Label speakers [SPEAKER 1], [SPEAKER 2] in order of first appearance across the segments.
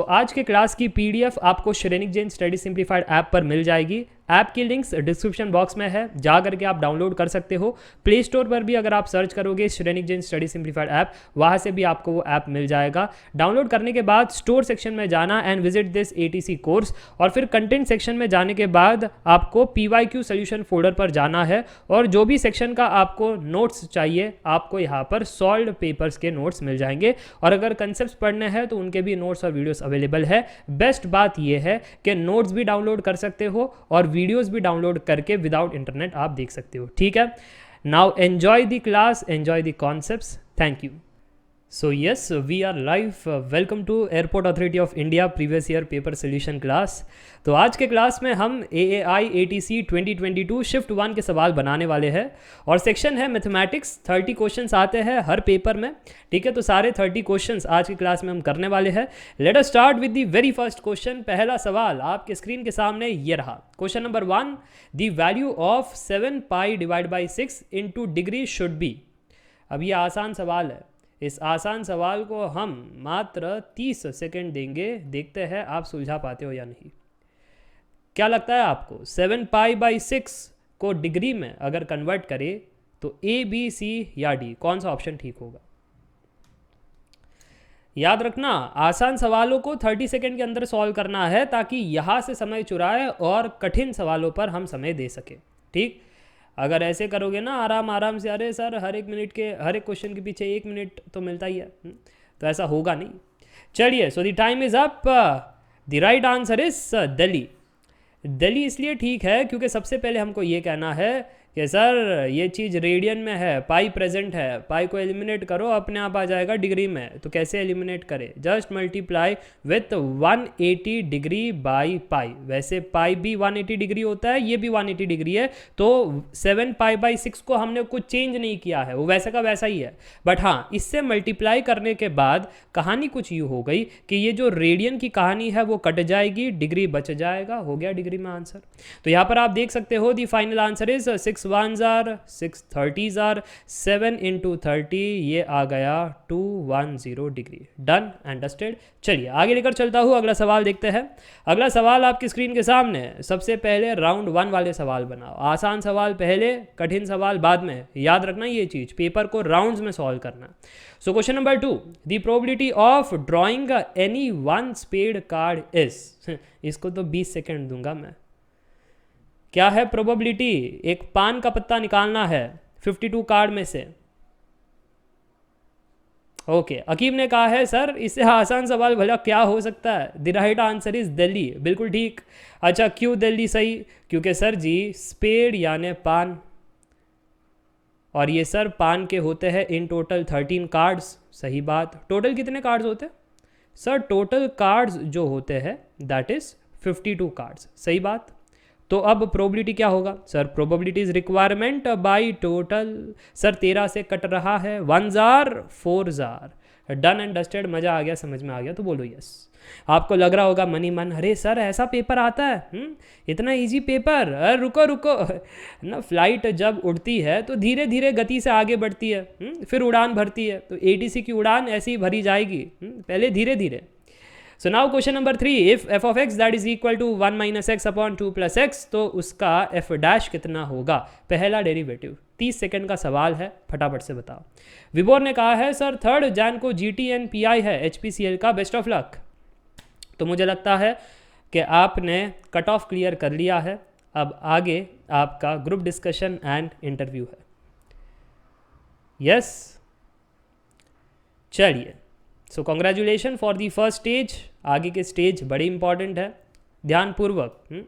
[SPEAKER 1] आज के क्लास की पीडीएफ आपको Shrenik Jain study simplified app पर मिल जाएगी। ऐप की लिंक्स डिस्क्रिप्शन बॉक्स में है, जा करके आप डाउनलोड कर सकते हो। प्ले स्टोर पर भी अगर आप सर्च करोगे Shrenik Jain study simplified app, वहाँ से भी आपको वो ऐप मिल जाएगा। डाउनलोड करने के बाद स्टोर सेक्शन में जाना and visit this ATC course, और फिर कंटेंट सेक्शन में जाने के बाद आपको पीवाईक्यू सोल्यूशन फोल्डर पर जाना है, और जो भी सेक्शन का आपको नोट्स चाहिए आपको यहाँ पर सॉल्व पेपर्स के नोट्स मिल जाएंगे। और अगर कंसेप्ट पढ़ने हैं तो उनके भी नोट्स और वीडियोस अवेलेबल है। बेस्ट बात यह है कि नोट्स भी डाउनलोड कर सकते हो और वीडियोस भी डाउनलोड करके विदाउट इंटरनेट आप देख सकते हो। ठीक है, now enjoy the class, enjoy the concepts. Thank you. So yes, we are live. Welcome to Airport Authority of India Previous Year Paper Solution Class. तो आज के क्लास में हम AAI ATC 2022 शिफ्ट 1 के सवाल बनाने वाले हैं, और सेक्शन है मैथमेटिक्स। 30 क्वेश्चंस आते हैं हर पेपर में। ठीक है, तो सारे 30 क्वेश्चंस आज की क्लास में हम करने वाले हैं। Let us start with the very first question. पहला सवाल आपके स्क्रीन के सामने ये रहा। Question number 1, the value of 7 pi divide by 6 into degree should be. अब ये आसान सवाल है। इस आसान सवाल को हम मात्र 30 सेकंड देंगे, देखते हैं आप सुलझा पाते हो या नहीं। क्या लगता है आपको 7 पाई बाई 6 को डिग्री में अगर कन्वर्ट करें तो ए, बी, सी या डी, कौन सा ऑप्शन ठीक होगा? याद रखना, आसान सवालों को 30 सेकंड के अंदर सॉल्व करना है ताकि यहाँ से समय चुराए और कठिन सवालों पर हम समय दे सके। ठीक, अगर ऐसे करोगे ना आराम आराम से, अरे सर हर एक क्वेश्चन के पीछे 1 मिनट तो मिलता ही है, तो ऐसा होगा नहीं। चलिए, so the time is up. The right answer is Delhi. Delhi इसलिए ठीक है क्योंकि सबसे पहले हमको ये कहना है कि सर ये चीज़ रेडियन में है, पाई प्रेजेंट है, पाई को एलिमिनेट करो अपने आप आ जाएगा डिग्री में। तो कैसे एलिमिनेट करें? Just multiply with 180 degree by pi. वैसे पाई भी 180 डिग्री होता है, ये भी 180 डिग्री है, तो 7 पाई बाई 6 को हमने कुछ चेंज नहीं किया है, वो वैसा का वैसा ही है। बट हाँ, इससे मल्टीप्लाई करने के बाद कहानी कुछ यूँ हो गई कि ये जो रेडियन की कहानी है वो कट जाएगी, डिग्री बच जाएगा, हो गया डिग्री में आंसर। तो यहाँ पर आप देख सकते हो the final answer is 6 1s are 6 30s are 7 into 30, ये आ गया 210 डिग्री। Done, understand. चलिए आगे लेकर चलता हूँ, अगला सवाल देखते हैं। अगला सवाल आपकी स्क्रीन के सामने। सबसे पहले राउंड 1 वाले सवाल बनाओ। आसान सवाल पहले, कठिन सवाल बाद में। याद रखना ये चीज, पेपर को राउंड्स में सॉल्व करना। So question number 2, the probability of drawing any one spade card is. इसको तो 20 सेकेंड दूंगा मैं। क्या है प्रोबेबिलिटी? एक पान का पत्ता निकालना है 52 कार्ड में से। ओके, अकीब ने कहा है सर इससे आसान सवाल भला क्या हो सकता है? The right answer is Delhi. बिल्कुल ठीक। अच्छा, क्यों दिल्ली सही? क्योंकि सर जी स्पेड यानी पान, और ये सर पान के होते हैं इन टोटल 13 कार्ड्स। सही बात। टोटल कितने कार्ड्स होते हैं सर? टोटल कार्ड्स जो होते हैं दैट इज 52 कार्ड्स। सही बात। तो अब प्रोबेबिलिटी क्या होगा sir? Probability is requirement by total. Sir 13 से कट रहा है, 1s are 4s are। Done and dusted. मजा आ गया, समझ में आ गया तो बोलो यस। आपको लग रहा होगा मनी मन, अरे सर ऐसा पेपर आता है? इतना इजी पेपर? अरे रुको रुको ना, फ्लाइट जब उड़ती है तो धीरे धीरे गति से आगे बढ़ती है, फिर उड़ान भरती है। तो एटीसी की उड़ान ऐसी ही भरी जाएगी, पहले धीरे धीरे। So now question number 3, if F of x that is equal to 1 minus X upon 2 plus X, तो उसका एफ डैश कितना होगा? पहला डेरिवेटिव। 30 सेकंड का सवाल है, फटाफट से बताओ। विबोर ने कहा है सर 3 जैन को GTN PI है HPCL का, बेस्ट ऑफ लक। तो मुझे लगता है कि आपने कट ऑफ क्लियर कर लिया है। अब आगे आपका ग्रुप डिस्कशन एंड इंटरव्यू है। यस, चलिए। So congratulation for the first stage. आगे के स्टेज बड़े इंपॉर्टेंट है, ध्यानपूर्वक।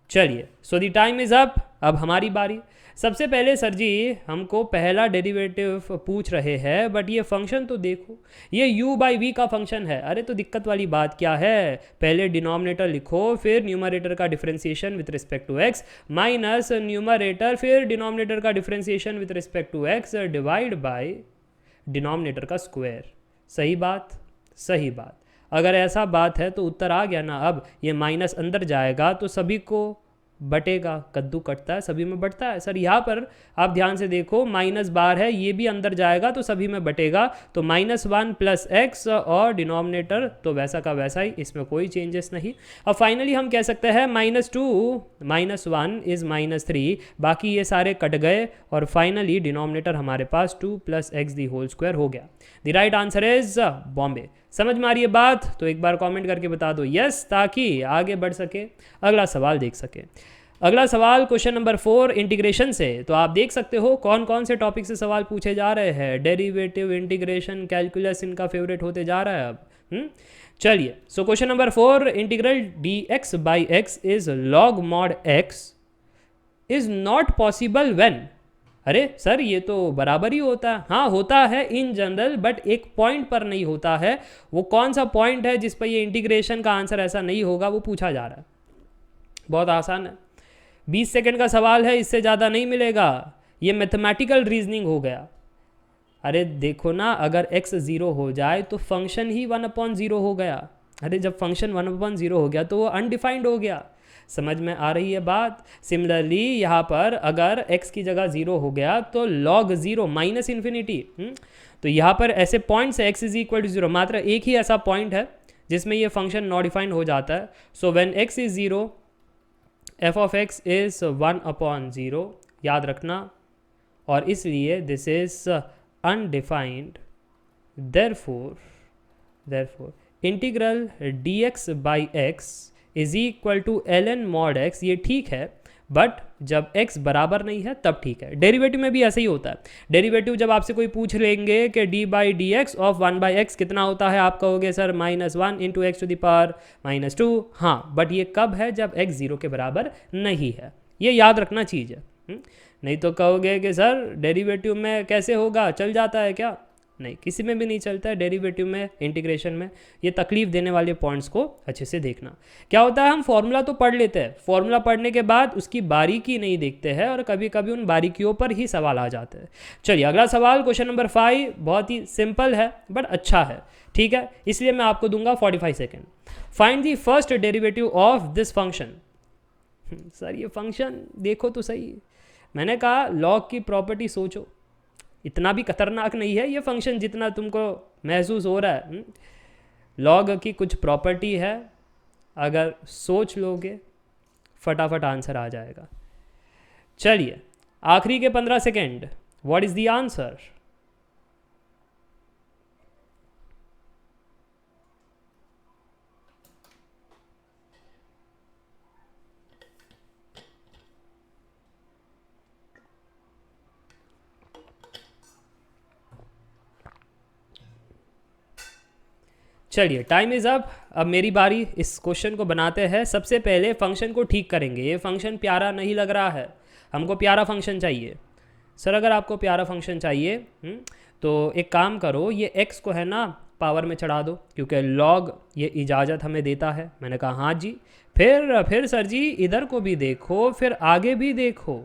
[SPEAKER 1] चलिए, सो दी टाइम इज अप। अब हमारी बारी। सबसे पहले सर जी हमको पहला डेरिवेटिव पूछ रहे हैं, बट ये फंक्शन तो देखो, ये u बाई वी का फंक्शन है। अरे तो दिक्कत वाली बात क्या है? पहले डिनोमिनेटर लिखो, फिर न्यूमरेटर का differentiation with respect to x, minus numerator फिर डिनोमिनेटर का differentiation with respect to x, divide by denominator का स्क्वायर। सही बात, सही बात। अगर ऐसा बात है तो उत्तर आ गया ना। अब ये माइनस अंदर जाएगा तो सभी को बटेगा, कद्दू कटता है सभी में बटता है सर। यहाँ पर आप ध्यान से देखो माइनस बार है, ये भी अंदर जाएगा तो सभी में बटेगा, तो -1 + x और डिनोमिनेटर तो वैसा का वैसा ही, इसमें कोई चेंजेस नहीं। अब फाइनली हम कह सकते हैं -2 - 1 इज़ -3, बाकी ये सारे कट गए और फाइनली डिनोमिनेटर हमारे पास 2 + x² हो गया। The right answer is Bombay. समझ में आ रही है बात? तो एक बार कमेंट करके बता दो यस, ताकि आगे बढ़ सके, अगला सवाल देख सके। अगला सवाल क्वेश्चन नंबर 4 इंटीग्रेशन से। तो आप देख सकते हो कौन कौन से टॉपिक से सवाल पूछे जा रहे हैं। डेरिवेटिव, इंटीग्रेशन, कैलकुलस इनका फेवरेट होते जा रहा है अब। चलिए, सो question number 4, integral dx/x is log mod x is not possible when. अरे सर ये तो बराबर ही होता है। हाँ होता है इन जनरल, बट एक पॉइंट पर नहीं होता है। वो कौन सा पॉइंट है जिस पर ये इंटीग्रेशन का आंसर ऐसा नहीं होगा, वो पूछा जा रहा है। बहुत आसान है, 20 सेकंड का सवाल है, इससे ज़्यादा नहीं मिलेगा। ये मैथमेटिकल रीजनिंग हो गया। अरे देखो ना, अगर x 0 हो जाए तो फंक्शन ही 1/0 हो गया। अरे जब फंक्शन 1/0 हो गया तो वो अनडिफाइंड हो गया। समझ में आ रही है बात? सिमिलरली यहाँ पर अगर x की जगह 0 हो गया तो log 0 -∞। तो यहाँ पर ऐसे पॉइंट्स है x = 0, मात्र एक ही ऐसा पॉइंट है जिसमें ये फंक्शन नॉट डिफाइंड हो जाता है। So when x is 0 f of x is 1/0, याद रखना, और इसलिए this is undefined. therefore integral dx/x is equal to ln mod x। ये ठीक है, बट जब x बराबर नहीं है तब ठीक है। डेरिवेटिव में भी ऐसा ही होता है। डेरिवेटिव जब आपसे कोई पूछ लेंगे कि d/dx ऑफ 1/x कितना होता है, आप कहोगे सर -1 × x⁻² हाँ, बट ये कब है? जब x 0 के बराबर नहीं है। ये याद रखना चीज़ है। नहीं तो कहोगे कि सर डेरिवेटिव में कैसे होगा, चल जाता है क्या? नहीं, किसी में भी नहीं चलता है डेरिवेटिव में, इंटीग्रेशन में। ये तकलीफ देने वाले पॉइंट्स को अच्छे से देखना। क्या होता है, हम फॉर्मूला तो पढ़ लेते हैं, फॉर्मूला पढ़ने के बाद उसकी बारीकी नहीं देखते हैं और कभी कभी उन बारीकियों पर ही सवाल आ जाते हैं। चलिए अगला सवाल क्वेश्चन नंबर 5, बहुत ही सिंपल है बट अच्छा है, ठीक है, इसलिए मैं आपको दूंगा 45 second. Find the first derivative of this function. Sir ये फंक्शन देखो तो सही, मैंने कहा लॉग की प्रॉपर्टी सोचो, इतना भी खतरनाक नहीं है ये फंक्शन जितना तुमको महसूस हो रहा है। लॉग की कुछ प्रॉपर्टी है, अगर सोच लोगे फटाफट आंसर आ जाएगा। चलिए आखिरी के 15 second, what is the answer? चलिए टाइम इज़ अप। अब मेरी बारी, इस क्वेश्चन को बनाते हैं। सबसे पहले फंक्शन को ठीक करेंगे। ये फंक्शन प्यारा नहीं लग रहा है, हमको प्यारा फंक्शन चाहिए। सर अगर आपको प्यारा फंक्शन चाहिए तो एक काम करो, ये x को है ना पावर में चढ़ा दो, क्योंकि log ये इजाज़त हमें देता है। मैंने कहा हाँ जी। फिर सर जी इधर को भी देखो, फिर आगे भी देखो,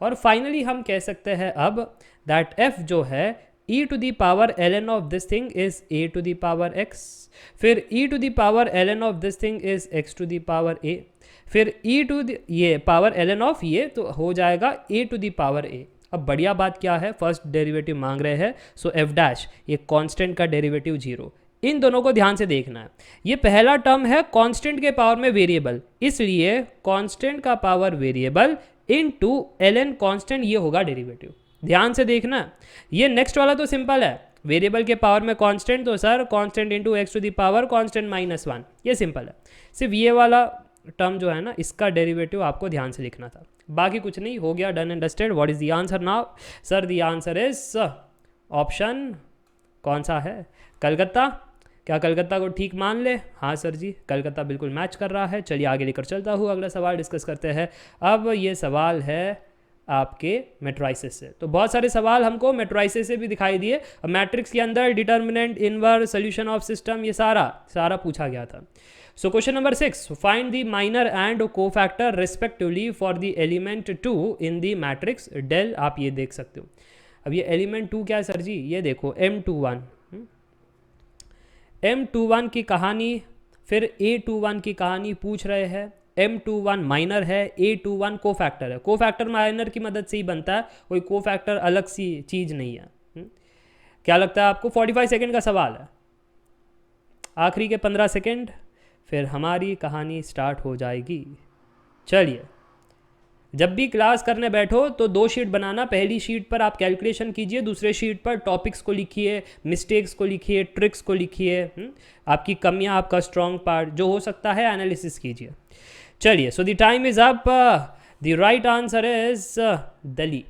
[SPEAKER 1] और फाइनली हम कह सकते हैं अब दैट f जो है e⁻ ln of this thing is a⁻x, फिर e⁻ ln of this thing is x⁻a, फिर ये पावर ln ऑफ ये तो हो जाएगा a⁻a। अब बढ़िया बात क्या है, फर्स्ट डेरिवेटिव मांग रहे हैं, सो f' ये कांस्टेंट का डेरिवेटिव 0। इन दोनों को ध्यान से देखना है। ये पहला टर्म है कांस्टेंट के पावर में वेरिएबल, इसलिए कांस्टेंट का power variable into ln constant, ये होगा डेरिवेटिव। ध्यान से देखना। ये नेक्स्ट वाला तो सिंपल है, वेरिएबल के पावर में कांस्टेंट, तो sir constant into x⁻, constant -1, ये सिंपल है। सिर्फ ये वाला टर्म जो है ना, इसका डेरिवेटिव आपको ध्यान से लिखना था, बाकी कुछ नहीं। हो गया, done and dusted. What is the answer now? Sir the answer is option कौन सा है? कलकत्ता। क्या कलकत्ता को ठीक मान ले? हाँ सर जी, कलकत्ता बिल्कुल मैच कर रहा है। चलिए आगे लेकर चलता हूँ, अगला सवाल डिस्कस करते हैं। अब ये सवाल है आपके मैट्राइसिस से। तो बहुत सारे सवाल हमको मैट्राइसिस से भी दिखाई दिए। मैट्रिक्स के अंदर determinant, inverse, solution of system, ये सारा पूछा गया था। So question number 6, find the minor and cofactor respectively for the element 2 in the matrix डेल। आप ये देख सकते हो। अब ये एलिमेंट 2 क्या है सर जी? ये देखो M21, M21 की कहानी, फिर A21 की कहानी पूछ रहे हैं। M21 माइनर है, A21 को फैक्टर है। को फैक्टर माइनर की मदद से ही बनता है, कोई को फैक्टर अलग सी चीज़ नहीं है। क्या लगता है आपको? 45 सेकेंड का सवाल है, आखिरी के 15 सेकेंड, फिर हमारी कहानी स्टार्ट हो जाएगी। चलिए, जब भी क्लास करने बैठो तो 2 शीट बनाना। पहली शीट पर आप कैलकुलेशन कीजिए, दूसरे शीट पर टॉपिक्स को लिखिए, मिस्टेक्स को लिखिए, ट्रिक्स को लिखिए, आपकी कमियां, आपका स्ट्रॉन्ग पार्ट जो हो सकता है एनालिसिस कीजिए। चलिए, so the time is up. The right answer is Delhi.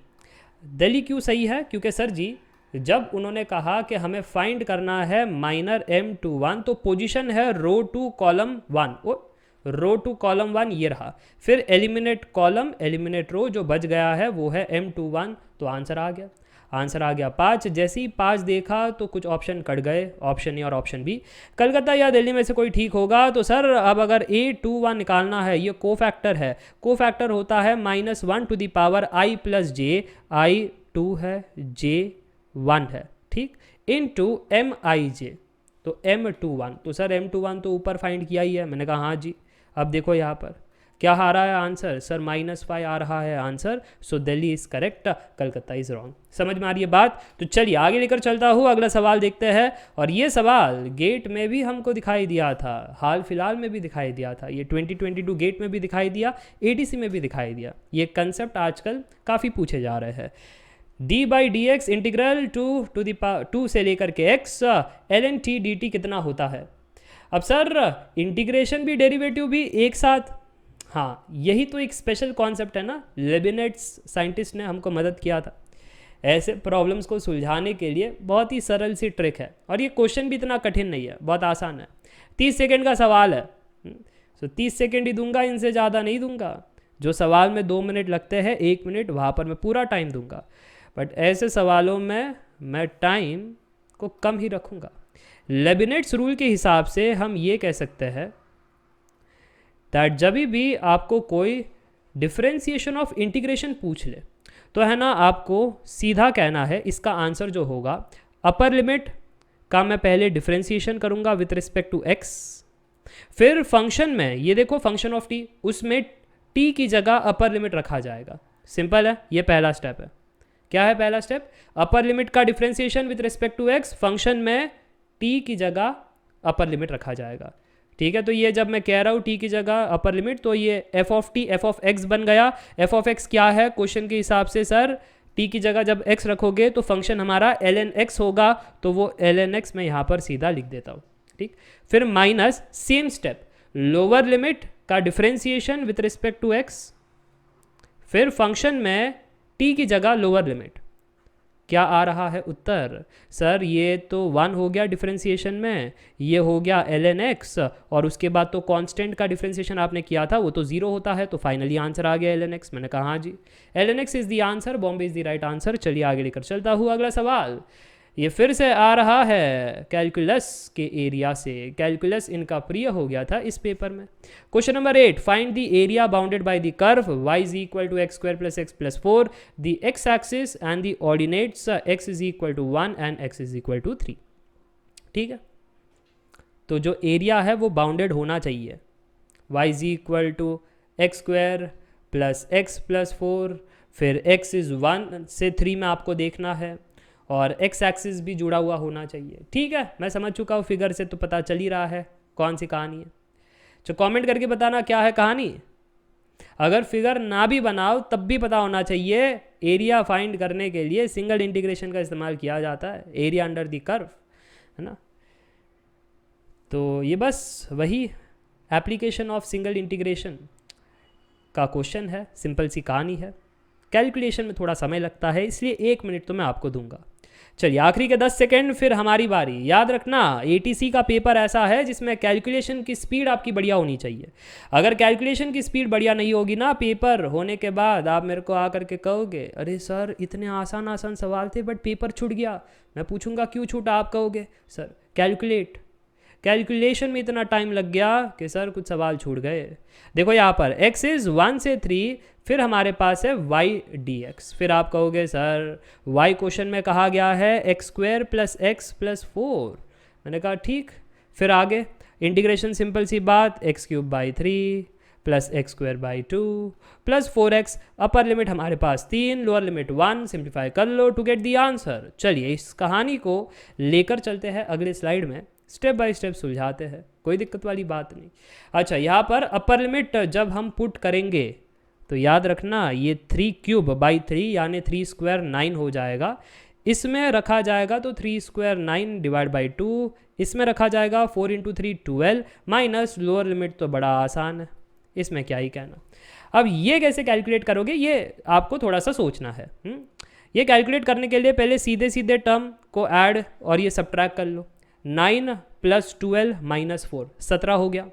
[SPEAKER 1] Delhi क्यों सही है? क्योंकि सर जी जब उन्होंने कहा कि हमें फाइंड करना है माइनर M21 तो पोजीशन है row two column 1, row two column 1 ये रहा, फिर एलिमिनेट कॉलम एलिमिनेट रो, जो बच गया है वो है M21, तो आंसर आ गया। आंसर आ गया 5। जैसे ही 5 देखा तो कुछ ऑप्शन कट गए, ऑप्शन ए और ऑप्शन बी। कलकत्ता या दिल्ली में से कोई ठीक होगा। तो सर अब अगर A21 निकालना है, ये को फैक्टर है, को फैक्टर होता है -1 to the power I plus J, I 2 है, J 1 है, ठीक, इनटू MIJ, तो M21। तो सर M21 तो ऊपर फाइंड किया ही है। मैंने कहा हाँ जी। अब देखो यहाँ पर क्या आ रहा है आंसर, सर -5 आ रहा है answer. So Delhi is correct, Calcutta is wrong. समझ में आ रही है बात? तो चलिए आगे लेकर चलता हूँ, अगला सवाल देखते हैं। और ये सवाल गेट में भी हमको दिखाई दिया था, हाल फिलहाल में भी दिखाई दिया था, ये 2022 गेट में भी दिखाई दिया, ATC में भी दिखाई दिया। ये कंसेप्ट आजकल काफ़ी पूछे जा रहे हैं। d/dx इंटीग्रल 2 से लेकर के x ln t dt कितना होता है? अब सर इंटीग्रेशन भी डेरिवेटिव भी एक साथ, हाँ यही तो एक स्पेशल कॉन्सेप्ट है ना। लेबिनिट्स साइंटिस्ट ने हमको मदद किया था ऐसे प्रॉब्लम्स को सुलझाने के लिए। बहुत ही सरल सी ट्रिक है और ये क्वेश्चन भी इतना कठिन नहीं है, बहुत आसान है। 30 सेकेंड का सवाल है, तो 30 सेकेंड ही दूंगा, इनसे ज़्यादा नहीं दूंगा। जो सवाल में 2 मिनट लगते हैं, 1 मिनट, वहाँ पर मैं पूरा टाइम दूंगा। बट ऐसे सवालों में मैं टाइम को कम ही रखूँगा। लेबिनिट्स रूल के हिसाब से हम ये कह सकते हैं दैट जब भी आपको कोई डिफरेंशिएशन ऑफ इंटीग्रेशन पूछ ले तो है ना, आपको सीधा कहना है इसका आंसर जो होगा अपर लिमिट का मैं पहले डिफरेंशिएशन करूँगा विथ रिस्पेक्ट टू x, फिर फंक्शन में ये देखो फंक्शन ऑफ t, उसमें t की जगह अपर लिमिट रखा जाएगा। सिंपल है, ये पहला स्टेप है। क्या है पहला स्टेप? अपर लिमिट का differentiation with respect to x, function में t की जगह अपर लिमिट रखा जाएगा। ठीक है, तो ये जब मैं कह रहा हूँ t की जगह अपर लिमिट, तो ये f of t f of x बन गया। f ऑफ x क्या है क्वेश्चन के हिसाब से? सर t की जगह जब x रखोगे तो फंक्शन हमारा ln x होगा, तो वो ln x मैं यहाँ पर सीधा लिख देता हूँ। ठीक, फिर minus same step, lower limit का differentiation with respect to x, फिर फंक्शन में t की जगह लोअर लिमिट। क्या आ रहा है उत्तर? सर ये तो 1 हो गया डिफरेंशिएशन में, ये हो गया ln x, और उसके बाद तो कांस्टेंट का डिफरेंशिएशन आपने किया था वो तो 0 होता है, तो फाइनली आंसर आ गया ln x। मैंने कहा हाँ जी, ln x is the answer, Bombay is the right answer. चलिए आगे लेकर चलता हूँ। अगला सवाल ये फिर से आ रहा है कैलकुलस के एरिया से। कैलकुलस इनका प्रिय हो गया था इस पेपर में। Question number 8, find the area bounded by the curve y is equal to x square plus x plus 4, द x axis and the ordinates x is equal to 1 and x is equal to 3। ठीक है, तो जो area है वो bounded होना चाहिए। y is equal to x square plus x plus 4, फिर x इज 1 से 3 में आपको देखना है, और x एक्सिस भी जुड़ा हुआ होना चाहिए। ठीक है, मैं समझ चुका हूँ, फिगर से तो पता चल ही रहा है कौन सी कहानी है। तो कमेंट करके बताना क्या है कहानी। अगर फिगर ना भी बनाओ तब भी पता होना चाहिए एरिया फाइंड करने के लिए सिंगल इंटीग्रेशन का इस्तेमाल किया जाता है, एरिया अंडर द कर्व, है ना। तो ये बस वही एप्लीकेशन ऑफ सिंगल इंटीग्रेशन का क्वेश्चन है, सिंपल सी कहानी है। कैलकुलेशन में थोड़ा समय लगता है, इसलिए 1 मिनट तो मैं आपको दूंगा। चलिए आखिरी के 10 सेकेंड, फिर हमारी बारी। याद रखना ATC का पेपर ऐसा है जिसमें कैलकुलेशन की स्पीड आपकी बढ़िया होनी चाहिए। अगर कैलकुलेशन की स्पीड बढ़िया नहीं होगी ना, पेपर होने के बाद आप मेरे को आकर के कहोगे अरे सर इतने आसान आसान सवाल थे बट पेपर छूट गया। मैं पूछूंगा क्यों छूटा, आप कहोगे सर कैलकुलेशन में इतना टाइम लग गया कि सर कुछ सवाल छूट गए। देखो यहाँ पर x इज़ 1 से 3, फिर हमारे पास है y dx, फिर आप कहोगे सर y क्वेश्चन में कहा गया है x square plus x plus 4। मैंने कहा ठीक, फिर आगे इंटीग्रेशन सिंपल सी बात, x cube by 3 plus x square by 2 plus 4x, upper limit हमारे पास 3, लोअर लिमिट 1, सिंप्लीफाई कर लो टू गेट द आंसर। चलिए इस कहानी को लेकर चलते हैं अगले स्लाइड में, स्टेप बाय स्टेप सुलझाते हैं, कोई दिक्कत वाली बात नहीं। अच्छा, यहाँ पर अपर लिमिट जब हम पुट करेंगे तो याद रखना ये 3 क्यूब बाई 3 यानी 3 स्क्वायर 9 हो जाएगा। इसमें रखा जाएगा तो 3 स्क्वायर 9 डिवाइड बाई 2, इसमें रखा जाएगा 4 इंटू 3 12 माइनस लोअर लिमिट तो बड़ा आसान है, इसमें क्या ही कहना। अब ये कैसे कैलकुलेट करोगे ये आपको थोड़ा सा सोचना है। ये कैलकुलेट करने के लिए पहले सीधे सीधे टर्म को ऐड और ये सब्ट्रैक्ट कर लो। 9 प्लस 12 माइनस 4 17 हो गया।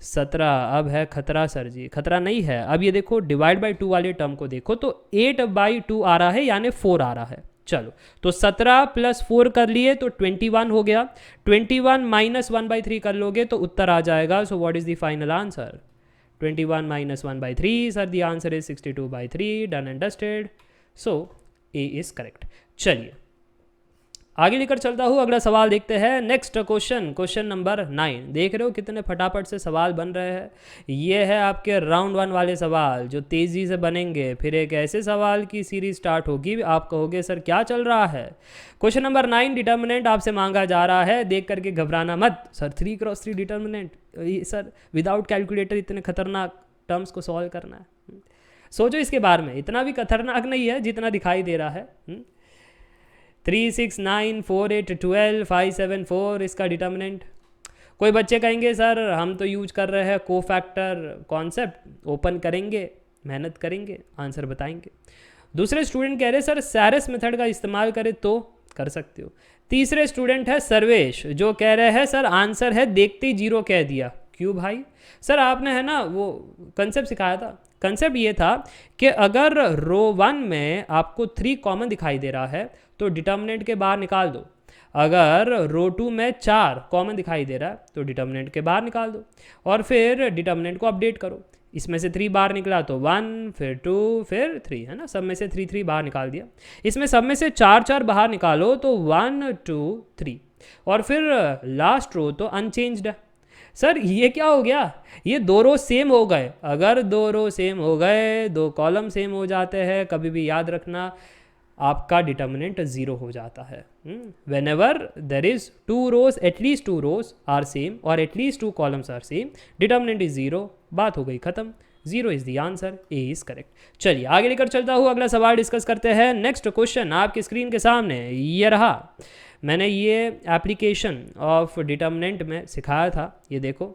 [SPEAKER 1] 17 अब है खतरा सर जी, खतरा नहीं है। अब ये देखो डिवाइड बाई 2 वाले टर्म को देखो तो 8/2 आ रहा है यानी 4 आ रहा है। चलो तो 17 प्लस 4 कर लिए तो 21 हो गया। 21 माइनस 1/3 कर लोगे तो उत्तर आ जाएगा। So what is the final answer? 21 minus 1/3 sir the answer is 62/3। Done and dusted. So A is correct. चलिए आगे लेकर चलता हूँ, अगला सवाल देखते हैं। Next question, question number 9। देख रहे हो कितने फटाफट से सवाल बन रहे हैं। ये है आपके राउंड 1 वाले सवाल जो तेज़ी से बनेंगे। फिर एक ऐसे सवाल की सीरीज स्टार्ट होगी, आप कहोगे सर क्या चल रहा है। क्वेश्चन नंबर 9 डिटर्मिनेंट आपसे मांगा जा रहा है। देख करके घबराना मत sir, 3x3 determinant, sir without calculator इतने खतरनाक टर्म्स को सॉल्व करना है। सोचो इसके बारे में, इतना भी खतरनाक नहीं है जितना दिखाई दे रहा है। 3 6 9 4 8 12 5 7 4 इसका डिटर्मिनेंट। कोई बच्चे कहेंगे सर हम तो यूज कर रहे हैं कोफैक्टर कॉन्सेप्ट, ओपन करेंगे, मेहनत करेंगे, आंसर बताएंगे। दूसरे स्टूडेंट कह रहे सर सैरस मेथड का इस्तेमाल करें तो कर सकते हो। तीसरे स्टूडेंट है सर्वेश जो कह रहे हैं सर आंसर है देखते ही 0 कह दिया। क्यों भाई? सर आपने है ना वो कंसेप्ट सिखाया था। कंसेप्ट ये था कि अगर रो 1 में आपको 3 कॉमन दिखाई दे रहा है तो डिटर्मिनेंट के बाहर निकाल दो। अगर रो 2 में 4 कॉमन दिखाई दे रहा है तो डिटर्मिनेंट के बाहर निकाल दो और फिर डिटर्मिनेंट को अपडेट करो। इसमें से 3 बाहर निकला तो 1 फिर 2 फिर 3 है ना, सब में से 3 3 बाहर निकाल दिया। इसमें सब में से 4 4 बाहर निकालो तो 1 2 3 और फिर लास्ट रो तो अनचेंज्ड है। सर ये क्या हो गया? ये 2 रो सेम हो गए। अगर 2 रो सेम हो गए, 2 कॉलम सेम हो जाते हैं, कभी भी याद रखना आपका डिटर्मिनेंट 0 हो जाता है। Whenever there is 2 rows, at least 2 rows are same और at least 2 columns are same, determinant is 0। बात हो गई खत्म। 0 is the answer, A is correct. चलिए आगे लेकर चलता हूँ, अगला सवाल डिस्कस करते हैं। नेक्स्ट क्वेश्चन आपकी स्क्रीन के सामने ये रहा। मैंने ये एप्लीकेशन ऑफ डिटर्मिनेंट में सिखाया था। ये देखो,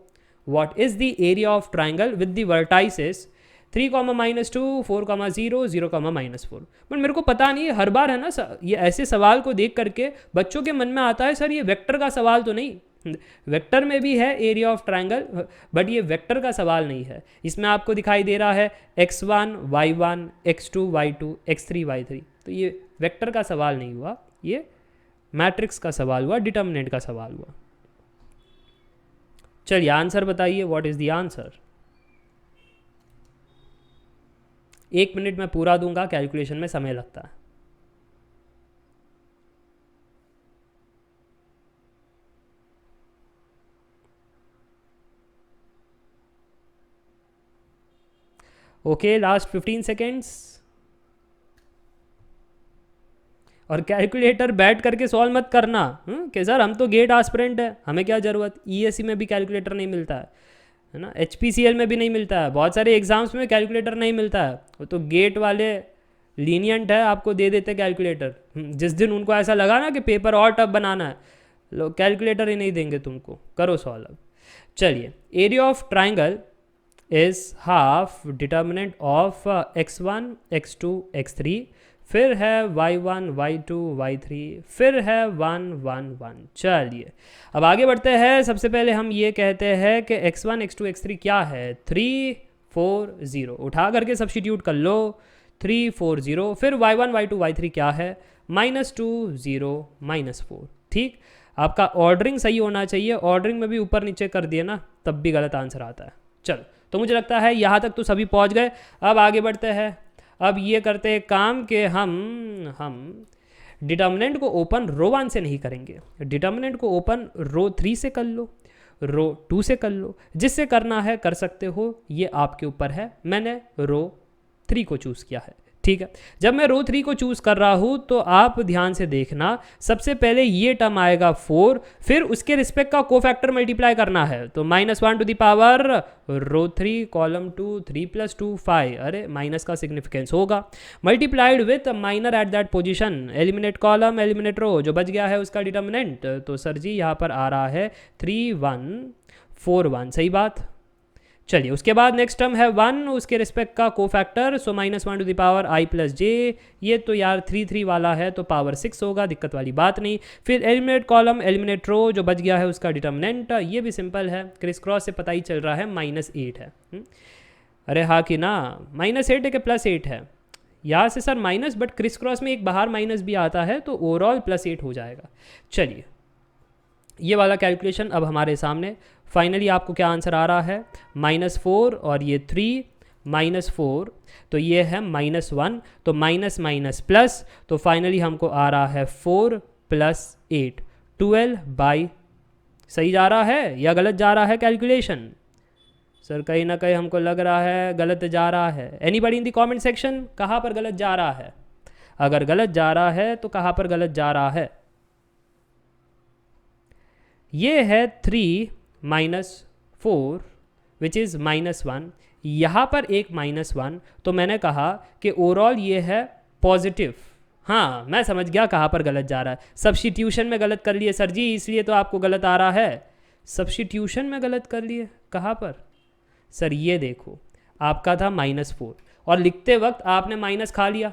[SPEAKER 1] what is the area of triangle with the vertices 3, -2, 4, 0, 0, -4। But मेरे को पता नहीं है, हर बार है ना ये ऐसे सवाल को देख करके बच्चों के मन में आता है सर ये वेक्टर का सवाल तो नहीं। वेक्टर में भी है एरिया ऑफ ट्राइंगल, बट ये वेक्टर का सवाल नहीं है। इसमें आपको दिखाई दे रहा है x1 y1 x2 y2 x3 y3, तो ये वेक्टर का सवाल नहीं हुआ, ये मैट्रिक्स का सवाल हुआ, डिटर्मिनेंट का सवाल हुआ। चलिए आंसर बताइए, what is the answer? 1 minute में पूरा दूंगा, कैलकुलेशन में समय लगता है। Okay, last 15 seconds. और कैलकुलेटर बैठ करके सॉल्व मत करना कि सर हम तो गेट एस्पिरेंट है, हमें क्या ज़रूरत। ईएससी में भी कैलकुलेटर नहीं मिलता है ना, HPCL में भी नहीं मिलता है, बहुत सारे एग्जाम्स में कैलकुलेटर नहीं मिलता है। वो तो गेट वाले लीनियंट है, आपको दे देते कैलकुलेटर। जिस दिन उनको ऐसा लगा ना कि पेपर और टफ बनाना है, लोग कैलकुलेटर ही नहीं देंगे तुमको, करो सॉल्व। चलिए, area of triangle is half determinant of x1 x2 x3, फिर है y1 y2 y3, फिर है 1 1 1। चलिए अब आगे बढ़ते हैं। सबसे पहले हम ये कहते हैं कि x1 x2 x3 क्या है, 3 4 0। उठा करके सब्स्टिट्यूट कर लो, 3 4 0। फिर y1 y2 y3 क्या है, -2 0 -4। ठीक, आपका ऑर्डरिंग सही होना चाहिए। ऑर्डरिंग में भी ऊपर नीचे कर दिए ना तब भी गलत आंसर आता है। चलो, तो मुझे लगता है यहाँ तक तो सभी पहुँच गए। अब आगे बढ़ते हैं। अब ये करते हैं काम कि हम डिटर्मिनेंट को ओपन रो 1 से नहीं करेंगे, डिटर्मिनेंट को ओपन रो 3 से कर लो। रो 2 से कर लो, जिससे करना है कर सकते हो, ये आपके ऊपर है। मैंने रो 3 को चूज़ किया है, ठीक है। जब मैं रो 3 को चूज़ कर रहा हूँ तो आप ध्यान से देखना, सबसे पहले ये टर्म आएगा 4, फिर उसके रिस्पेक्ट का कोफैक्टर मल्टीप्लाई करना है, तो -1 to the power row 3 column 2 3 + 2 5, अरे माइनस का सिग्निफिकेंस होगा, multiplied with minor at that position, eliminate column eliminate row, जो बच गया है उसका डिटर्मिनेंट, तो सर जी यहाँ पर आ रहा है 3 1 4 1, सही बात। चलिए उसके बाद नेक्स्ट टर्म है 1, उसके रिस्पेक्ट का cofactor, so -1 to the power i + j, ये तो यार 3 3 वाला है तो पावर 6 होगा, दिक्कत वाली बात नहीं। फिर एलिमिनेट कॉलम एलिमिनेट रो, जो बच गया है उसका डिटर्मिनेंट, ये भी सिंपल है, क्रिस क्रॉस से पता ही चल रहा है -8 है। अरे हाँ कि ना, -8 है कि +8 है, यहाँ से sir minus, but criss cross में एक बाहर माइनस भी आता है तो ओवरऑल +8 हो जाएगा। चलिए ये वाला कैलकुलेशन अब हमारे सामने, फाइनली आपको क्या आंसर आ रहा है, -4 और ये 3 -4, तो ये है -1, तो माइनस माइनस प्लस, तो फाइनली हमको आ रहा है 4 + 8 12/, सही जा रहा है या गलत जा रहा है कैलकुलेशन? सर कहीं ना कहीं हमको लग रहा है गलत जा रहा है। Anybody in the comment section, कहाँ पर गलत जा रहा है? अगर गलत जा रहा है तो कहाँ पर गलत जा रहा है? ये है 3 - 4 विच इज़ -1, यहाँ पर एक -1, तो मैंने कहा कि ओवरऑल ये है पॉजिटिव। हाँ मैं समझ गया कहाँ पर गलत जा रहा है, सब्स्टिट्यूशन में गलत कर लिए सर जी, इसलिए तो आपको गलत आ रहा है। सब्स्टिट्यूशन में गलत कर लिए, कहाँ पर सर? ये देखो आपका था -4 और लिखते वक्त आपने माइनस खा लिया,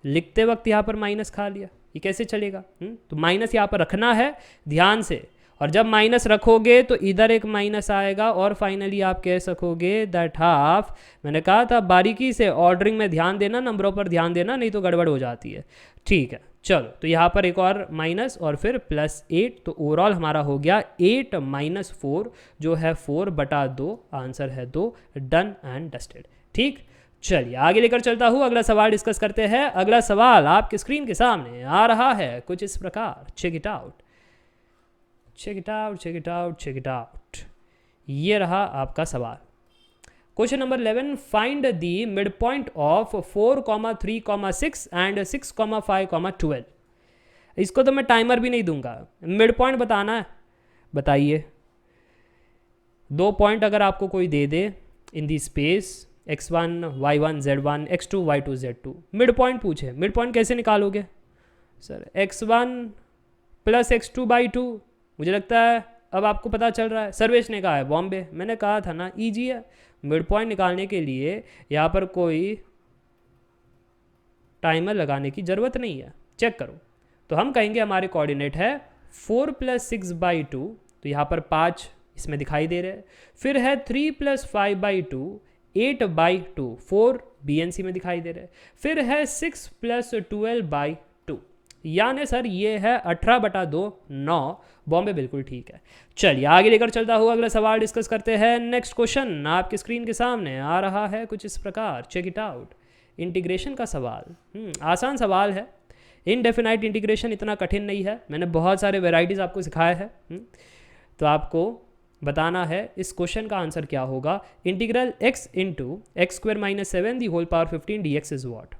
[SPEAKER 1] लिखते वक्त यहाँ पर माइनस खा लिया, ये कैसे चलेगा? तो माइनस यहाँ पर रखना है ध्यान से, और जब माइनस रखोगे तो इधर एक माइनस आएगा और फाइनली आप कह सकोगे दैट हाफ। मैंने कहा था बारीकी से ऑर्डरिंग में ध्यान देना, नंबरों पर ध्यान देना, नहीं तो गड़बड़ हो जाती है। ठीक है चलो, तो यहाँ पर एक और माइनस और फिर +8, तो ओवरऑल हमारा हो गया 8 - 4 जो है 4/2, आंसर है 2, डन एंड डस्टेड। ठीक, चलिए आगे लेकर चलता हूँ, अगला सवाल डिस्कस करते हैं। अगला सवाल आपके स्क्रीन के सामने आ रहा है कुछ इस प्रकार, check it out, check it out, check it out, check it out. ये रहा आपका सवाल। Question number 11, find the mid point of 4, 3, 6 and 6, 5, 12। इसको तो मैं टाइमर भी नहीं दूंगा, मिड पॉइंट बताना है। बताइए, 2 पॉइंट अगर आपको कोई दे दे in the space x1, y1, z1, x2, y2, z2, mid point पूछे, मिड पॉइंट कैसे निकालोगे सर? x1 + x2/2, मुझे लगता है अब आपको पता चल रहा है। सर्वेश ने कहा है बॉम्बे, मैंने कहा था ना ईजी है। मिड पॉइंट निकालने के लिए यहाँ पर कोई टाइमर लगाने की ज़रूरत नहीं है, चेक करो। तो हम कहेंगे हमारे कोऑर्डिनेट है 4 + 6/2, तो यहाँ पर 5 इसमें दिखाई दे रहे हैं। फिर है 3 + 5/2, 8/2, 4 BNC में दिखाई दे रहे हैं। फिर है 6 + 12/2, यानी सर ये है 18/2, 9। बॉम्बे बिल्कुल ठीक है। चलिए आगे लेकर चलता हुआ अगला सवाल डिस्कस करते हैं। नेक्स्ट क्वेश्चन आपके स्क्रीन के सामने आ रहा है कुछ इस प्रकार, चेक इट आउट। इंटीग्रेशन का सवाल, आसान सवाल है। इनडेफिनाइट इंटीग्रेशन इतना कठिन नहीं है, मैंने बहुत सारे वेराइटीज़ आपको सिखाया है। तो आपको बताना है इस क्वेश्चन का आंसर क्या होगा। Integral x × x² - 7 the whole power 15 dx is what.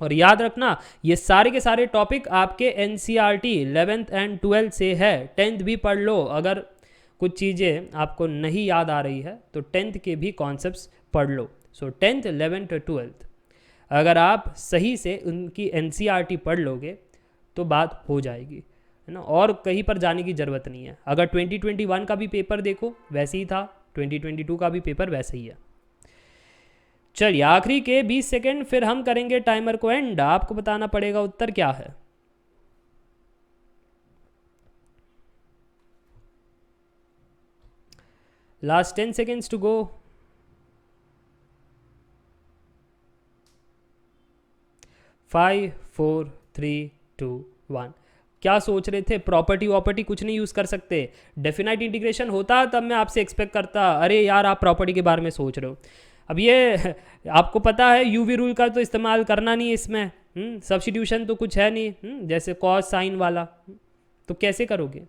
[SPEAKER 1] और याद रखना ये सारे के सारे टॉपिक आपके NCERT 11th एंड 12th से है, 10th भी पढ़ लो। अगर कुछ चीज़ें आपको नहीं याद आ रही है तो 10th के भी कॉन्सेप्ट्स पढ़ लो। सो 10th, 11th, 12th अगर आप सही से उनकी NCERT पढ़ लोगे तो बात हो जाएगी, है ना। और कहीं पर जाने की ज़रूरत नहीं है। अगर 2021 का भी पेपर देखो वैसे ही था, 2022 का भी पेपर वैसे ही है। चलिए आखिरी के 20 सेकेंड, फिर हम करेंगे टाइमर को एंड। आपको बताना पड़ेगा उत्तर क्या है। Last 10 seconds to go. 5, 4, 3, 2, 1। क्या सोच रहे थे? प्रॉपर्टी कुछ नहीं यूज़ कर सकते। डेफिनाइट इंटीग्रेशन होता तब मैं आपसे एक्सपेक्ट करता, अरे यार आप प्रॉपर्टी के बारे में सोच रहे हो। अब ये आपको पता है यूवी रूल का तो इस्तेमाल करना नहीं है इसमें। सब्स्टिट्यूशन तो कुछ है नहीं, जैसे कॉस साइन वाला, तो कैसे करोगे?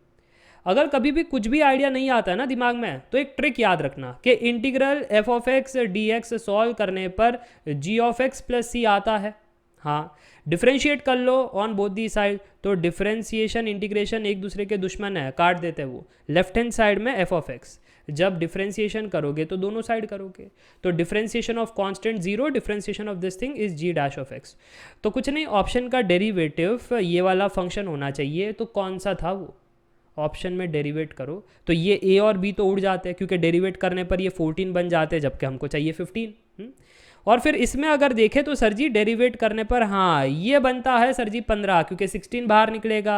[SPEAKER 1] अगर कभी भी कुछ भी आइडिया नहीं आता है ना दिमाग में, तो एक ट्रिक याद रखना कि integral f of x d x solve करने पर g of x plus c आता है। हाँ, डिफ्रेंशिएट कर लो ऑन बोथ दी साइड, तो डिफ्रेंशिएशन इंटीग्रेशन एक दूसरे के दुश्मन है, काट देते हैं वो। लेफ्ट हैंड साइड में एफ ऑफ एक्स, जब डिफ्रेंशिएशन करोगे तो दोनों साइड करोगे, तो differentiation of constant 0, differentiation of this thing is g dash of x. तो कुछ नहीं, ऑप्शन का डेरिवेटिव ये वाला फंक्शन होना चाहिए, तो कौन सा था वो, ऑप्शन में डेरिवेट करो तो ये ए और बी तो उड़ जाते हैं, क्योंकि डेरिवेट करने पर ये 14 बन जाते हैं, जबकि हमको चाहिए 15। और फिर इसमें अगर देखें तो सर जी डेरिवेट करने पर हाँ ये बनता है सर जी 15, क्योंकि 16 बाहर निकलेगा,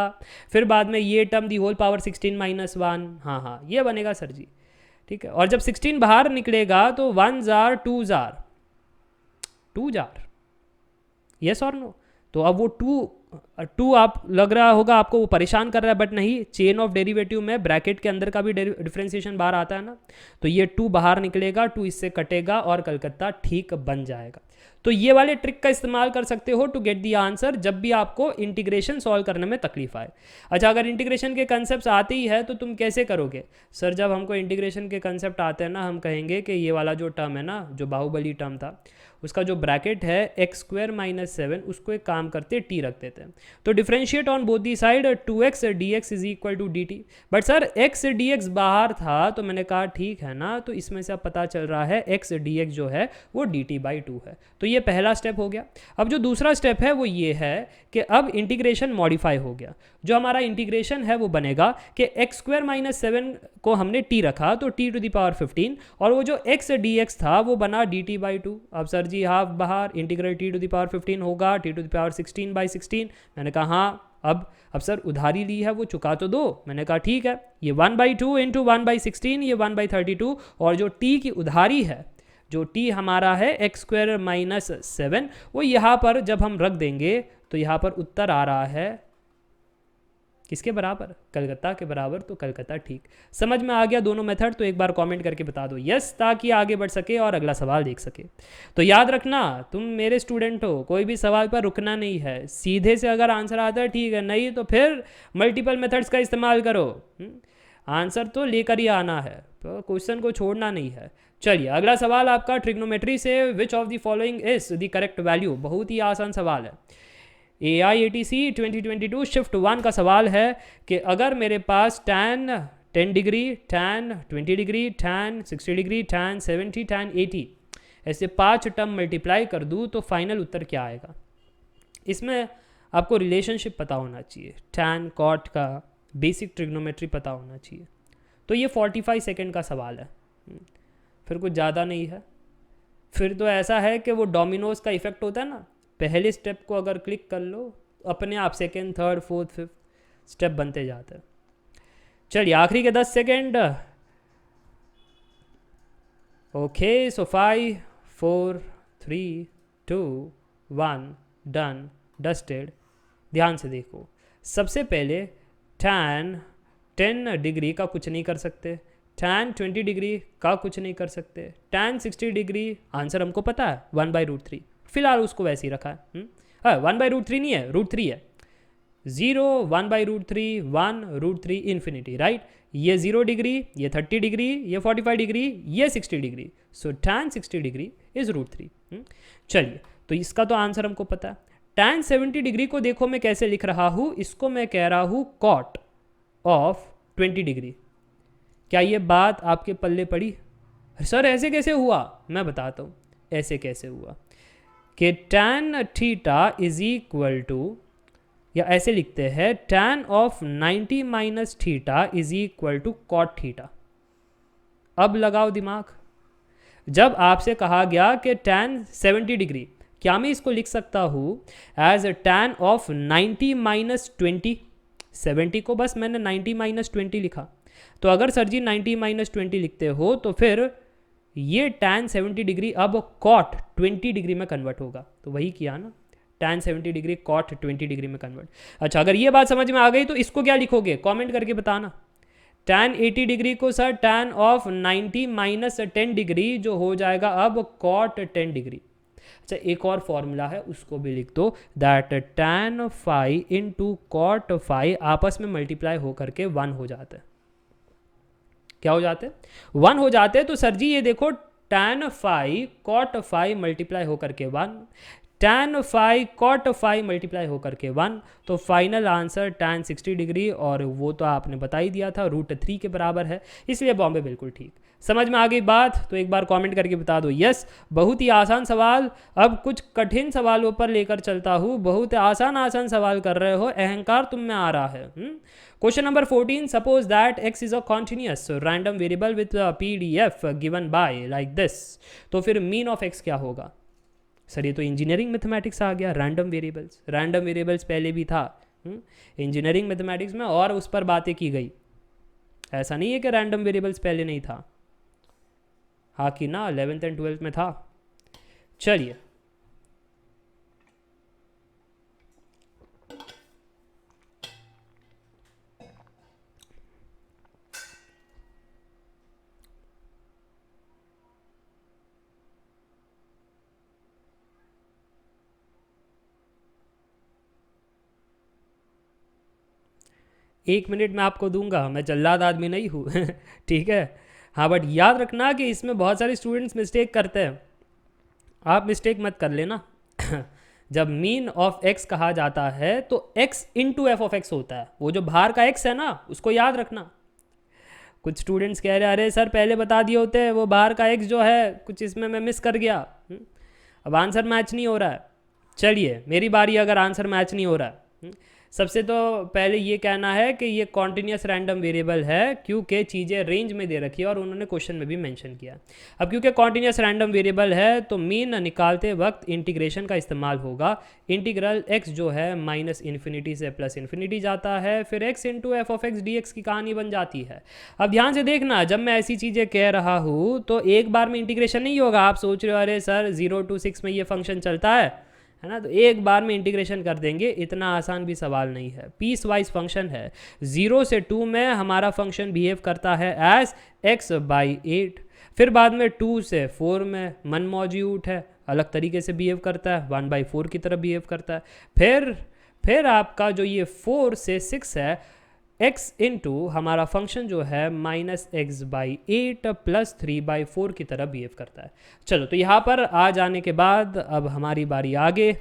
[SPEAKER 1] फिर बाद में ये term the whole power 16 minus 1, हाँ हाँ ये बनेगा सर जी, ठीक है। और जब 16 बाहर निकलेगा तो 1 जार 2 जार 2 जार, यस और नो। तो अब वो टू आप लग रहा होगा आपको वो परेशान कर रहा है, बट नहीं, चेन ऑफ डेरिवेटिव में ब्रैकेट के अंदर का भी डिफ्रेंसिएशन बाहर आता है ना, तो ये 2 बाहर निकलेगा, 2 इससे कटेगा और कलकत्ता ठीक बन जाएगा। तो ये वाले ट्रिक का इस्तेमाल कर सकते हो टू गेट दी आंसर जब भी आपको इंटीग्रेशन सॉल्व करने में तकलीफ आए। अच्छा, अगर इंटीग्रेशन के कंसेप्ट आते ही है तो तुम कैसे करोगे? सर जब हमको इंटीग्रेशन के कंसेप्ट आते हैं ना, हम कहेंगे कि ये वाला जो टर्म है ना, जो बाहुबली टर्म था, उसका जो ब्रैकेट है x² - 7, उसको एक काम करते t रख देते हैं, तो differentiate on both the side 2x dx is equal to dt। But sir x dx बाहर था, तो मैंने कहा ठीक है ना, तो इसमें से अब पता चल रहा है x dx जो है वो dt/2 है। तो ये पहला स्टेप हो गया। अब जो दूसरा स्टेप है वो ये है कि अब इंटीग्रेशन मॉडिफाई हो गया। जो हमारा इंटीग्रेशन है वो बनेगा कि x² - 7 को हमने t रखा तो t⁻15, और वो जो x dx था वो बना dt/2। अब सर जी हाफ बाहर, इंटीग्रल t⁻15 होगा t⁻16/16। मैंने कहा हाँ, अब सर उधारी ली है वो चुका तो दो। मैंने कहा ठीक है, ये 1/2 इंटू 1/16, ये 1/32, और जो t की उधारी है, जो t हमारा है x² - 7, वो यहाँ पर जब हम रख देंगे तो यहाँ पर उत्तर आ रहा है किसके बराबर? कलकत्ता के बराबर। तो कलकत्ता ठीक। समझ में आ गया दोनों मेथड? तो एक बार कमेंट करके बता दो यस, ताकि आगे बढ़ सके और अगला सवाल देख सके। तो याद रखना, तुम मेरे स्टूडेंट हो, कोई भी सवाल पर रुकना नहीं है। सीधे से अगर आंसर आता है ठीक है, नहीं तो फिर मल्टीपल मेथड्स का इस्तेमाल करो। आंसर तो लेकर ही आना है, तो क्वेश्चन को छोड़ना नहीं है। चलिए अगला सवाल आपका ट्रिग्नोमेट्री से, which of the following is the correct value. बहुत ही आसान सवाल है। AIATC 2022 शिफ्ट 1 का सवाल है कि अगर मेरे पास tan 10 degree, tan 20 degree, tan 60 degree, tan 70, tan 80 ऐसे 5 टर्म मल्टीप्लाई कर दूँ तो फाइनल उत्तर क्या आएगा? इसमें आपको रिलेशनशिप पता होना चाहिए, tan cot का बेसिक ट्रिग्नोमेट्री पता होना चाहिए। तो ये 45 सेकेंड का सवाल है, फिर कुछ ज़्यादा नहीं है। फिर तो ऐसा है कि वो डोमिनोज का इफेक्ट होता है ना, पहले स्टेप को अगर क्लिक कर लो अपने आप second, third, fourth, fifth step बनते जाते हैं। चलिए आखिरी के 10 सेकेंड। ओके, सो 5 4 3 2 1 डन, डस्टेड। ध्यान से देखो, सबसे पहले tan 10 डिग्री का कुछ नहीं कर सकते, tan 20 डिग्री का कुछ नहीं कर सकते, tan 60 डिग्री आंसर हमको पता है 1/√3, फिलहाल उसको वैसे ही रखा है। 1/√3 नहीं है, √3 है। 0 1/√3 1√3 इन्फिनिटी, राइट। ये 0 डिग्री, ये 30 डिग्री, ये 45 डिग्री, ये 60 degree. So tan 60 degree is √3। चलिए, तो इसका तो आंसर हमको पता है। tan 70 डिग्री को देखो मैं कैसे लिख रहा हूँ, इसको मैं कह रहा हूँ cot ऑफ 20 डिग्री। क्या ये बात आपके पल्ले पड़ी? सर ऐसे कैसे हुआ? मैं बताता हूँ ऐसे कैसे हुआ कि tan theta is equal to, या ऐसे लिखते हैं tan of 90 minus theta is equal to cot theta. अब लगाओ दिमाग, जब आपसे कहा गया कि tan 70 डिग्री, क्या मैं इसको लिख सकता हूँ एज tan ऑफ 90 माइनस 20? 70 को बस मैंने 90 माइनस 20 लिखा। तो अगर सर जी 90 माइनस 20 लिखते हो तो फिर ये tan 70 डिग्री अब cot 20 डिग्री में कन्वर्ट होगा। तो वही किया ना, tan 70 डिग्री cot 20 डिग्री में कन्वर्ट। अच्छा, अगर ये बात समझ में आ गई तो इसको क्या लिखोगे? कमेंट करके बताना। tan 80 डिग्री को sir tan of 90 minus 10 degree जो हो जाएगा अब cot 10 डिग्री। अच्छा, एक और फॉर्मूला है उसको भी लिख दो, that tan phi into cot phi आपस में मल्टीप्लाई होकर के 1 हो जाता है। क्या हो जाते? 1 हो जाते। तो सर जी ये देखो tan phi cot phi multiply होकर के 1, tan phi cot phi multiply होकर के 1, तो फाइनल आंसर tan 60 डिग्री, और वो तो आपने बता ही दिया था √3 के बराबर है, इसलिए बॉम्बे बिल्कुल ठीक। समझ में आ गई बात? तो एक बार कमेंट करके बता दो यस। बहुत ही आसान सवाल। अब कुछ कठिन सवालों पर लेकर चलता हूँ, बहुत आसान सवाल कर रहे हो, अहंकार तुम में आ रहा है। Question number 14, suppose that x is a continuous random variable with PDF given by like this, तो फिर मीन ऑफ x क्या होगा? सर ये तो इंजीनियरिंग मैथमेटिक्स आ गया। रैंडम वेरिएबल्स पहले भी था इंजीनियरिंग मैथमेटिक्स में, और उस पर बातें की गई। ऐसा नहीं है कि रैंडम वेरिएबल्स पहले नहीं था, हाँ कि ना 11th एंड 12th में था। चलिए एक मिनट में आपको दूंगा, मैं जल्लाद आदमी नहीं हूँ ठीक है। हाँ बट याद रखना कि इसमें बहुत सारे स्टूडेंट्स मिस्टेक करते हैं, आप मिस्टेक मत कर लेना जब मीन ऑफ x कहा जाता है तो x into F of x होता है, वो जो बाहर का x है ना उसको याद रखना। कुछ स्टूडेंट्स कह रहे अरे सर पहले बता दिए होते, वो बाहर का x जो है कुछ इसमें मैं मिस कर गया। अब आंसर मैच नहीं हो रहा है। चलिए मेरी बारी, अगर आंसर मैच नहीं हो रहा है, सबसे तो पहले ये कहना है कि ये कॉन्टिन्यूस रैंडम वेरिएबल है क्योंकि चीज़ें रेंज में दे रखी है, और उन्होंने क्वेश्चन में भी मेंशन किया। अब क्योंकि कॉन्टिन्यूस रैंडम वेरिएबल है तो मीन निकालते वक्त इंटीग्रेशन का इस्तेमाल होगा। इंटीग्रल x जो है -∞ से +∞ जाता है, फिर x into F of x dx की कहानी बन जाती है। अब ध्यान से देखना, जब मैं ऐसी चीज़ें कह रहा हूँ तो एक बार में इंटीग्रेशन नहीं होगा। आप सोच रहे हो अरे सर 0 to 6 में ये फंक्शन चलता है ना, तो एक बार में इंटीग्रेशन कर देंगे, इतना आसान भी सवाल नहीं है। पीस वाइज फंक्शन है। 0 से 2 में हमारा फंक्शन बिहेव करता है एज x/8, फिर बाद में 2 से 4 में मन मौजूद है, अलग तरीके से बिहेव करता है, 1/4 की तरह बिहेव करता है। फिर आपका जो ये 4 से 6 है, x इंटू हमारा फंक्शन जो है -x/8 + 3/4 की तरह बिहेव करता है। चलो तो यहाँ पर आ जाने के बाद अब हमारी बारी आगे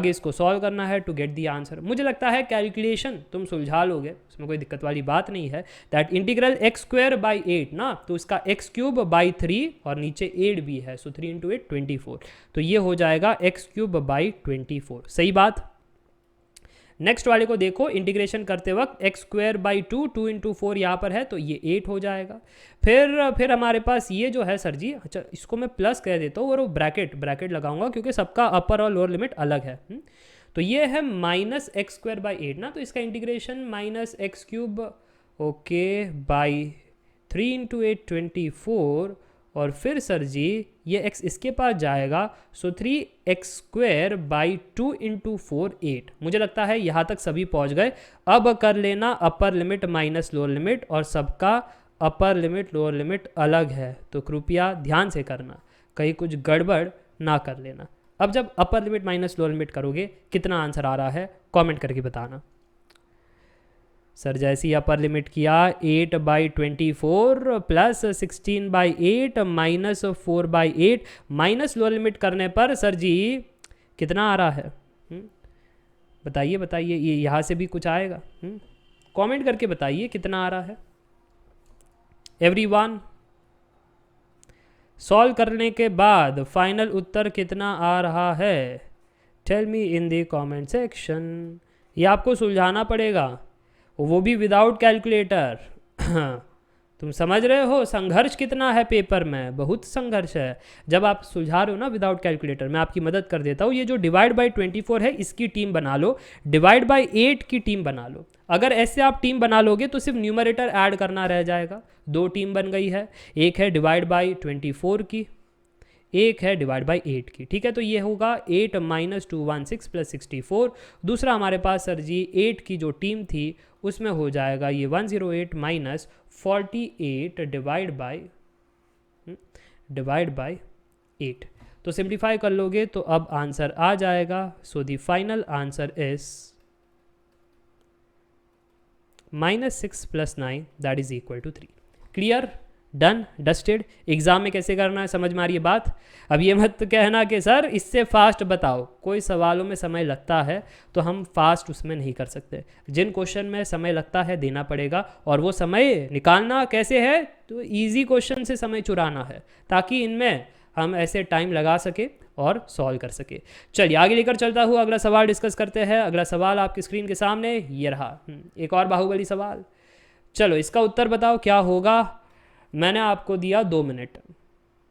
[SPEAKER 1] इसको सॉल्व करना है टू गेट दी आंसर। मुझे लगता है कैलकुलेशन तुम सुलझा लोगे, उसमें कोई दिक्कत वाली बात नहीं है। दैट इंटीग्रल x²/8 ना, तो इसका x³/3 और नीचे 8 भी है, सो 3 × 8 24, तो ये हो जाएगा x³/24। सही बात। नेक्स्ट वाले को देखो, इंटीग्रेशन करते वक्त x²/2 2 × 4 यहाँ पर है तो ये 8 हो जाएगा। फिर हमारे पास ये जो है सर जी, अच्छा इसको मैं प्लस कह देता हूँ और वो ब्रैकेट लगाऊंगा क्योंकि सबका अपर और लोअर लिमिट अलग है। तो ये है -x²/8 ना, तो इसका इंटीग्रेशन -x³ /3 × 8 24, और फिर सर जी ये x इसके पास जाएगा, सो 3x²/2 × 4 8। मुझे लगता है यहाँ तक सभी पहुँच गए। अब कर लेना upper limit minus lower limit, और सबका अपर लिमिट लोअर लिमिट अलग है, तो कृपया ध्यान से करना, कहीं कुछ गड़बड़ ना कर लेना। अब जब upper limit minus lower limit करोगे कितना आंसर आ रहा है कमेंट करके बताना। सर जैसे ही अपर लिमिट किया 8/24 + 16/8 -4/8 माइनस लोअर लिमिट करने पर सर जी कितना आ रहा है? बताइए ये यहाँ से भी कुछ आएगा? कमेंट करके बताइए कितना आ रहा है एवरीवन। सॉल्व करने के बाद फाइनल उत्तर कितना आ रहा है tell me in the comment section. ये आपको सुलझाना पड़ेगा, वो भी विदाउट कैलकुलेटर तुम समझ रहे हो संघर्ष कितना है पेपर में? बहुत संघर्ष है। जब आप सुलझा रहे हो ना विदाउट कैलकुलेटर, मैं आपकी मदद कर देता हूँ। ये जो /24 है इसकी टीम बना लो, /8 की टीम बना लो। अगर ऐसे आप टीम बना लोगे तो सिर्फ न्यूमरेटर ऐड करना रह जाएगा। 2 टीम बन गई है, एक है /24 की, एक है /8 की। ठीक है, तो ये होगा 8 - 216 + 64। दूसरा हमारे पास सर जी 8 की जो टीम थी उसमें हो जाएगा ये 108 - 48 / 8। तो सिंप्लीफाई कर लोगे तो अब आंसर आ जाएगा। So the final answer is -6 + 9 that is equal to 3। Clear, done, dusted. Exam में कैसे करना है समझ में आ रही है बात। अब ये मत कहना कि सर इससे फास्ट बताओ, कोई सवालों में समय लगता है तो हम फास्ट उसमें नहीं कर सकते। जिन क्वेश्चन में समय लगता है देना पड़ेगा, और वो समय निकालना कैसे है, तो इजी क्वेश्चन से समय चुराना है ताकि इनमें हम ऐसे टाइम लगा सके और सॉल्व कर सके। चलिए आगे लेकर चलता हूँ, अगला सवाल डिस्कस करते हैं। अगला सवाल आपकी स्क्रीन के सामने ये रहा। एक और बाहुबली सवाल। चलो इसका उत्तर बताओ क्या होगा। मैंने आपको दिया 2 मिनट,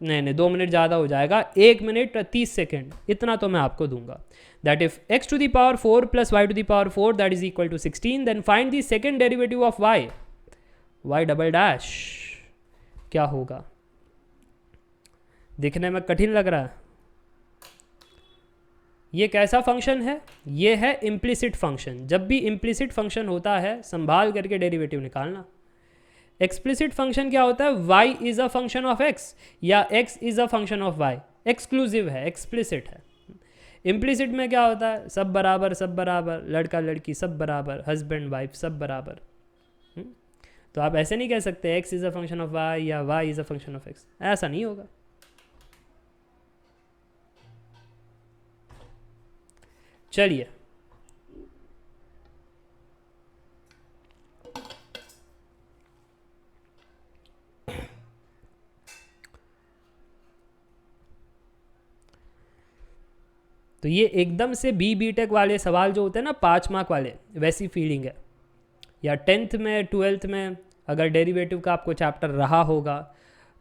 [SPEAKER 1] नहीं 2 मिनट ज़्यादा हो जाएगा, 1 मिनट 30 सेकेंड, इतना तो मैं आपको दूंगा। That if x to the power 4 plus y to the power 4 that is equal to 16, then find the second derivative of y double dash. क्या होगा? दिखने में कठिन लग रहा है। ये कैसा फंक्शन है? ये है इम्प्लिसिट फंक्शन। जब भी इम्प्लिसिट फंक्शन होता है संभाल करके डेरिवेटिव निकालना। एक्सप्लिसिट फंक्शन क्या होता है? y is a function of x या x is a function of y, exclusive है, एक्सप्लिसिट है। इम्प्लिसिट में क्या होता है? सब बराबर, सब बराबर, लड़का लड़की सब बराबर, हस्बैंड वाइफ सब बराबर। तो आप ऐसे नहीं कह सकते x is a function of y या y is a function of x, ऐसा नहीं होगा। चलिए तो ये एकदम से बी.टेक वाले सवाल जो होते हैं ना 5 मार्क वाले, वैसी फीलिंग है। या 10th में 12th में अगर डेरिवेटिव का आपको चैप्टर रहा होगा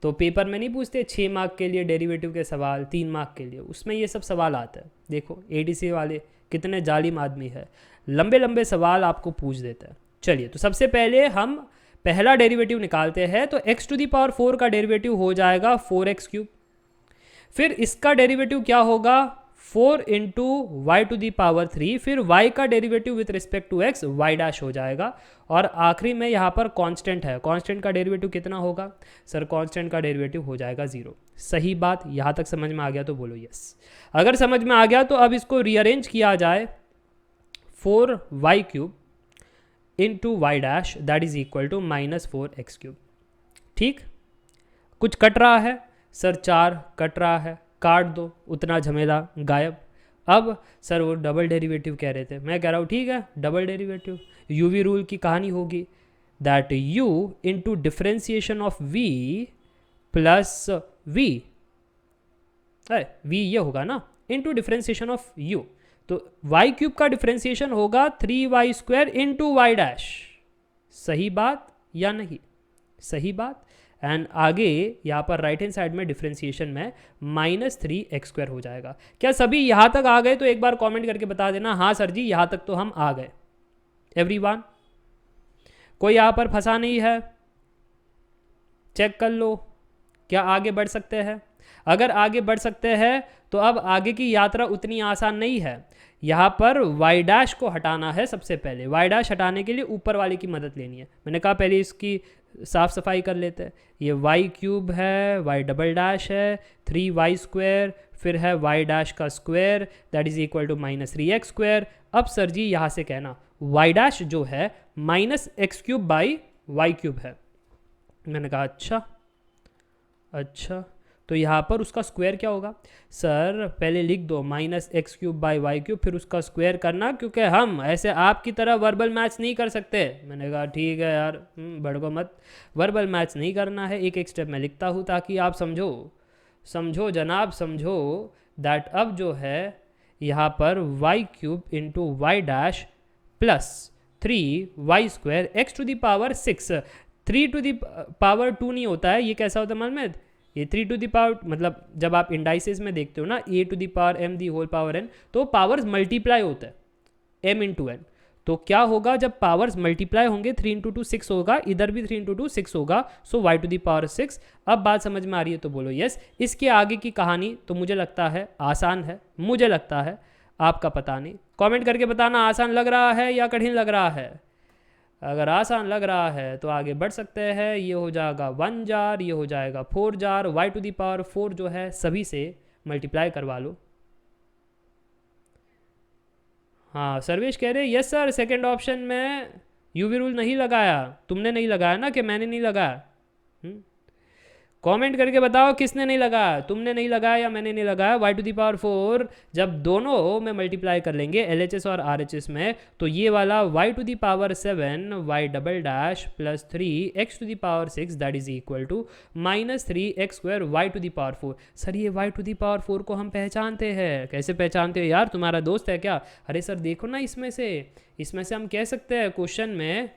[SPEAKER 1] तो पेपर में नहीं पूछते 6 मार्क के लिए डेरिवेटिव के सवाल, 3 मार्क के लिए, उसमें ये सब सवाल आते हैं। देखो एडीसी वाले कितने जालिम आदमी है, लंबे लंबे सवाल आपको पूछ देते हैं। चलिए तो सबसे पहले हम पहला डेरिवेटिव निकालते हैं। तो x टू द पावर 4 का डेरिवेटिव हो जाएगा 4x क्यूब। फिर इसका डेरिवेटिव क्या होगा? 4 into y to the power 3। फिर y का derivative with respect to x y dash हो जाएगा। और आखिरी में यहाँ पर कांस्टेंट है, कांस्टेंट का डेरिवेटिव कितना होगा? सर कांस्टेंट का डेरिवेटिव हो जाएगा 0। सही बात, यहाँ तक समझ में आ गया तो बोलो यस। अगर समझ में आ गया तो अब इसको रीअरेंज किया जाए, 4y cube into y dash that is equal to -4x cube. ठीक, कुछ कट रहा है सर? 4 कट रहा है, काट दो, उतना झमेला गायब। अब सर वो डबल डेरिवेटिव कह रहे थे, मैं कह रहा हूँ ठीक है डबल डेरिवेटिव, यूवी रूल की कहानी होगी। That u into differentiation of v plus v, v ये होगा ना, इंटू डिफ्रेंसिएशन ऑफ u। तो y क्यूब का डिफ्रेंसिएशन होगा 3y square into y dash. सही बात या नहीं? सही बात। एंड आगे यहाँ पर राइट हैंड साइड में डिफ्रेंसिएशन में -3x स्क्वायर हो जाएगा। क्या सभी यहाँ तक आ गए? तो एक बार कमेंट करके बता देना हाँ सर जी यहाँ तक तो हम आ गए। एवरीवन, कोई यहाँ पर फंसा नहीं है? चेक कर लो, क्या आगे बढ़ सकते हैं? अगर आगे बढ़ सकते हैं तो अब आगे की यात्रा उतनी आसान नहीं है। यहाँ पर y डैश को हटाना है सबसे पहले। y डैश हटाने के लिए ऊपर वाले की मदद लेनी है। मैंने कहा पहले इसकी साफ सफाई कर लेते हैं। ये y क्यूब है, y डबल डैश है, 3y स्क्वायर, फिर है y डैश का square that is equal to -3x square. अब सर जी यहाँ से कहना y डैश जो है -x cube by y cube है। मैंने कहा अच्छा तो यहाँ पर उसका स्क्वायर क्या होगा? सर पहले लिख दो -x cube by y cube, फिर उसका स्क्वायर करना, क्योंकि हम ऐसे आपकी तरह वर्बल मैच नहीं कर सकते। मैंने कहा ठीक है यार, भड़को मत, वर्बल मैच नहीं करना है, एक एक स्टेप मैं लिखता हूँ ताकि आप समझो जनाब, समझो। दैट अब जो है यहाँ पर y cube into y dash plus 3y square x to the power 6। 3 to the power 2 नहीं होता है, ये कैसा होता है मालूम है? ये 3 टू द पावर, मतलब जब आप इंडाइसेस में देखते हो ना a to the power m the whole power n, तो पावर्स मल्टीप्लाई होता है m इंटू n। तो क्या होगा जब पावर्स मल्टीप्लाई होंगे? 3 इंटू 2 6 होगा, इधर भी 3 इंटू 2 6 होगा, सो y टू द पावर 6। अब बात समझ में आ रही है तो बोलो यस। इसके आगे की कहानी तो मुझे लगता है आसान है, मुझे लगता है, आपका पता नहीं। कमेंट करके बताना आसान लग रहा है या कठिन लग रहा है। अगर आसान लग रहा है तो आगे बढ़ सकते हैं। ये हो जाएगा 1 जार, ये हो जाएगा 4 जार, y टू दी पावर 4 जो है सभी से मल्टीप्लाई करवा लो। हाँ सर्वेश कह रहे यस सर, सेकंड ऑप्शन में यूवी रूल नहीं लगाया। तुमने नहीं लगाया ना कि मैंने नहीं लगाया? कमेंट करके बताओ किसने नहीं लगाया, तुमने नहीं लगाया या मैंने नहीं लगाया। y टू दी पावर 4 जब दोनों में मल्टीप्लाई कर लेंगे LHS और RHS में, तो ये वाला y to the power 7 y double dash plus 3x to the power 6 that is equal to minus 3x square y to the power 4। Sir ये y टू दी पावर 4 को हम पहचानते हैं। कैसे पहचानते हो यार, तुम्हारा दोस्त है क्या? अरे सर देखो ना, इसमें से हम कह सकते हैं, क्वेश्चन में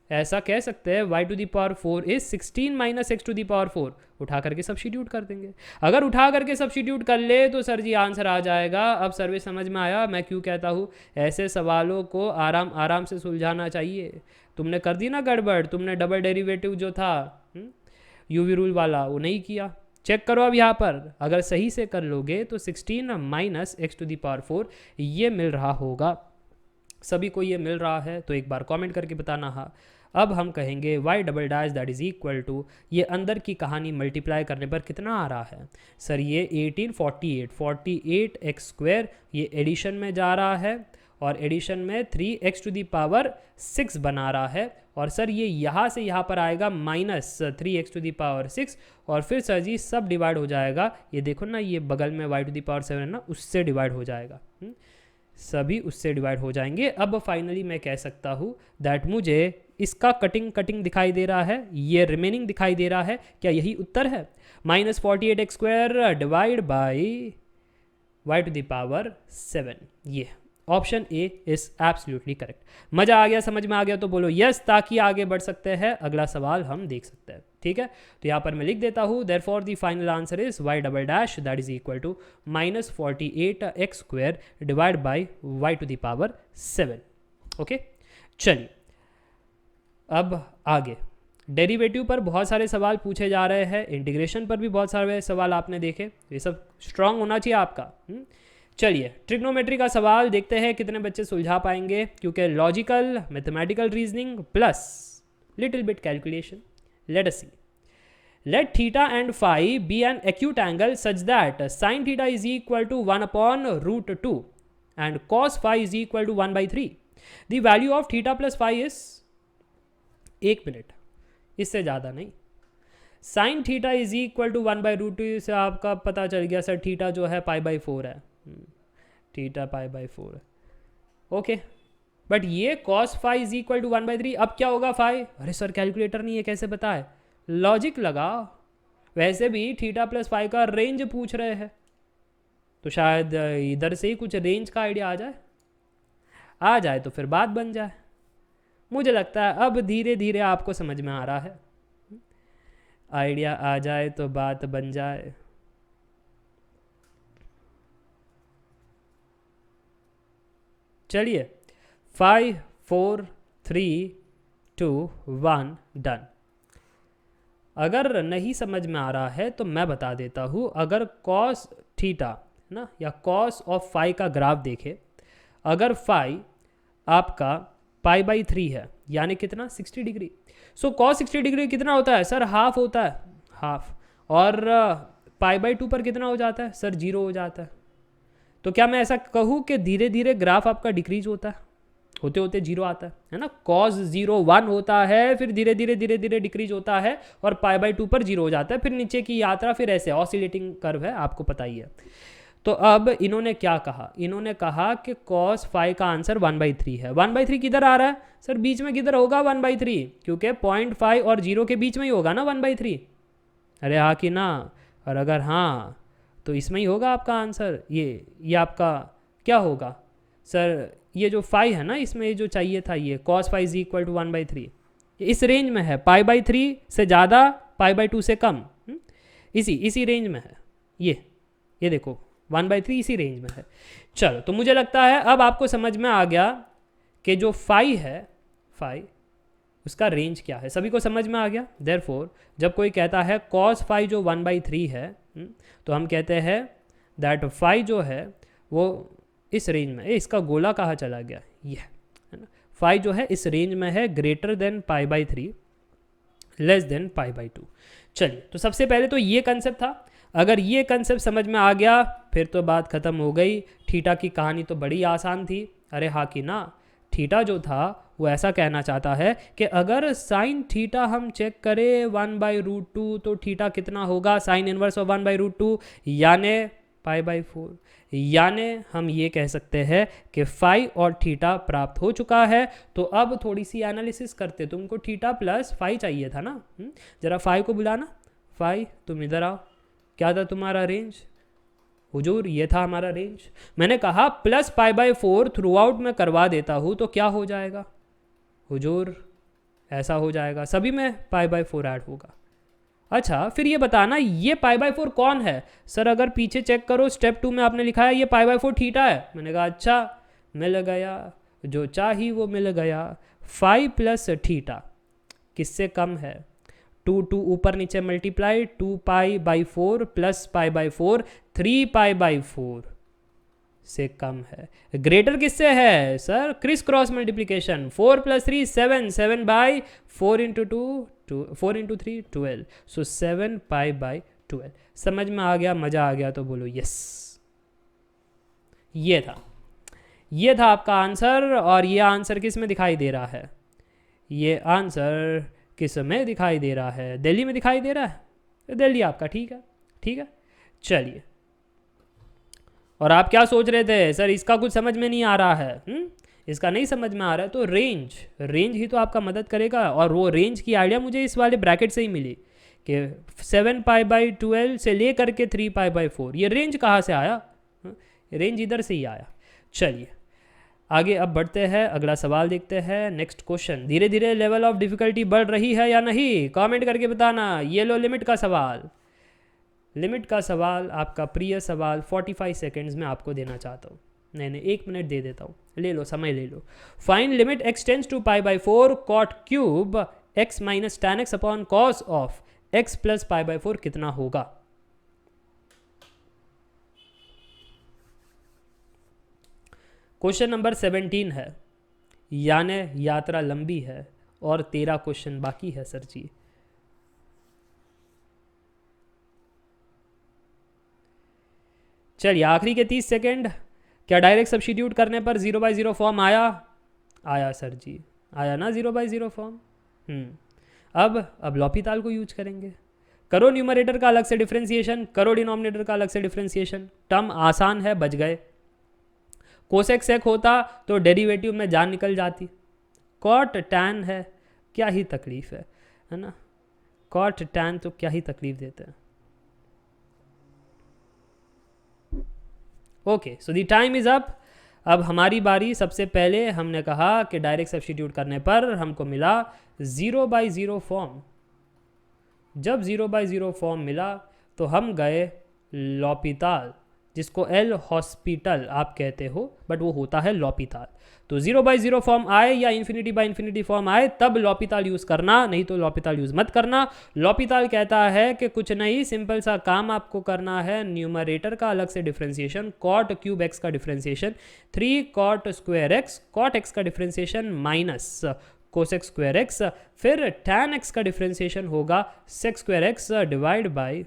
[SPEAKER 1] ऐसा कह सकते हैं y to the power 4 is 16 minus x to the power 4। उठा करके सब्स्टिट्यूट कर देंगे। अगर उठा करके सब्स्टिट्यूट कर ले तो सर जी आंसर आ जाएगा। अब सर्वे समझ में आया मैं क्यों कहता हूँ ऐसे सवालों को आराम आराम से सुलझाना चाहिए। तुमने कर दी ना गड़बड़, तुमने डबल डेरिवेटिव जो था यूवी रूल वाला वो नहीं किया। चेक करो अब यहाँ पर, अगर सही से कर लोगे तो 16 minus x to the power 4 ये मिल रहा होगा। सभी को ये मिल रहा है तो एक बार कमेंट करके बताना। हाँ, अब हम कहेंगे y double dash that is equal to, ये अंदर की कहानी मल्टीप्लाई करने पर कितना आ रहा है सर? ये 48 एक्स स्क्वायर, ये एडिशन में जा रहा है और एडिशन में 3x टू दी पावर 6 बना रहा है। और सर ये यहाँ से यहाँ पर आएगा minus 3x to the power 6 और फिर सर जी सब डिवाइड हो जाएगा। ये देखो ना, ये बगल में y टू दी पावर 7 है ना, उससे डिवाइड हो जाएगा। सभी उससे डिवाइड हो जाएंगे। अब फाइनली मैं कह सकता हूँ दैट मुझे इसका कटिंग दिखाई दे रहा है, ये रिमेनिंग दिखाई दे रहा है। क्या यही उत्तर है? Minus 48x square divide by y to the power 7। ये option a is absolutely correct. मजा आ गया, समझ में आ गया तो बोलो यस, ताकि आगे बढ़ सकते हैं, अगला सवाल हम देख सकते हैं। ठीक है, तो यहाँ पर मैं लिख देता हूँ therefore the final answer is y double dash that is equal to minus 48x square divide by y to the power 7। Okay, चलिए अब आगे डेरिवेटिव पर बहुत सारे सवाल पूछे जा रहे हैं, इंटीग्रेशन पर भी बहुत सारे सवाल आपने देखे, ये सब स्ट्रांग होना चाहिए आपका। चलिए ट्रिग्नोमेट्री का सवाल देखते हैं कितने बच्चे सुलझा पाएंगे, क्योंकि logical mathematical reasoning plus little bit calculation. Let us see, let theta and phi be an acute angle such that sin theta is equal to 1 upon root 2 and cos phi is equal to 1 by 3. The value of theta plus phi is, एक minute, इससे ज़्यादा नहीं, sine theta is equal to 1 by root 2 से आपका पता चल गया sir theta जो है पाई बाई 4 है, थीटा पाई बाई 4 है। ओके, बट ये cos phi is equal to 1 by 3, अब क्या होगा फाई? अरे सर कैलकुलेटर नहीं है, कैसे बताए? लॉजिक लगा। वैसे भी थीटा प्लस फाई का रेंज पूछ रहे हैं, तो शायद इधर से ही कुछ रेंज का आइडिया आ जाए तो फिर बात बन जाए। मुझे लगता है अब धीरे धीरे आपको समझ में आ रहा है, आइडिया आ जाए तो बात बन जाए। चलिए 5 4 3 2 1 डन। अगर नहीं समझ में आ रहा है तो मैं बता देता हूँ, अगर कॉस थीटा ना या कॉस ऑफ फाई का ग्राफ देखे, अगर फाई आपका पाई बाई 3 है यानी कितना 60 डिग्री, सो कॉस 60 डिग्री कितना होता है सर? हाफ होता है, हाफ। और पाई बाई 2 पर कितना हो जाता है सर? 0 हो जाता है। तो क्या मैं ऐसा कहूँ कि धीरे धीरे ग्राफ आपका डिक्रीज होता है, होते होते 0 आता है ना? कॉस 0 1 होता है, फिर धीरे धीरे डिक्रीज होता है और पाई बाई 2 पर 0 हो जाता है, फिर नीचे की यात्रा फिर ऐसे ऑसिलेटिंग कर्व है, आपको पता ही है। तो अब इन्होंने क्या कहा? इन्होंने कहा कि कॉस फाई का आंसर 1/3 है। 1/3 किधर आ रहा है सर? बीच में किधर होगा 1/3? क्योंकि 0.5 और 0 के बीच में ही होगा ना 1/3। अरे हाँ कि ना? और अगर हाँ तो इसमें ही होगा आपका आंसर। ये आपका क्या होगा सर? ये जो फाई है ना, इसमें जो चाहिए था ये cos phi is equal to 1/3, इस रेंज में है। पाई बाई 3 से ज़्यादा, पाई बाई 2 से कम, इसी रेंज में है। ये देखो 1/3 इसी रेंज में है। चलो, तो मुझे लगता है अब आपको समझ में आ गया कि जो फाई है, फाई उसका रेंज क्या है, सभी को समझ में आ गया। देयरफॉर जब कोई कहता है कॉस फाई जो 1/3 है, तो हम कहते हैं दैट फाई जो है वो इस रेंज में। इसका गोला कहाँ चला गया? ये है ना, फाई जो है इस रेंज में है, greater than pi by 3, less than pi by 2। चलिए, तो सबसे पहले तो ये कंसेप्ट था। अगर ये कंसेप्ट समझ में आ गया फिर तो बात ख़त्म हो गई। थीटा की कहानी तो बड़ी आसान थी। अरे हाँ कि ना, थीटा जो था वो ऐसा कहना चाहता है कि अगर साइन थीटा हम चेक करें 1/√2 तो थीटा कितना होगा, साइन इनवर्स ऑफ 1/√2 यानी π/4। यानी हम ये कह सकते हैं कि फाई और थीटा प्राप्त हो चुका है। तो अब थोड़ी सी एनालिसिस करते, तुमको थीटा प्लस फाई चाहिए था ना, जरा फाई को बुलाना। फाई तुम इधर आओ, क्या था तुम्हारा रेंज हुजूर, ये था हमारा रेंज। मैंने कहा प्लस π/4 थ्रू आउट में करवा देता हूँ तो क्या हो जाएगा हुजूर, ऐसा हो जाएगा, सभी में π/4 ऐड होगा। अच्छा फिर ये बताना ये π/4 कौन है। सर अगर पीछे चेक करो स्टेप 2 में आपने लिखा है ये π/4 थीटा है। मैंने कहा अच्छा, मिल गया, जो चाहिए वो मिल गया। फाई प्लस थीटा किससे कम है, 2 ऊपर नीचे मल्टीप्लाई, 2π/4 प्लस π/4 3π/4 से कम है। ग्रेटर किससे है सर, क्रिस क्रॉस मल्टीप्लीकेशन, 4 + 3 7, 7/4 × 2 4 × 3 12, सो 7π/12। समझ में आ गया, मजा आ गया तो बोलो यस। ये था आपका आंसर। और ये आंसर किस में दिखाई दे रहा है, ये आंसर किस में दिखाई दे रहा है, दिल्ली में दिखाई दे रहा है, दिल्ली आपका ठीक है। चलिए, और आप क्या सोच रहे थे सर इसका कुछ समझ में नहीं आ रहा है, इसका नहीं समझ में आ रहा है तो रेंज ही तो आपका मदद करेगा। और वो रेंज की आइडिया मुझे इस वाले ब्रैकेट से ही मिली कि 7π/12 से ले करके 3π/4, ये रेंज कहाँ से आया, रेंज इधर से ही आया। चलिए आगे अब बढ़ते हैं, अगला सवाल देखते हैं, नेक्स्ट क्वेश्चन। धीरे धीरे लेवल ऑफ डिफिकल्टी बढ़ रही है या नहीं, कमेंट करके बताना। ये लो लिमिट का सवाल, आपका प्रिय सवाल 45 सेकेंड्स में आपको देना चाहता हूँ। नहीं 1 मिनट दे देता हूँ, ले लो, समय ले लो। Find limit x tends to π/4 cot cube x - tan x upon cos of x plus π/4 कितना होगा। क्वेश्चन नंबर 17 है, यानी यात्रा लंबी है और 13 क्वेश्चन बाकी है सर जी। चलिए आखिरी के 30 सेकेंड। क्या डायरेक्ट सब्स्टिट्यूट करने पर 0/0 फॉर्म आया सर जी, आया ना 0/0 फॉर्म। अब लॉपिताल को यूज करेंगे। करो न्यूमरेटर का अलग से डिफ्रेंसिएशन, करो डिनोमिनेटर का अलग से डिफ्रेंसिएशन। टर्म आसान है, बच गए। कोसेक सेक होता तो डेरिवेटिव में जान निकल जाती। कॉट टैन है, क्या ही तकलीफ है ना, कॉट टैन तो क्या ही तकलीफ देते हैं। Okay, so the time is up. अब हमारी बारी। सबसे पहले हमने कहा कि डायरेक्ट सब्स्टिट्यूट करने पर हमको मिला 0/0 फॉर्म। जब 0/0 फॉर्म मिला तो हम गए लॉपिताल, जिसको एल हॉस्पिटल आप कहते हो, बट वो होता है लॉपिताल। तो 0/0 फॉर्म आए या ∞/∞ फॉर्म आए तब लॉपिताल यूज़ करना, नहीं तो लॉपिताल यूज़ मत करना। लॉपिताल कहता है कि कुछ नहीं, सिंपल सा काम आपको करना है, न्यूमरेटर का अलग से डिफ्रेंसिएशन, कॉट क्यूब एक्स का differentiation 3 cot square x, cot x का differentiation minus cosec square x, फिर tan एक्स का डिफ्रेंसिएशन होगा sec square x divide by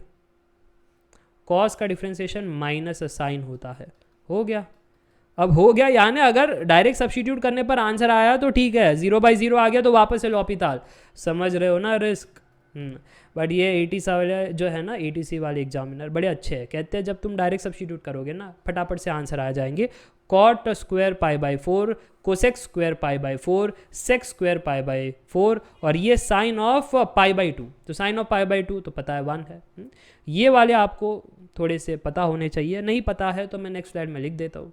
[SPEAKER 1] cos का डिफ्रेंसिएशन माइनस साइन होता है। हो गया, अब हो गया। यानी अगर डायरेक्ट सब्स्टिट्यूट करने पर आंसर आया तो ठीक है, 0/0 आ गया तो वापस से लॉपिताल। समझ रहे हो ना रिस्क। बट ये 80 वाले जो है ना, 80C वाले एग्जामिनर बड़े अच्छे हैं, कहते हैं जब तुम डायरेक्ट सब्स्टिट्यूट करोगे ना फटाफट से आंसर आ जाएंगे। Cot square π/4, cosec square π/4, sec square π/4, और ये साइन ऑफ π/2। तो साइन ऑफ π/2 तो पता है 1 है। ये वाले आपको थोड़े से पता होने चाहिए, नहीं पता है तो मैं नेक्स्ट स्लाइड में लिख देता हूँ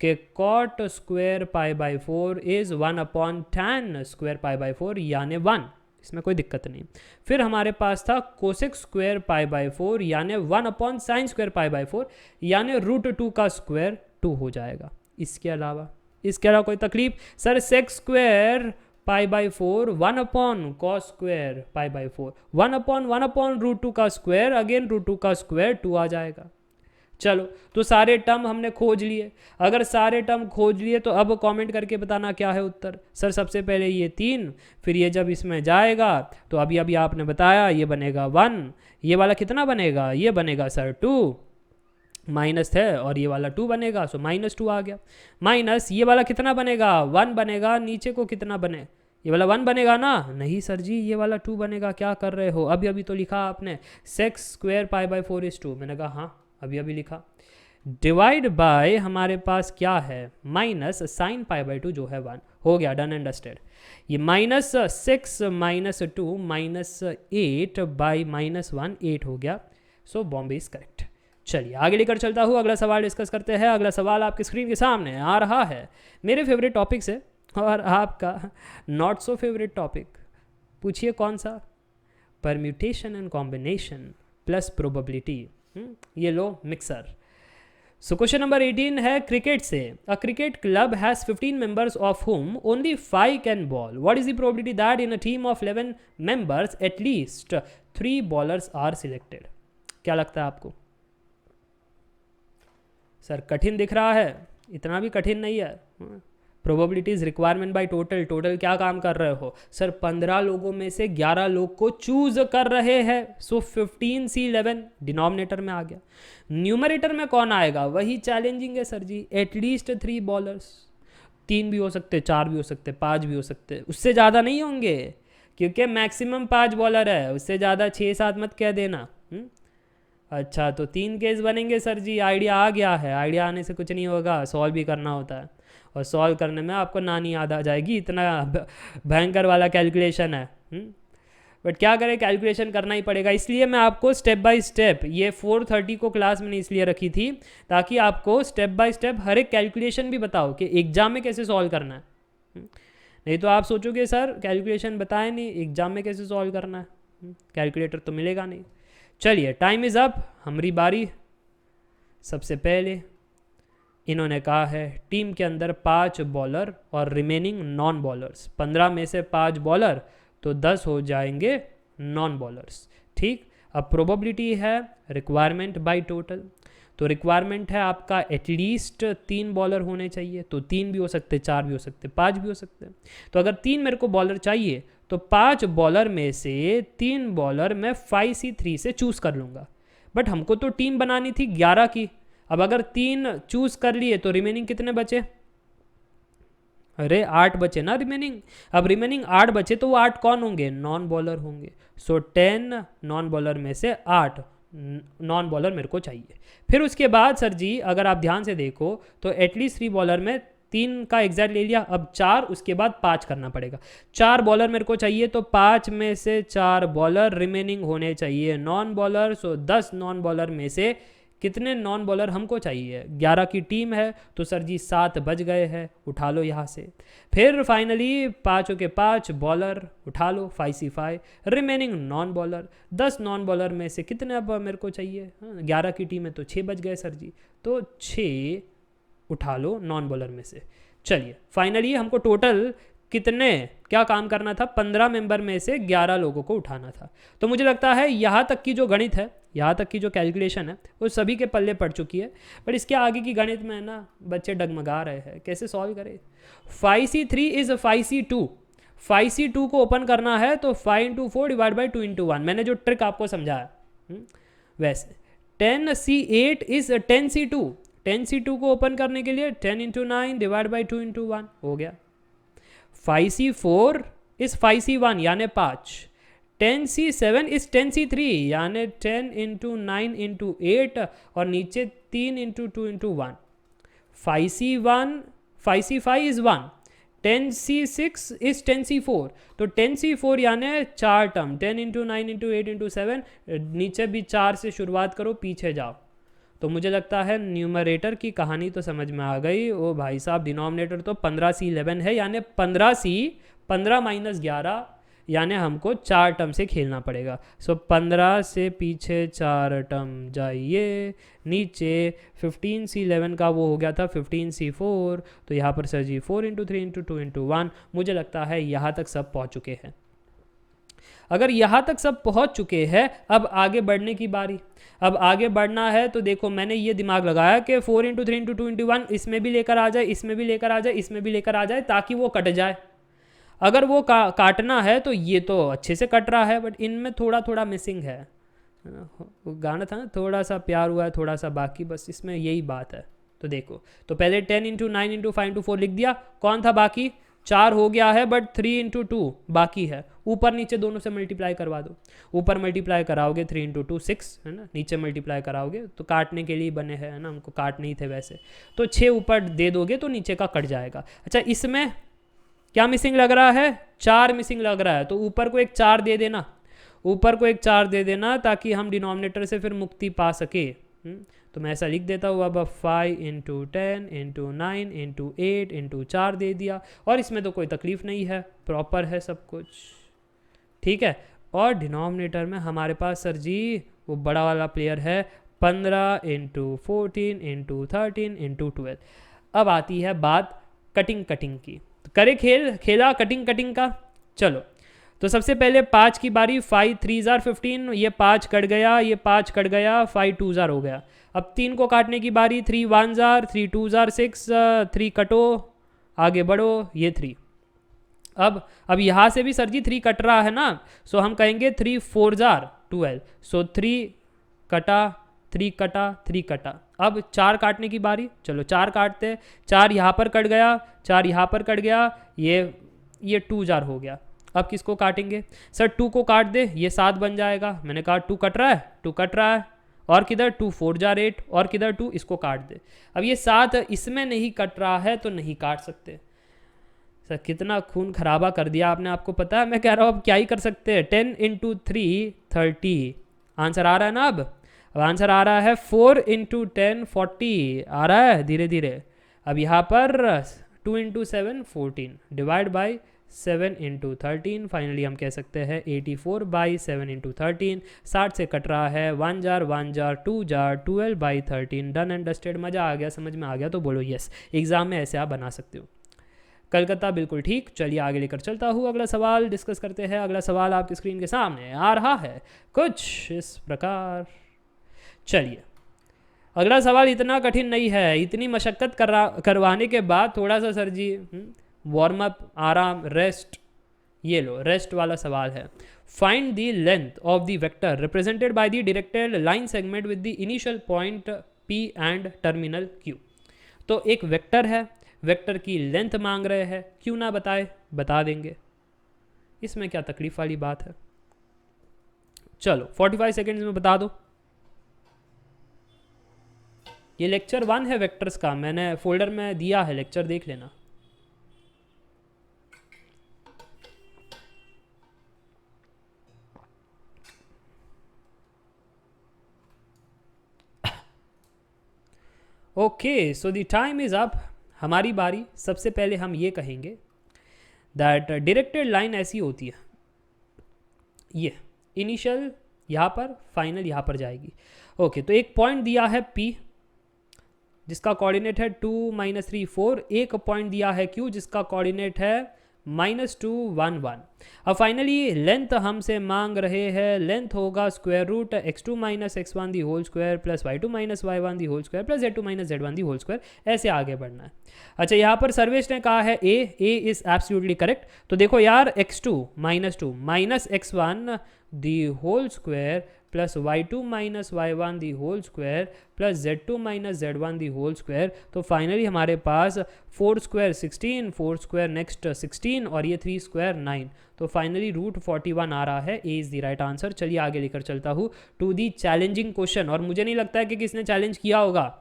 [SPEAKER 1] कि cot square π/4 is 1/tan square π/4 यानी 1, इसमें कोई दिक्कत नहीं। फिर हमारे पास था कोसेक स्क्वायर π/4 यानी 1/sin स्क्वायर π/4 यानी √2 का स्क्वायर 2 हो जाएगा। इसके अलावा कोई तकलीफ। सर सेक स्क्वायर π/4 1/cos स्क्वायर π/4 1/√2 का स्क्वायर, अगेन √2 का स्क्वायर 2 आ जाएगा। चलो तो सारे टर्म हमने खोज लिए। अगर सारे टर्म खोज लिए तो अब कमेंट करके बताना क्या है उत्तर। सर सबसे पहले ये 3, फिर ये जब इसमें जाएगा तो अभी आपने बताया ये बनेगा 1, ये वाला कितना बनेगा, ये बनेगा सर 2, माइनस है और ये वाला 2 बनेगा, सो -2 आ गया। माइनस ये वाला कितना बनेगा, 1 बनेगा। नीचे को कितना बने, ये वाला 1 बनेगा ना, नहीं सर जी ये वाला 2 बनेगा, क्या कर रहे हो, अभी अभी तो लिखा आपने सेक्स स्क्वायर π/4 मैंने कहा हाँ अभी अभी लिखा। डिवाइड बाय हमारे पास क्या है, माइनस साइन π/2 जो है 1, हो गया, डन एंड डस्टेड। ये -6 -2 -8 बाई -1 8 हो गया, सो बॉम्बे इज करेक्ट। चलिए आगे लेकर चलता हूँ, अगला सवाल डिस्कस करते हैं। अगला सवाल आपकी स्क्रीन के सामने आ रहा है, मेरे फेवरेट टॉपिक से और आपका नॉट सो फेवरेट टॉपिक। पूछिए कौन सा, permutation and combination plus probability. ये लो मिक्सर। सो क्वेश्चन नंबर 18 है क्रिकेट से। A cricket club has 15 members of whom only 5 can bowl. What is the probability that in a team of 11 members at least 3 bowlers are selected. क्या लगता है आपको? Sir कठिन दिख रहा है, इतना भी कठिन नहीं है। Probabilities requirement by total, total क्या काम कर रहे हो सर, 15 लोगों में से 11 लोग को चूज कर रहे हैं, सो 15C11 डिनोमिनेटर में आ गया। न्यूमरेटर में कौन आएगा, वही चैलेंजिंग है सर जी, एटलीस्ट 3 बॉलर्स। 3 भी हो सकते, 4 भी हो सकते, 5 भी हो सकते, उससे ज़्यादा नहीं होंगे क्योंकि मैक्सिमम 5 बॉलर है, उससे ज़्यादा 6-7 मत कह देना। अच्छा तो 3 केस बनेंगे सर जी, आइडिया आ गया है। आइडिया आने से कुछ नहीं होगा, सॉल्व भी करना होता है और सॉल्व करने में आपको नानी याद आ जाएगी, इतना भयंकर वाला कैलकुलेशन है। बट क्या करें, कैलकुलेशन करना ही पड़ेगा। इसलिए मैं आपको स्टेप बाय स्टेप, ये 4:30 को क्लास मैंने इसलिए रखी थी ताकि आपको स्टेप बाय स्टेप हर एक कैलकुलेशन भी बताओ कि एग्जाम में कैसे सॉल्व करना है। नहीं तो आप सोचोगे सर कैलकुलेशन बताए नहीं, एग्जाम में कैसे सॉल्व करना है, कैलकुलेटर तो मिलेगा नहीं। चलिए टाइम इज़ अप, हमारी बारी। सबसे पहले इन्होंने कहा है टीम के अंदर 5 बॉलर और रिमेनिंग नॉन बॉलर्स, 15 में से 5 बॉलर तो 10 हो जाएंगे नॉन बॉलर्स। ठीक, अब प्रोबेबिलिटी है रिक्वायरमेंट बाय टोटल, तो रिक्वायरमेंट है आपका एटलीस्ट 3 बॉलर होने चाहिए, तो 3 भी हो सकते, 4 भी हो सकते, 5 भी हो सकते। तो अगर 3 मेरे को बॉलर चाहिए तो 5 बॉलर में से 3 बॉलर मैं 5C3 से चूज़ कर लूँगा। बट हमको तो टीम बनानी थी 11 की। अब अगर 3 चूज़ कर लिए तो रिमेनिंग कितने बचे, अरे 8 बचे ना रिमेनिंग। अब रिमेनिंग 8 बचे तो वो 8 कौन होंगे, नॉन बॉलर होंगे। सो 10 नॉन बॉलर में से 8 नॉन बॉलर मेरे को चाहिए। फिर उसके बाद सर जी अगर आप ध्यान से देखो तो एटलीस्ट 3 बॉलर में 3 का एग्जैक्ट ले लिया, अब 4 उसके बाद 5 करना पड़ेगा। 4 बॉलर मेरे को चाहिए तो 5 में से 4 बॉलर रिमेनिंग होने चाहिए नॉन बॉलर। सो 10 नॉन बॉलर में से कितने नॉन बॉलर हमको चाहिए, 11 की टीम है तो सर जी 7 बज गए हैं, उठा लो यहाँ से। फिर फाइनली 5 के 5 बॉलर उठा लो, 5C5 remaining non bowler. 10 non bowler में से कितने अब मेरे को चाहिए, 11 की टीम है तो 6 बज गए सर जी, तो 6 उठा लो नॉन बॉलर में से। चलिए फाइनली हमको टोटल कितने क्या काम करना था, 15 मेंबर में से 11 लोगों को उठाना था। तो मुझे लगता है यहाँ तक की जो गणित है, यहाँ तक की जो कैलकुलेशन है वो सभी के पल्ले पड़ चुकी है। बट इसके आगे की गणित में ना बच्चे डगमगा रहे हैं, कैसे सॉल्व करें। 5C3 इज 5C2, 5C2 को ओपन करना है तो 5 × 4 डिवाइड बाई 2 × 1, मैंने जो ट्रिक आपको समझाया वैसे। 10C8 इज 10C2, 10C2 को ओपन करने के लिए 10 × 9 डिवाइड बाई 2 × 1 हो गया। 5C4 इज 5C1 यानी 5, 10C7 इज 10C3 यानी 10 × 9 × 8 और नीचे 3 × 2 × 1। 5C5 is 1, 10C6 is 10C4, तो 10C4 यानी 4 टर्म, 10 × 9 × 8 × 7, नीचे भी 4 से शुरुआत करो, पीछे जाओ। तो मुझे लगता है न्यूमरेटर की कहानी तो समझ में आ गई। ओ भाई साहब डिनोमिनेटर तो 15C11 है यानी 15 - 11 यानी हमको 4 टर्म से खेलना पड़ेगा। सो 15 से पीछे 4 टर्म जाइए, नीचे 15C11 का वो हो गया था 15C4, तो यहाँ पर सर जी 4 × 3 × 2 × 1। मुझे लगता है यहाँ तक सब पहुँच चुके हैं। अगर यहाँ तक सब पहुँच चुके हैं अब आगे बढ़ने की बारी। अब आगे बढ़ना है तो देखो मैंने ये दिमाग लगाया कि 4 × 3 × 2 × 1 इसमें भी लेकर आ जाए, इसमें भी लेकर आ जाए, इसमें भी लेकर आ जाए, ताकि वो कट जाए। अगर वो काटना है तो ये तो अच्छे से कट रहा है, बट इनमें थोड़ा थोड़ा मिसिंग है, है ना, वो गाना था ना, थोड़ा सा प्यार हुआ है थोड़ा सा बाकी, बस इसमें यही बात है। तो देखो, तो पहले 10 इंटू 9 इंटू 5 इंटू 4 लिख दिया, कौन था बाकी, 4 हो गया है, बट 3 इंटू 2 बाकी है, ऊपर नीचे दोनों से मल्टीप्लाई करवा दो, ऊपर मल्टीप्लाई कराओगे 3 इंटू 2 6 है ना, नीचे मल्टीप्लाई कराओगे तो काटने के लिए बने हैं, है ना, हमको काट नहीं थे वैसे, तो 6 ऊपर दे दोगे तो नीचे का कट जाएगा। अच्छा, इसमें क्या मिसिंग लग रहा है, 4 मिसिंग लग रहा है, तो ऊपर को एक 4 दे देना, ऊपर को एक 4 दे देना, ताकि हम डिनोमिनेटर से फिर मुक्ति पा सके। तो मैं ऐसा लिख देता हूँ, अब 5 इंटू 10 इंटू 9 इंटू 8 इंटू 4 दे दिया, और इसमें तो कोई तकलीफ नहीं है, प्रॉपर है सब कुछ, ठीक है। और डिनोमिनेटर में हमारे पास सर जी वो बड़ा वाला प्लेयर है, 15 इंटू 14 इंटू 13 इंटू 12। अब आती है बात कटिंग की, तो करे खेला कटिंग का। चलो, तो सबसे पहले 5 की बारी, 5 3 15, ये 5 कट गया, ये 5 कट गया, 5 2 हो गया। अब 3 को काटने की बारी, 3 1 3 2 6, 3 कटो, आगे बढ़ो, ये 3। अब यहाँ से भी सर जी 3 कट रहा है ना, सो हम कहेंगे 3 4 12, सो 3 कटा, 3 कटा, 3 कटा। अब 4 काटने की बारी, चलो 4 काटते, 4 यहाँ पर कट गया, 4 यहाँ पर कट गया, ये 2 हो गया। अब किसको काटेंगे सर, 2 को काट दे, ये 7 बन जाएगा, मैंने कहा 2 कट रहा है, 2 कट रहा है, और किधर 2 4 8, और किधर 2, इसको काट दे। अब ये 7 इसमें नहीं कट रहा है तो नहीं काट सकते। सर कितना खून खराबा कर दिया आपने, आपको पता है, मैं कह रहा हूँ अब क्या ही कर सकते हैं। 10 इंटू 3 30, आंसर आ रहा है ना। अब आंसर आ रहा है 4 इंटू 10 40, आ रहा है धीरे धीरे। अब यहाँ पर 2 into 7 14, divide by 7 into 13, finally हम कह सकते हैं 84 बाई 7 इंटू 13, 60 से कट रहा है, 1 jar 2 jar 12 by 13, done and dusted. मज़ा आ गया, समझ में आ गया तो बोलो यस, एग्जाम में ऐसे आप बना सकते हो। कलकत्ता बिल्कुल ठीक। चलिए आगे लेकर चलता हूँ, अगला सवाल डिस्कस करते हैं। अगला सवाल आपकी स्क्रीन के सामने आ रहा है कुछ इस प्रकार। चलिए, अगला सवाल इतना कठिन नहीं है, इतनी मशक्क़त करवाने के बाद थोड़ा सा सर जी वार्म अप, आराम, रेस्ट, ये लो रेस्ट वाला सवाल है। Find the length of the vector represented by the directed line segment with the initial point P and terminal Q। तो एक वेक्टर है, वेक्टर की लेंथ मांग रहे हैं, क्यों ना बताए, बता देंगे, इसमें क्या तकलीफ वाली बात है। चलो 45 सेकेंड्स में बता दो। ये लेक्चर 1 है वेक्टर्स का, मैंने फोल्डर में दिया है, लेक्चर देख लेना। Okay, so the time is up, हमारी बारी। सबसे पहले हम ये कहेंगे दैट डायरेक्टेड लाइन ऐसी होती है, ये इनिशियल यहाँ पर, फाइनल यहाँ पर जाएगी। ओके, तो एक पॉइंट दिया है P जिसका कोऑर्डिनेट है 2 -3 4, एक पॉइंट दिया है Q जिसका कोऑर्डिनेट है -2 1 1। अब फाइनली लेंथ हमसे मांग रहे हैं, लेंथ होगा square root x2 - x1 the whole square plus y2 - y1 the whole square plus z2 - z1 the whole square, ऐसे आगे बढ़ना है। अच्छा, यहाँ पर सर्वेश ने कहा है a इज एब्सोल्युटली करेक्ट। तो देखो यार, x2 - 2 minus x1 the whole square plus y2 - y1 the whole square plus z2 - z1 the whole square. तो फाइनली हमारे पास 4 स्क्वायर 16, 4 स्क्वायर नेक्स्ट 16, और ये 3 स्क्वायर 9। तो फाइनली रूट 41 आ रहा है, A is the right answer. चलिए आगे लेकर चलता हूँ टू दी चैलेंजिंग क्वेश्चन, और मुझे नहीं लगता है कि किसने चैलेंज किया होगा।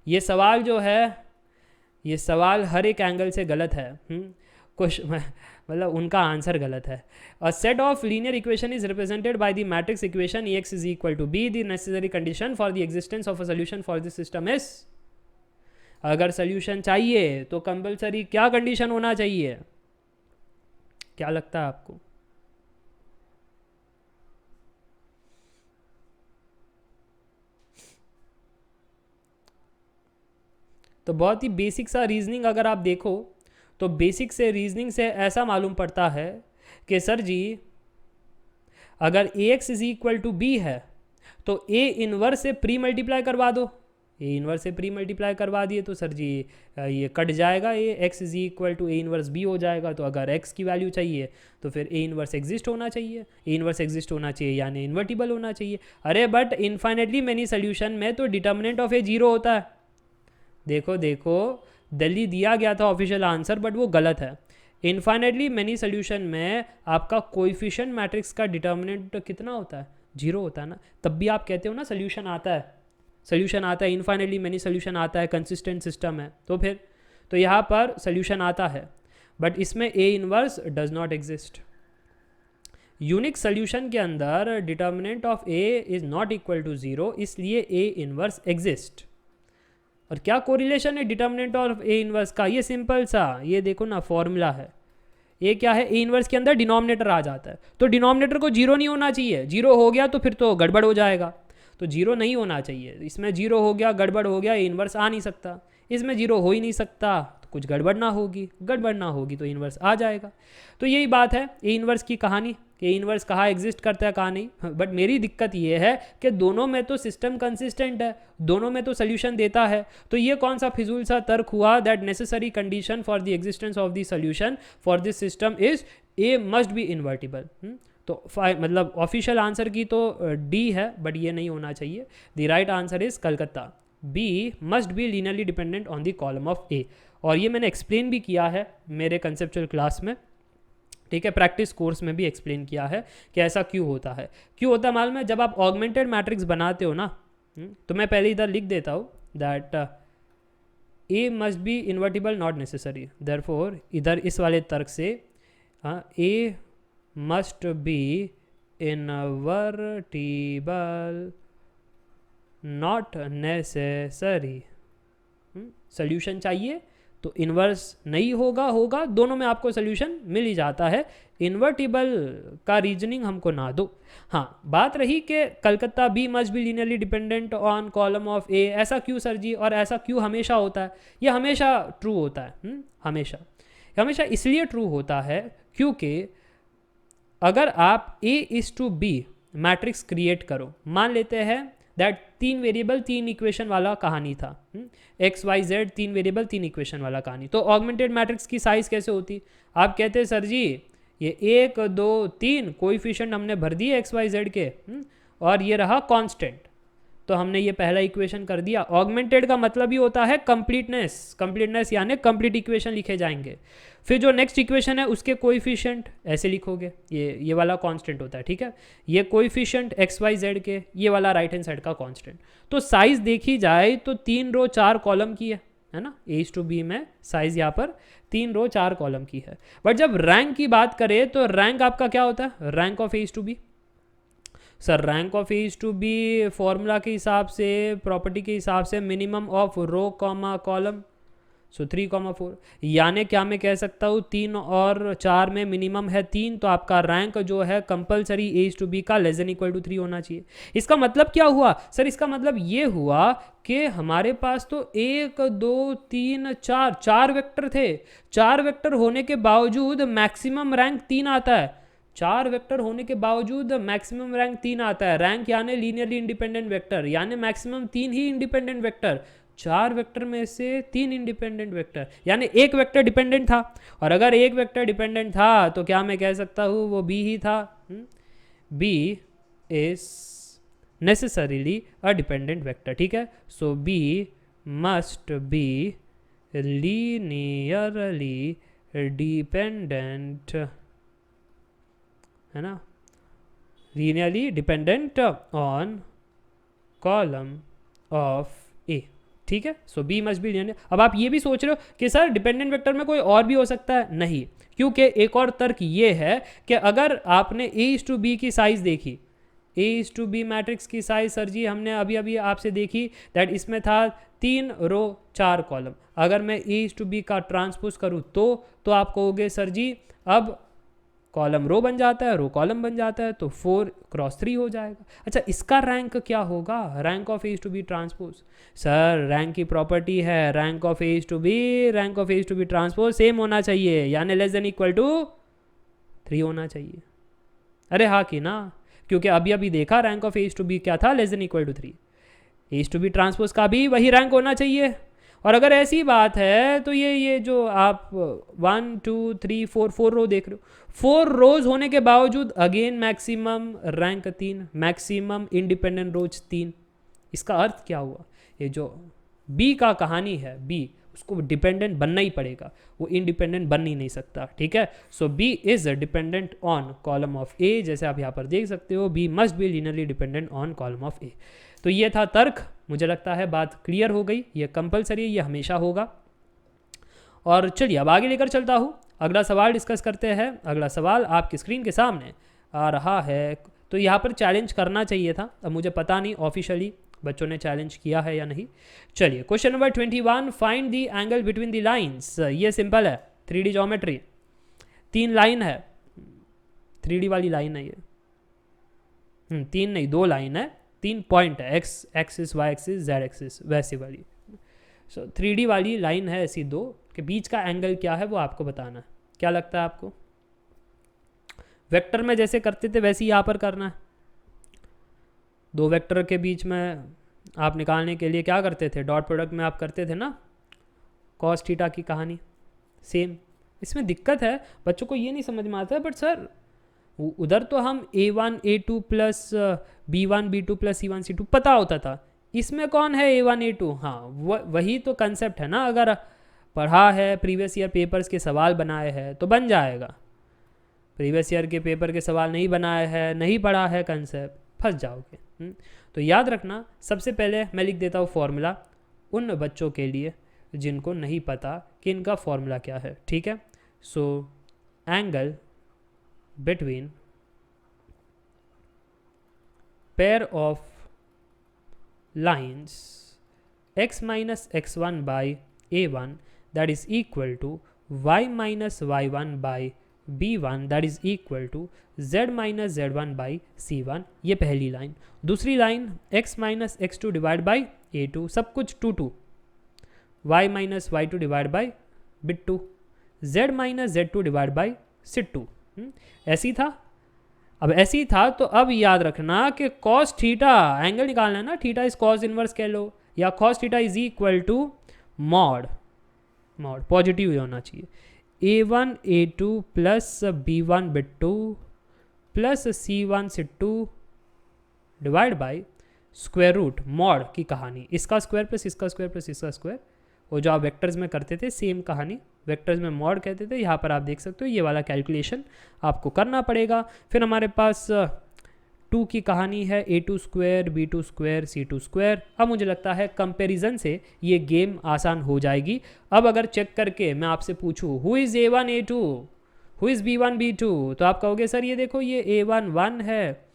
[SPEAKER 1] ये सवाल जो है, ये सवाल हर एक एंगल से गलत है, मतलब उनका आंसर गलत है। A set of linear equation is represented by the matrix equation Ax is equal to b, the necessary condition for the existence of a solution for this system is. अगर solution चाहिए तो compulsory क्या condition होना चाहिए, क्या लगता है आपको? तो बहुत ही बेसिक सा रीजनिंग अगर आप देखो तो बेसिक से रीजनिंग से ऐसा मालूम पड़ता है कि सर जी अगर Ax is equal to B है तो A इनवर्स से प्री मल्टीप्लाई करवा दो, ए इन्वर्स से प्री मल्टीप्लाई करवा दिए तो सर जी ये कट जाएगा, A x is equal to A inverse B हो जाएगा। तो अगर एक्स की वैल्यू चाहिए तो फिर ए इन्वर्स एग्जिस्ट होना चाहिए, ए इन्वर्स एग्जिस्ट होना चाहिए यानी इन्वर्टिबल होना चाहिए। अरे बट इन्फाइनेटली मेनी सोल्यूशन में तो डिटर्मिनेंट ऑफ ए जीरो होता है। देखो देखो दिल्ली दिया गया था ऑफिशियल आंसर बट वो गलत है। इन्फाइनेटली मेनी सोल्यूशन में आपका कोएफिशिएंट मैट्रिक्स का डिटर्मिनेंट कितना होता है, जीरो होता है ना, तब भी आप कहते हो ना सोल्यूशन आता है, सोल्यूशन आता है, इन्फाइनेटली मेनी सोल्यूशन आता है, कंसिस्टेंट सिस्टम है। तो फिर तो यहाँ पर सोल्यूशन आता है बट इसमें A inverse does not exist. Unique solution के अंदर determinant of A is not equal to zero, इसलिए ए इन्वर्स एग्जिस्ट। और क्या कोरिलेशन है डिटर्मिनेंट ऑफ ए इन्वर्स का, ये सिंपल सा, ये देखो ना फॉर्मूला है। ये क्या है, ए इन्वर्स के अंदर डिनोमिनेटर आ जाता है तो डिनोमिनेटर को जीरो नहीं होना चाहिए, जीरो हो गया तो फिर तो गड़बड़ हो जाएगा, तो जीरो नहीं होना चाहिए। इसमें जीरो हो गया, गड़बड़ हो गया, ए इन्वर्स आ नहीं सकता। इसमें जीरो हो ही नहीं सकता तो कुछ गड़बड़ ना होगी, गड़बड़ ना होगी तो इन्वर्स आ जाएगा। तो यही बात है ए इन्वर्स की कहानी, कि इन्वर्स कहाँ एग्जिस्ट करता है कहाँ नहीं। बट मेरी दिक्कत ये है कि दोनों में तो सिस्टम कंसिस्टेंट है, दोनों में तो सोल्यूशन देता है। तो ये कौन सा फिजूल सा तर्क हुआ that necessary condition for the existence of the solution for this system is a must be invertible. तो मतलब ऑफिशियल आंसर की तो डी है बट ये नहीं होना चाहिए। द राइट आंसर इज कलकत्ता, B must be linearly dependent on the column of A. और ये मैंने एक्सप्लेन भी किया है मेरे कंसेप्चुअल क्लास में, ठीक है, प्रैक्टिस कोर्स में भी एक्सप्लेन किया है कि ऐसा क्यों होता है। क्यों होता है मालूम है, जब आप ऑगमेंटेड मैट्रिक्स बनाते हो ना, तो मैं पहले इधर लिख देता हूँ that A must be invertible not necessary, therefore इधर इस वाले तर्क से A must be invertible not necessary. Solution चाहिए तो इन्वर्स नहीं होगा, होगा, दोनों में आपको सोल्यूशन मिल ही जाता है। इन्वर्टिबल का रीजनिंग हमको ना दो। हाँ, बात रही कि कलकत्ता B must be linearly dependent on column of A, ऐसा क्यों सर जी, और ऐसा क्यों हमेशा होता है? ये हमेशा ट्रू होता है, हमेशा हमेशा इसलिए ट्रू होता है क्योंकि अगर आप A is to B matrix create करो, मान लेते हैं दैट 3 वेरिएबल 3 इक्वेशन वाला कहानी था, x y z 3 variable 3 equation वाला कहानी, तो ऑगमेंटेड मैट्रिक्स की साइज कैसे होती? आप कहते हैं सर जी ये 1 2 3 कोएफिशिएंट हमने भर दिए एक्स वाई जेड के, और ये रहा कांस्टेंट, तो हमने ये पहला इक्वेशन कर दिया। ऑगमेंटेड का मतलब ही होता है कंप्लीटनेस, कंप्लीटनेस यानी कंप्लीट इक्वेशन लिखे जाएंगे। फिर जो नेक्स्ट इक्वेशन है उसके कोएफिशिएंट ऐसे लिखोगे, ये वाला कांस्टेंट होता है, ठीक है, ये कोएफिशिएंट एक्स वाई जेड के, ये वाला राइट हैंड साइड का कांस्टेंट। तो साइज देखी जाए तो 3 रो 4 कॉलम की है ना, ए टू बी में साइज यहाँ पर 3 रो 4 कॉलम की है। बट जब रैंक की बात करें तो रैंक आपका क्या होता है, rank of A to B. Sir rank of A to B formula के हिसाब से, प्रॉपर्टी के हिसाब से minimum of row comma column, so 3,4, यानी क्या मैं कह सकता हूँ 3 और 4 में मिनिमम है 3, तो आपका रैंक जो है कंपलसरी ए टू बी का लेस देन इक्वल टू 3 होना चाहिए। इसका मतलब क्या हुआ सर, इसका मतलब ये हुआ कि हमारे पास तो 1 2 3 4 वेक्टर थे, 4 वेक्टर होने के बावजूद मैक्सिमम रैंक 3 आता है, 4 वेक्टर होने के बावजूद मैक्सिमम रैंक 3 आता है। रैंक यानी लीनियरली इंडिपेंडेंट वेक्टर, यानी मैक्सिमम 3 ही इंडिपेंडेंट वेक्टर, 4 वेक्टर में से 3 इंडिपेंडेंट वेक्टर, यानी एक वेक्टर डिपेंडेंट था। और अगर एक वेक्टर डिपेंडेंट था तो क्या मैं कह सकता हूँ वो बी ही था, B is necessarily a dependent vector, ठीक है। So B must be linearly dependent, है ना, linearly dependent on column of A, ठीक है। So B must be linear. अब आप ये भी सोच रहे हो कि सर डिपेंडेंट वेक्टर में कोई और भी हो सकता है, नहीं, क्योंकि एक और तर्क ये है कि अगर आपने ए टू बी की साइज देखी, ए टू बी मैट्रिक्स की साइज सर जी हमने अभी अभी आपसे देखी दैट इसमें था 3 रो 4 कॉलम, अगर मैं ए टू बी का ट्रांसपोज करूँ तो आप कहोगे सर जी अब कॉलम रो बन जाता है, रो कॉलम बन जाता है, तो 4x3 हो जाएगा। अच्छा, इसका रैंक क्या होगा, rank of A to b transpose. Sir rank की प्रॉपर्टी है rank of A to b, rank of A to b transpose same होना चाहिए, यानी लेस देन इक्वल टू 3 होना चाहिए। अरे हाँ कि ना, क्योंकि अभी अभी देखा rank of A to b क्या था, less than equal to 3। H to b transpose का भी वही रैंक होना चाहिए। और अगर ऐसी बात है तो ये जो आप 1 2 3 4 रो देख रहे हो, 4 रोज होने के बावजूद again maximum rank 3, maximum independent rows 3। इसका अर्थ क्या हुआ? ये जो बी का कहानी है, बी उसको डिपेंडेंट बनना ही पड़ेगा, वो इंडिपेंडेंट बन ही नहीं सकता। ठीक है, so B is dependent on column of A, जैसे आप यहाँ पर देख सकते हो, B must be linearly dependent on column of A. तो ये था तर्क। मुझे लगता है बात क्लियर हो गई। ये कंपलसरी है, ये हमेशा होगा। और चलिए अब आगे लेकर चलता हूँ, अगला सवाल डिस्कस करते हैं। अगला सवाल आपकी स्क्रीन के सामने आ रहा है। तो यहाँ पर चैलेंज करना चाहिए था, अब मुझे पता नहीं ऑफिशियली बच्चों ने चैलेंज किया है या नहीं। चलिए question number 21, find the angle between the lines. ये सिंपल है, 3D ज्योमेट्री। 3 लाइन है, 3D वाली लाइन है ये। 3 नहीं, 2 लाइन है, 3 पॉइंट है, x axis, y axis, z axis, वैसी वाली। सो 3D वाली लाइन है ऐसी 2 के बीच का एंगल क्या है वो आपको बताना है। क्या लगता है आपको? वेक्टर में जैसे करते थे वैसे ही यहाँ पर करना है। 2 वेक्टर के बीच में आप निकालने के लिए क्या करते थे? डॉट प्रोडक्ट में आप करते थे ना, कॉस थीटा की कहानी सेम। इसमें दिक्कत है, बच्चों को ये नहीं समझ में आता है, बट सर उधर तो हम A1 A2 plus B1 B2 plus C1 C2 पता होता था, इसमें कौन है A1 A2? हाँ वही तो कंसेप्ट है ना। अगर पढ़ा है, प्रीवियस ईयर पेपर्स के सवाल बनाए हैं तो बन जाएगा। प्रीवियस ईयर के पेपर के सवाल नहीं बनाए हैं, नहीं पढ़ा है कंसेप्ट, फंस जाओगे। तो याद रखना, सबसे पहले मैं लिख देता हूँ फॉर्मूला उन बच्चों के लिए जिनको नहीं पता कि इनका फॉर्मूला क्या है। ठीक है, so angle between pair of lines x minus x1 by a1 that is equal to y minus y1 by b1 that is equal to z minus z1 by c1। ये पहली लाइन। दूसरी line x minus x2 divide by a2, सब कुछ 2 2, y minus y2 divide by b 2, z minus z2 divide by सिट 2। ऐसी था। अब ऐसे ही था तो अब याद रखना कि cos थीटा एंगल निकालना है ना, थीटा इज cos इनवर्स कह लो, या cos theta is equal to mod positive होना चाहिए, A1 A2 प्लस B1 बिट 2 प्लस C1 सिट 2 divide by square root mod की कहानी, इसका स्क्वायर प्लस इसका स्क्वायर प्लस इसका स्क्वायर। वो जो आप वेक्टर्स में करते थे सेम कहानी, वेक्टर्स में मॉड कहते थे, यहाँ पर आप देख सकते हो ये वाला कैलकुलेशन आपको करना पड़ेगा। फिर हमारे पास 2 की कहानी है, A2 square B2 square C2 square. अब मुझे लगता है कंपैरिजन से ये गेम आसान हो जाएगी। अब अगर चेक करके मैं आपसे पूछूँ who is A1 A2, who is B1 B2, तो आप कहोगे सर ये देखो ये A1 1 है,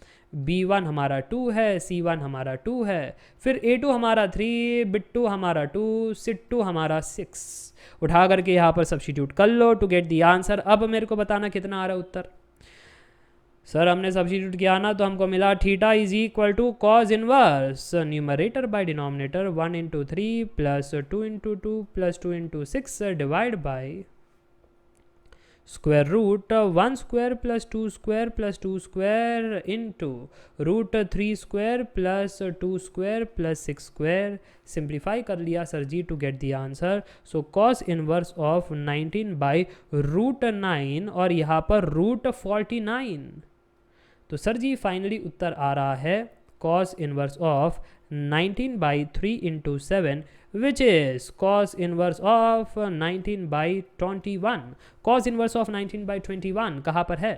[SPEAKER 1] B1 हमारा 2 है, C1 हमारा 2 है, फिर A2 हमारा 3, बिट 2 हमारा 2, सिट 2 हमारा 6। उठा करके यहाँ पर सब्स्टिट्यूट कर लो टू गेट दी आंसर। अब मेरे को बताना कितना आ रहा है उत्तर। सर हमने सब्स्टिट्यूट किया ना तो हमको मिला theta is equal to cos inverse numerator by denominator 1 into 3 plus 2 into 2 plus 2 into 6 divide by square root 1 square plus 2 square plus 2 square into root 3 square plus 2 square plus 6 square. Simplify कर लिया sir ji to get the answer. So cos inverse of 19 by root 9 और यहाँ पर root 49। तो sir जी finally उत्तर आ रहा है cos inverse of 19 by 3 into 7 which is cos inverse of 19 by 21। cos inverse of 19 by 21 कहाँ पर है?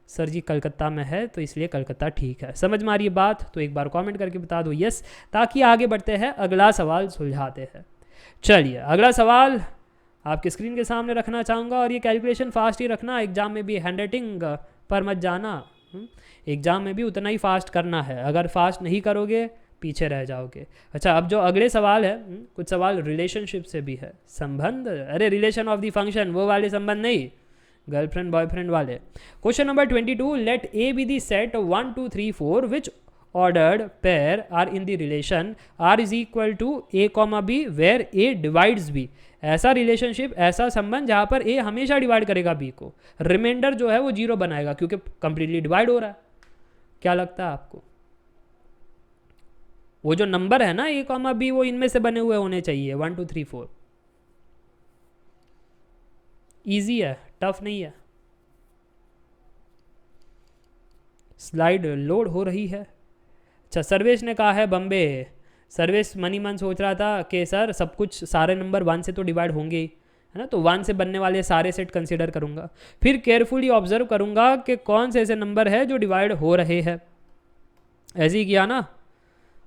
[SPEAKER 1] सर जी कलकत्ता में है, तो इसलिए कलकत्ता ठीक है। समझ में आ रही है बात? तो एक बार कमेंट करके बता दो यस, ताकि आगे बढ़ते हैं, अगला सवाल सुलझाते हैं। चलिए अगला सवाल आपके स्क्रीन के सामने रखना चाहूँगा, और ये कैलकुलेशन फास्ट ही रखना, एग्जाम में भी हैंड राइटिंग पर मत जाना। एग्जाम में भी उतना ही फास्ट करना है, अगर फास्ट नहीं करोगे पीछे रह जाओगे। अच्छा अब जो अगले सवाल है, कुछ सवाल रिलेशनशिप से भी है, संबंध, अरे रिलेशन ऑफ द फंक्शन, वो वाले संबंध नहीं, गर्लफ्रेंड बॉयफ्रेंड वाले। Question number 22, let a b the set 1 2 3 4 which ordered pair are in the relation r is equal to a comma b where a divides b। ऐसा relationship, ऐसा संबंध जहाँ पर a हमेशा डिवाइड करेगा b को, reminder जो है वो 0 बनाएगा क्योंकि कंप्लीटली डिवाइड हो रहा है। क्या लगता है आपको? वो जो नंबर है ना A, B वो इनमें से बने हुए होने चाहिए 1 2 3 4। ईजी है, टफ नहीं है। स्लाइड लोड हो रही है। अच्छा, सर्वेश ने कहा है बम्बे। सर्वेश मनी मन सोच रहा था कि सर सब कुछ सारे नंबर 1 से तो डिवाइड होंगे ही, है ना, तो 1 से बनने वाले सारे सेट कंसिडर करूंगा, फिर केयरफुली ऑब्जर्व करूंगा कि कौन से ऐसे नंबर है जो डिवाइड हो रहे हैं। ऐसे ही किया ना,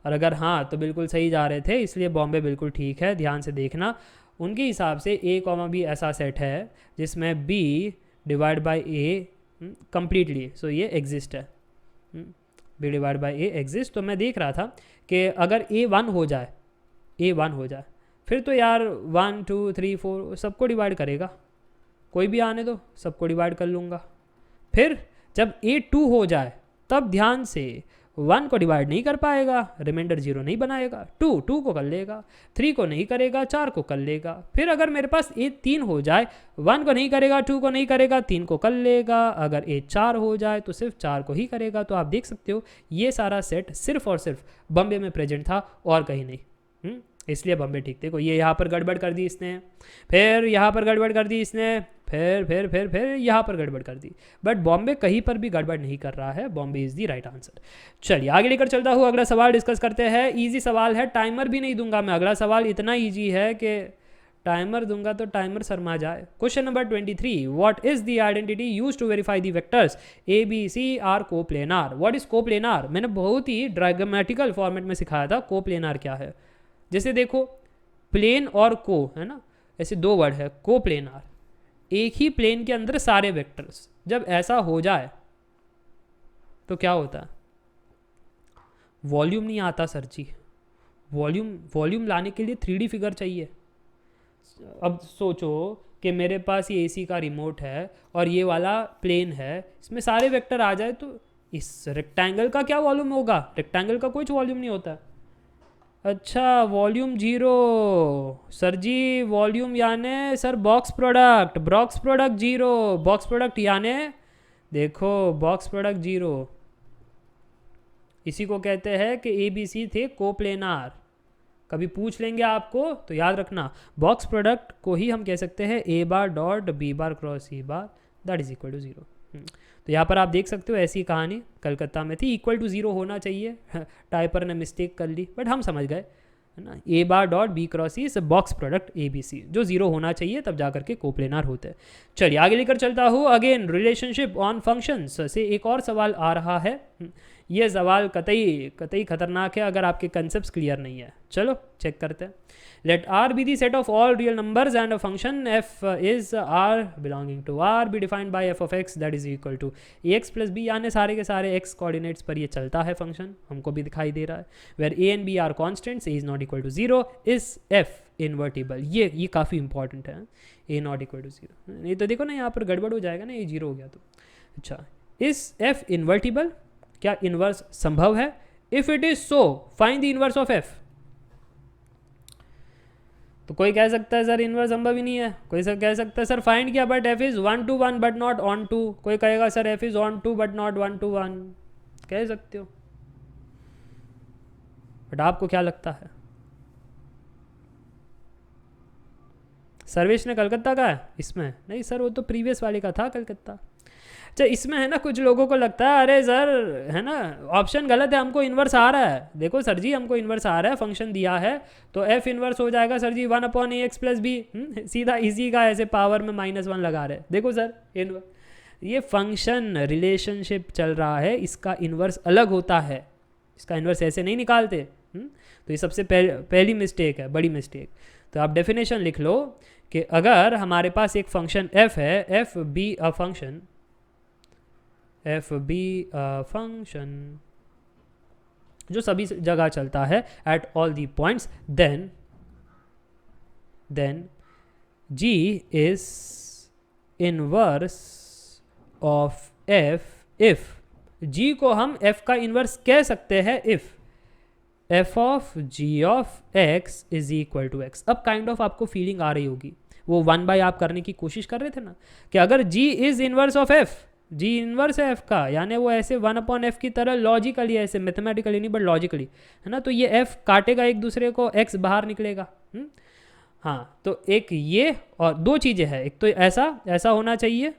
[SPEAKER 1] और अगर हाँ तो बिल्कुल सही जा रहे थे, इसलिए बॉम्बे बिल्कुल ठीक है। ध्यान से देखना, उनके हिसाब से A, B ऐसा सेट है जिसमें B divide by A completely, so ये एग्जिस्ट है। B divide by A exist. तो मैं देख रहा था कि अगर A1 हो जाए, A1 हो जाए, फिर तो यार 1 2 3 4 सबको डिवाइड करेगा, कोई भी आने दो, सबको डिवाइड कर लूँगा। फिर जब A2 हो जाए तब ध्यान से 1 को डिवाइड नहीं कर पाएगा, रिमाइंडर 0 नहीं बनाएगा, 2 को कर लेगा, 3 को नहीं करेगा, 4 को कर लेगा। फिर अगर मेरे पास A3 हो जाए, 1 को नहीं करेगा, 2 को नहीं करेगा, 3 को कर लेगा। अगर A4 हो जाए तो सिर्फ 4 को ही करेगा। तो आप देख सकते हो ये सारा सेट सिर्फ और सिर्फ बम्बे में प्रेजेंट था और कहीं नहीं। इसलिए बम्बे ठीक। देखो ये यहाँ पर गड़बड़ कर दी इसने, फिर यहाँ पर गड़बड़ कर दी इसने, फिर यहाँ पर गड़बड़ कर दी, बट बॉम्बे कहीं पर भी गड़बड़ नहीं कर रहा है। Bombay is the right answer. चलिए आगे लेकर चलता हूँ, अगला सवाल डिस्कस करते हैं। इजी सवाल है, टाइमर भी नहीं दूंगा मैं। अगला सवाल इतना इजी है कि टाइमर दूंगा तो टाइमर शर्मा जाए। Question number 23, what is the identity use to verify the vectors ABC are coplanar. What is coplanar? मैंने बहुत ही ड्रायग्रामेटिकल फॉर्मेट में सिखाया था कोप्लेनार क्या है। जैसे देखो, प्लेन और को है ना, ऐसे दो वर्ड है, कोप्लेनार, एक ही प्लेन के अंदर सारे वेक्टर्स। जब ऐसा हो जाए तो क्या होता है? वॉल्यूम नहीं आता सर जी। वॉल्यूम लाने के लिए 3D फिगर चाहिए। अब सोचो कि मेरे पास ये AC का रिमोट है और ये वाला प्लेन है, इसमें सारे वेक्टर आ जाए तो इस रेक्टेंगल का क्या वॉल्यूम होगा? रेक्टेंगल का कुछ वॉल्यूम नहीं होता। अच्छा, वॉल्यूम 0 सर जी। वॉल्यूम यानी sir box product 0। Box product यानी देखो बॉक्स प्रोडक्ट 0, इसी को कहते हैं कि ABC थे कोप्लेनार। कभी पूछ लेंगे आपको तो याद रखना, बॉक्स प्रोडक्ट को ही हम कह सकते हैं A dot B cross C that is equal to 0। तो यहाँ पर आप देख सकते हो ऐसी कहानी कलकत्ता में थी, इक्वल टू 0 होना चाहिए, टाइपर ने मिस्टेक कर ली, बट हम समझ गए, है ना। A dot B cross C is box product ABC, जो 0 होना चाहिए तब जाकर के कोप्लेनार होते हैं। चलिए आगे लेकर चलता हूँ। अगेन रिलेशनशिप ऑन फंक्शंस से एक और सवाल आ रहा है। ये सवाल कतई खतरनाक है अगर आपके कंसेप्ट क्लियर नहीं है। चलो चेक करते हैं। Let R be the set of all real numbers and a function f is R belonging to R be defined by f of x that is equal to ax plus b, यानी सारे के सारे x coordinates पर ये चलता है function, हमको भी दिखाई दे रहा है। where a and b are constants, a is not equal to 0, is f invertible। ये काफ़ी इंपॉर्टेंट है, a not equal to 0। नहीं तो देखो ना यहाँ पर गड़बड़ हो जाएगा ना, ये 0 हो गया तो। अच्छा, is f invertible, क्या इन्वर्स संभव है? If it is so find the inverse of f। तो कोई कह सकता है सर इन्वर्स संभव ही नहीं है, कोई सर कह सकता है सर फाइंड किया but f is 1 to 1 but not onto, कोई कहेगा sir f is onto but not 1 to 1, कह सकते हो, बट आपको क्या लगता है? सर्वेश ने कलकत्ता का है इसमें? नहीं सर, वो तो प्रीवियस वाले का था कलकत्ता। अच्छा, इसमें है ना कुछ लोगों को लगता है अरे सर है ना ऑप्शन गलत है, हमको इन्वर्स आ रहा है। देखो सर जी, हमको इन्वर्स आ रहा है, फंक्शन दिया है तो f इन्वर्स हो जाएगा सर जी 1/ax प्लस बी। सीधा इसी का ऐसे पावर में -1 लगा रहे। देखो सर ये फंक्शन रिलेशनशिप चल रहा है, इसका इन्वर्स अलग होता है, इसका इन्वर्स ऐसे नहीं निकालते। तो ये सबसे पहली मिस्टेक है, बड़ी मिस्टेक। तो आप डेफिनेशन लिख लो कि अगर हमारे पास एक फंक्शन f है, f be a function, f be a function जो सभी जगह चलता है at all the points, then g is inverse of f if g को हम f का इन्वर्स कह सकते हैं if f of g of x is equal to x। अब काइंड ऑफ आपको फीलिंग आ रही होगी, वो 1 by आप करने की कोशिश कर रहे थे ना, कि अगर g is inverse of f ji inverse है एफ का, यानी वो ऐसे 1/f की तरह लॉजिकली, ऐसे मैथमेटिकली नहीं बट लॉजिकली, है ना। तो ये एफ काटेगा एक दूसरे को, एक्स बाहर निकलेगा। हाँ, तो एक ये और दो चीज़ें हैं, एक तो ऐसा होना चाहिए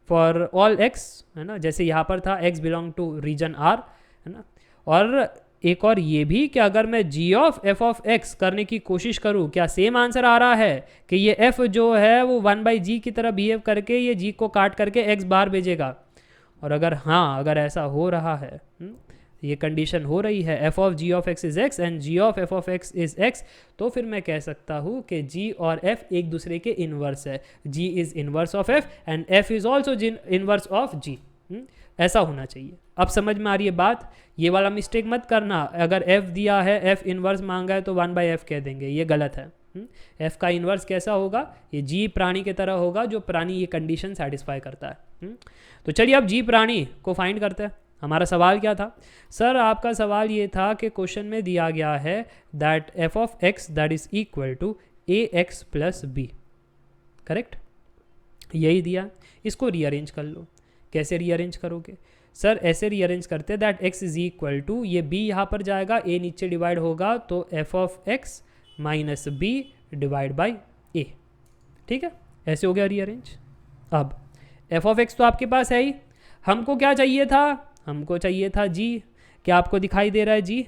[SPEAKER 1] फॉर ऑल एक्स, है ना, जैसे यहाँ पर था x belong to region r, है ना। और एक और ये भी कि अगर मैं जी ऑफ एफ ऑफ एक्स करने की कोशिश करूँ, क्या सेम आंसर आ रहा है कि ये एफ जो है वो 1/g की तरह बिहेव करके ये जी को काट करके एक्स बाहर भेजेगा। और अगर हाँ, अगर ऐसा हो रहा है, ये कंडीशन हो रही है, f of g of x is x and g of f of x is x, तो फिर मैं कह सकता हूँ कि जी और एफ एक दूसरे के इनवर्स है। G is inverse of F and F is also inverse of G. ऐसा होना चाहिए। अब समझ में आ रही है बात। ये वाला मिस्टेक मत करना, अगर एफ दिया है, एफ इनवर्स मांगा है तो 1/f कह देंगे, ये गलत है। एफ का इनवर्स कैसा होगा, ये जी प्राणी की तरह होगा, जो प्राणी ये कंडीशन सेटिस्फाई करता है। तो चलिए अब जी प्राणी को फाइंड करते हैं। हमारा सवाल क्या था सर? आपका सवाल ये था कि क्वेश्चन में दिया गया है that f of x that is equal to a x plus b, correct, यही दिया। इसको रीअरेंज कर लो। कैसे रीअरेंज करोगे सर? ऐसे रीअरेंज करते हैं that x is equal to, ये b यहाँ पर जाएगा, a नीचे डिवाइड होगा, तो f of x minus b divide by a, ठीक है, ऐसे हो गया रीअरेंज। अब f ऑफ x तो आपके पास है ही, हमको क्या चाहिए था? हमको चाहिए था g। क्या आपको दिखाई दे रहा है g?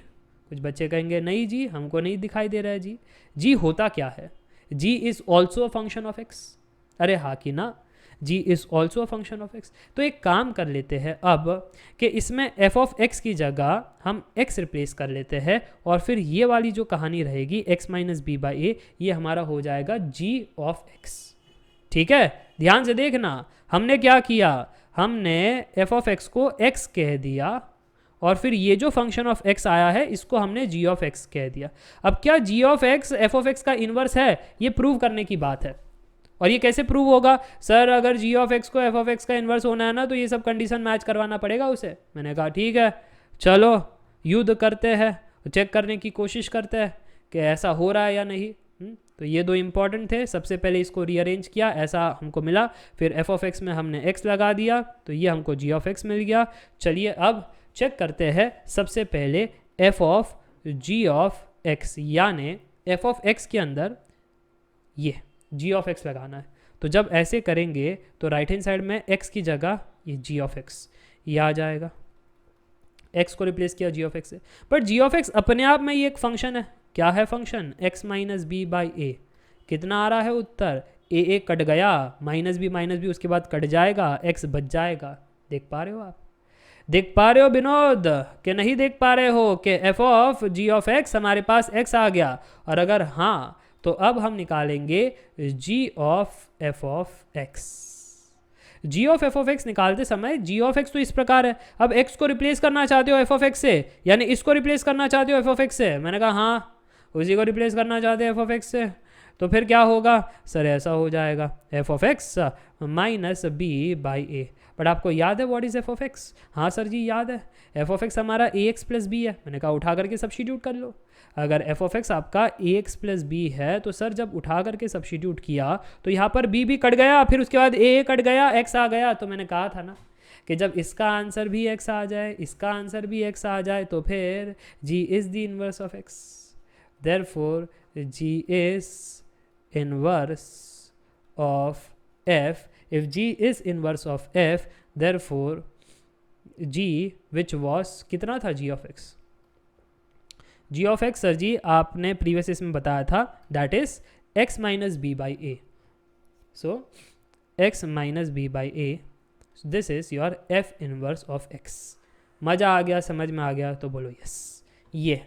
[SPEAKER 1] कुछ बच्चे कहेंगे नहीं जी, हमको नहीं दिखाई दे रहा है जी। g होता क्या है? g is also a function of x। अरे हाँ कि ना, g is also a function of x। तो एक काम कर लेते हैं अब कि इसमें f ऑफ x की जगह हम x रिप्लेस कर लेते हैं, और फिर ये वाली जो कहानी रहेगी x माइनस बी बाई ए, ये हमारा हो जाएगा g ऑफ x। ठीक है, ध्यान से देखना, हमने क्या किया, हमने f ऑफ x को x कह दिया, और फिर ये जो फंक्शन ऑफ x आया है इसको हमने g ऑफ x कह दिया। अब क्या g of x f of x का इन्वर्स है? ये प्रूव करने की बात है। और ये कैसे प्रूव होगा सर? अगर g ऑफ x को f ऑफ x का इन्वर्स होना है ना, तो ये सब कंडीशन मैच करवाना पड़ेगा उसे। मैंने कहा ठीक है, चलो युद्ध करते हैं, चेक करने की कोशिश करते हैं कि ऐसा हो रहा है या नहीं। तो ये दो इंपॉर्टेंट थे। सबसे पहले इसको रीअरेंज किया, ऐसा हमको मिला, फिर f ऑफ x में हमने x लगा दिया, तो ये हमको g ऑफ x मिल गया। चलिए अब चेक करते हैं सबसे पहले f of g of x, यानी f ऑफ x के अंदर ये g ऑफ x लगाना है। तो जब ऐसे करेंगे तो राइट हैंड साइड में x की जगह ये g ऑफ x ये आ जाएगा, x को रिप्लेस किया g ऑफ x से। बट g ऑफ x अपने आप में ये एक फंक्शन है। क्या है function? x minus B by A. कितना आ रहा है उत्तर? ए कट गया, माइनस बी उसके बाद कट जाएगा, x बच जाएगा। देख पा रहे हो आप? देख पा रहे हो विनोद कि नहीं देख पा रहे हो कि f of g of x हमारे पास x आ गया? और अगर हाँ, तो अब हम निकालेंगे g of f of x। g of f of x निकालते समय g ऑफ x तो इस प्रकार है। अब x को रिप्लेस करना चाहते हो f ऑफ x से, यानी इसको रिप्लेस करना चाहते हो f ऑफ x से? मैंने कहा हाँ, उसी को रिप्लेस करना चाहते हैं f ऑफ x से। तो फिर क्या होगा सर? ऐसा हो जाएगा f of x minus B by a. But आपको याद है what is f of x? हाँ सर जी याद है, f ऑफ x हमारा ax प्लस बी है। मैंने कहा उठा करके सब्स्टिट्यूट कर लो। अगर f ऑफ x आपका ax प्लस बी है, तो सर जब उठा करके सब्स्टिट्यूट किया तो यहाँ पर b भी कट गया, फिर उसके बाद a कट गया, x आ गया। तो मैंने कहा था ना कि जब इसका आंसर भी x आ जाए, इसका आंसर भी x आ जाए, तो फिर g is the inverse of x। Therefore g is inverse of f। If g is inverse of f, therefore g which was कितना था g of x? g of x sir ji आपने previous इसमें बताया था that is x minus b by a. So x minus b by a, so this is your f inverse of x. मज़ा आ गया, समझ में आ गया तो बोलो यस। ये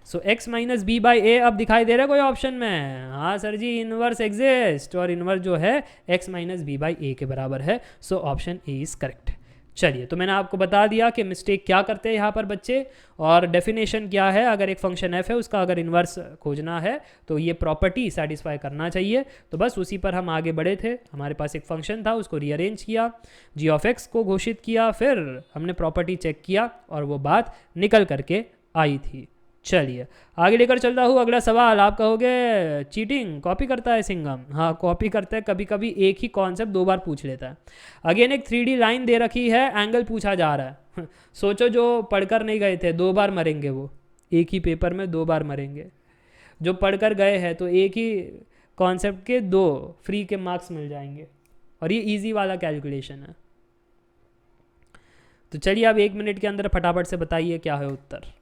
[SPEAKER 1] सो x माइनस बी बाई ए अब दिखाई दे रहा है कोई ऑप्शन में? हाँ सर जी, इनवर्स एग्जिस्ट, और इनवर्स जो है x माइनस बी बाई ए के बराबर है। So option A is correct. चलिए, तो मैंने आपको बता दिया कि मिस्टेक क्या करते हैं यहाँ पर बच्चे, और डेफिनेशन क्या है। अगर एक फंक्शन f है, उसका अगर इन्वर्स खोजना है तो ये प्रॉपर्टी सेटिस्फाई करना चाहिए। तो बस उसी पर हम आगे बढ़े थे। हमारे पास एक फंक्शन था, उसको रीअरेंज किया, g ऑफ x को घोषित किया, फिर हमने प्रॉपर्टी चेक किया और वो बात निकल करके आई थी। चलिए आगे लेकर चलता हूँ अगला सवाल। आप कहोगे चीटिंग, कॉपी करता है सिंघम। हाँ कॉपी करता है, कभी कभी एक ही कॉन्सेप्ट दो बार पूछ लेता है। अगेन एक 3D लाइन दे रखी है, एंगल पूछा जा रहा है। सोचो जो पढ़कर नहीं गए थे 2 बार मरेंगे, वो एक ही पेपर में 2 बार मरेंगे। जो पढ़कर गए हैं तो एक ही कॉन्सेप्ट के 2 फ्री के मार्क्स मिल जाएंगे, और ये इजी वाला कैलकुलेशन है। तो चलिए अब 1 मिनट के अंदर फटाफट से बताइए क्या है उत्तर।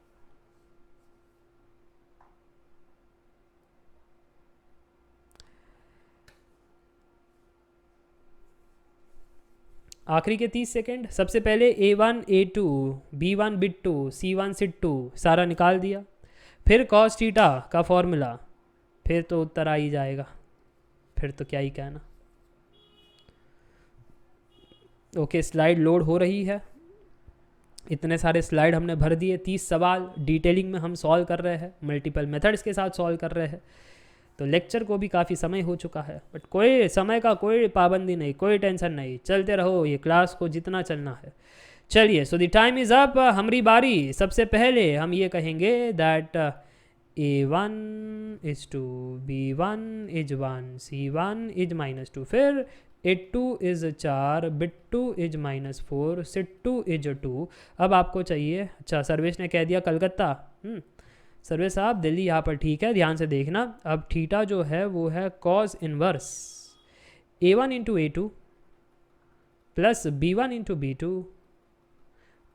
[SPEAKER 1] आखिरी के 30 सेकेंड। सबसे पहले A1 A2 B1 B2 C1 C2 सारा निकाल दिया, फिर cos थीटा का फॉर्मूला, फिर तो उत्तर आ ही जाएगा, फिर तो क्या ही कहना। ओके स्लाइड लोड हो रही है। इतने सारे स्लाइड हमने भर दिए, 30 सवाल डिटेलिंग में हम सॉल्व कर रहे हैं, मल्टीपल मेथड्स के साथ सॉल्व कर रहे हैं। तो लेक्चर को भी काफ़ी समय हो चुका है, बट कोई समय का कोई पाबंदी नहीं, कोई टेंशन नहीं, चलते रहो ये क्लास को जितना चलना है। चलिए so the time is up, हमारी बारी। सबसे पहले हम ये कहेंगे that A1 is 2 B1 is 1 C1 is -2, फिर A2 is 4 B2 is -4 C2 is 2। अब आपको चाहिए, अच्छा सर्वेश ने कह दिया कलकत्ता। सर्वे साहब दिल्ली यहाँ पर ठीक है, ध्यान से देखना। अब थीटा जो है वो है cos inverse A1 into A2 plus B1 into B2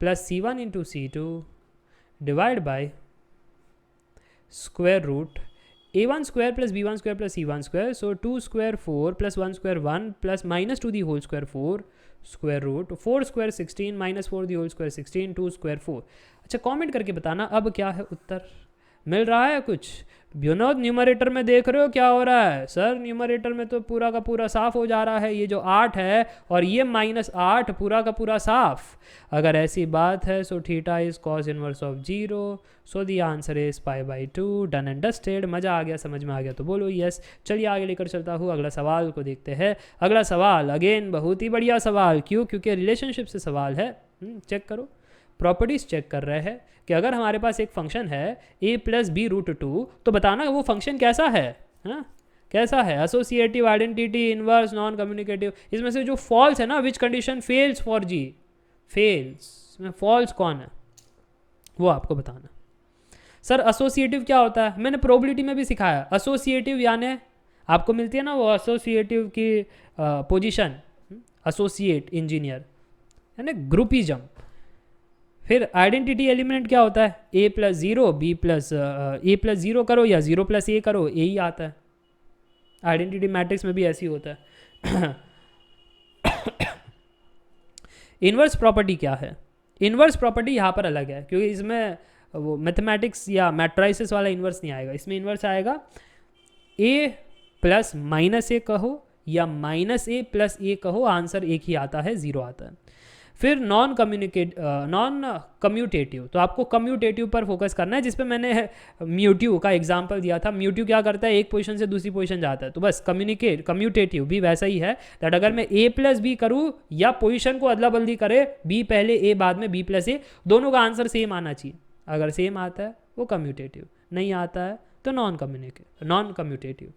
[SPEAKER 1] plus C1 into C2 divide by square root A1 square plus B1 square plus C1 square, so 2 square 4 plus 1 square 1 plus -2 the whole square 4 square root 4 square 16 -4 the whole square 16 2 square 4। अच्छा comment करके बताना अब क्या है उत्तर, मिल रहा है कुछ? Vinod numerator में देख रहे हो क्या हो रहा है? सर न्यूमरेटर में तो पूरा का पूरा साफ हो जा रहा है, ये जो 8 है और ये -8 पूरा का पूरा साफ। अगर ऐसी बात है so theta is cos inverse of 0, so the answer is π/2। Done and dusted. मज़ा आ गया, समझ में आ गया तो बोलो यस। चलिए आगे लेकर चलता हूँ, अगला सवाल को देखते हैं। अगला सवाल अगेन बहुत ही बढ़िया सवाल, क्यों? क्योंकि रिलेशनशिप से सवाल है। चेक करो, प्रॉपर्टीज चेक कर रहे हैं कि अगर हमारे पास एक फंक्शन है a प्लस बी रूट 2, तो बताना वो फंक्शन कैसा है। हाँ कैसा है? Associative, identity, inverse, non commutative. इसमें से जो फॉल्स है ना, which condition fails for g, fails में फॉल्स कौन है वो आपको बताना। सर एसोसिएटिव क्या होता है? मैंने प्रोबेबिलिटी में भी सिखाया। एसोसिएटिव यानी आपको मिलती है ना वो एसोसिएटिव की पोजीशन, एसोसिएट इंजीनियर यानी ग्रुपिज्म। फिर आइडेंटिटी एलिमेंट क्या होता है? a plus 0 b plus a plus 0 करो या 0 प्लस a करो, a ही आता है। आइडेंटिटी मैट्रिक्स में भी ऐसी होता है। इन्वर्स प्रॉपर्टी क्या है? इन्वर्स प्रॉपर्टी यहाँ पर अलग है, क्योंकि इसमें वो मैथमेटिक्स या मैट्राइसिस वाला इन्वर्स नहीं आएगा। इसमें इन्वर्स आएगा a प्लस -a कहो या -a प्लस a कहो, आंसर एक ही आता है, 0 आता है। फिर नॉन कम्यूटेटिव, तो आपको कम्यूटेटिव पर फोकस करना है, जिसपे मैंने म्यूटिव का एग्जांपल दिया था। म्यूटिव क्या करता है? एक पोजीशन से दूसरी पोजीशन जाता है। तो बस कम्यूटेटिव भी वैसा ही है, दैट अगर मैं a प्लस बी करूँ या पोजीशन को अदला बदली करे, b पहले a बाद में b प्लस a, दोनों का आंसर सेम आना चाहिए। अगर सेम आता है वो कम्यूटेटिव, नहीं आता है तो नॉन कम्यूटेटिव।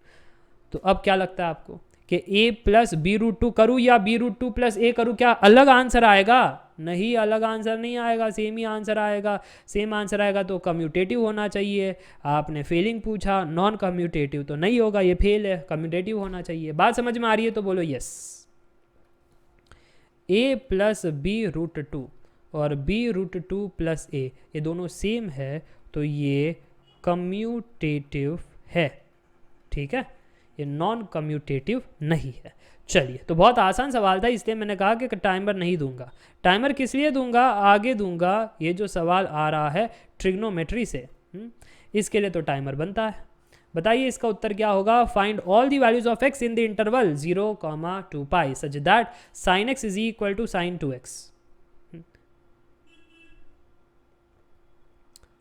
[SPEAKER 1] तो अब क्या लगता है आपको कि a प्लस बी रूट 2 करूँ या b रूट 2 प्लस a करूँ, क्या अलग आंसर आएगा? नहीं, अलग आंसर नहीं आएगा, सेम ही आंसर आएगा। सेम आंसर आएगा तो कम्यूटेटिव होना चाहिए। आपने फेलिंग पूछा, नॉन कम्यूटेटिव तो नहीं होगा, ये फेल है, कम्यूटेटिव होना चाहिए। बात समझ में आ रही है तो बोलो yes. a plus b root 2 और b रूट 2 प्लस a, ये दोनों सेम है, तो ये कम्यूटेटिव है। ठीक है, ये नॉन कम्यूटेटिव नहीं है। चलिए, तो बहुत आसान सवाल था, इसलिए मैंने कहा कि टाइमर नहीं दूंगा। टाइमर किस लिए दूंगा? आगे दूंगा। ये जो सवाल आ रहा है ट्रिग्नोमेट्री से, इसके लिए तो टाइमर बनता है। बताइए इसका उत्तर क्या होगा? Find all the values of x in the interval 0, 2π such that sin x is equal to sin 2x।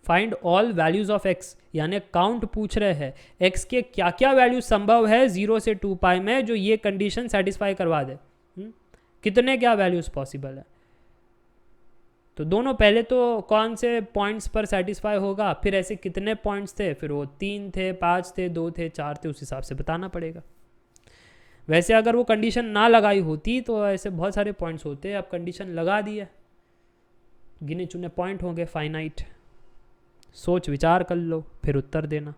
[SPEAKER 1] Find all values of x, यानी काउंट पूछ रहे हैं x के क्या क्या वैल्यू संभव है 0 से 2π में, जो ये कंडीशन सेटिस्फाई करवा दे। कितने क्या वैल्यूज पॉसिबल है? तो दोनों पहले तो कौन से पॉइंट्स पर सेटिस्फाई होगा, फिर ऐसे कितने पॉइंट्स थे, फिर वो 3 थे, 5 थे, 2 थे, 4 थे, उस हिसाब से बताना पड़ेगा। वैसे अगर वो कंडीशन ना लगाई होती तो ऐसे बहुत सारे पॉइंट्स होते, अब कंडीशन लगा दिया, गिने चुने पॉइंट होंगे फाइनाइट। सोच विचार कर लो फिर उत्तर देना।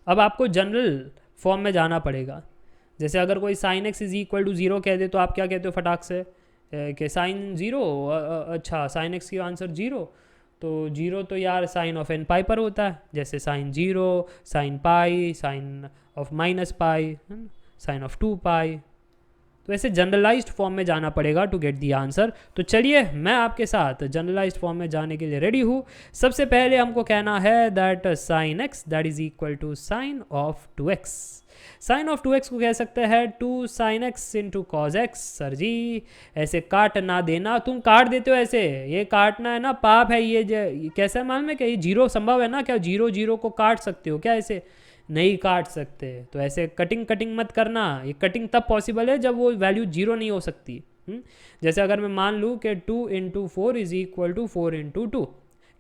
[SPEAKER 1] अब आपको जनरल फॉर्म में जाना पड़ेगा। जैसे अगर कोई sine x is equal to 0 कह दे तो आप क्या कहते हो फटाक से कि साइन 0, अच्छा साइन एक्स की आंसर 0, तो 0 तो यार साइन ऑफ एन पाई पर होता है, जैसे sine 0, sine pi, sine of minus pi, sine of 2 pi. तो ऐसे जनरलाइज्ड फॉर्म में जाना पड़ेगा टू गेट दी आंसर। तो चलिए मैं आपके साथ जनरलाइज्ड फॉर्म में जाने के लिए रेडी हूँ। सबसे पहले हमको कहना है that sine x that is equal to sine of 2x। Sine of 2x को कह सकते हैं 2 sine x into cos x. Sir ji ऐसे काट ना देना, तुम काट देते हो ऐसे, ये काटना है ना पाप है, ये कैसा है मालूम है क्या, ये 0 संभव है ना क्या, 0 0 को काट सकते हो क्या, ऐसे नहीं काट सकते। तो ऐसे कटिंग मत करना, ये कटिंग तब पॉसिबल है जब वो वैल्यू 0 नहीं हो सकती। जैसे अगर मैं मान लूँ कि 2 into 4 is equal to 4 into 2,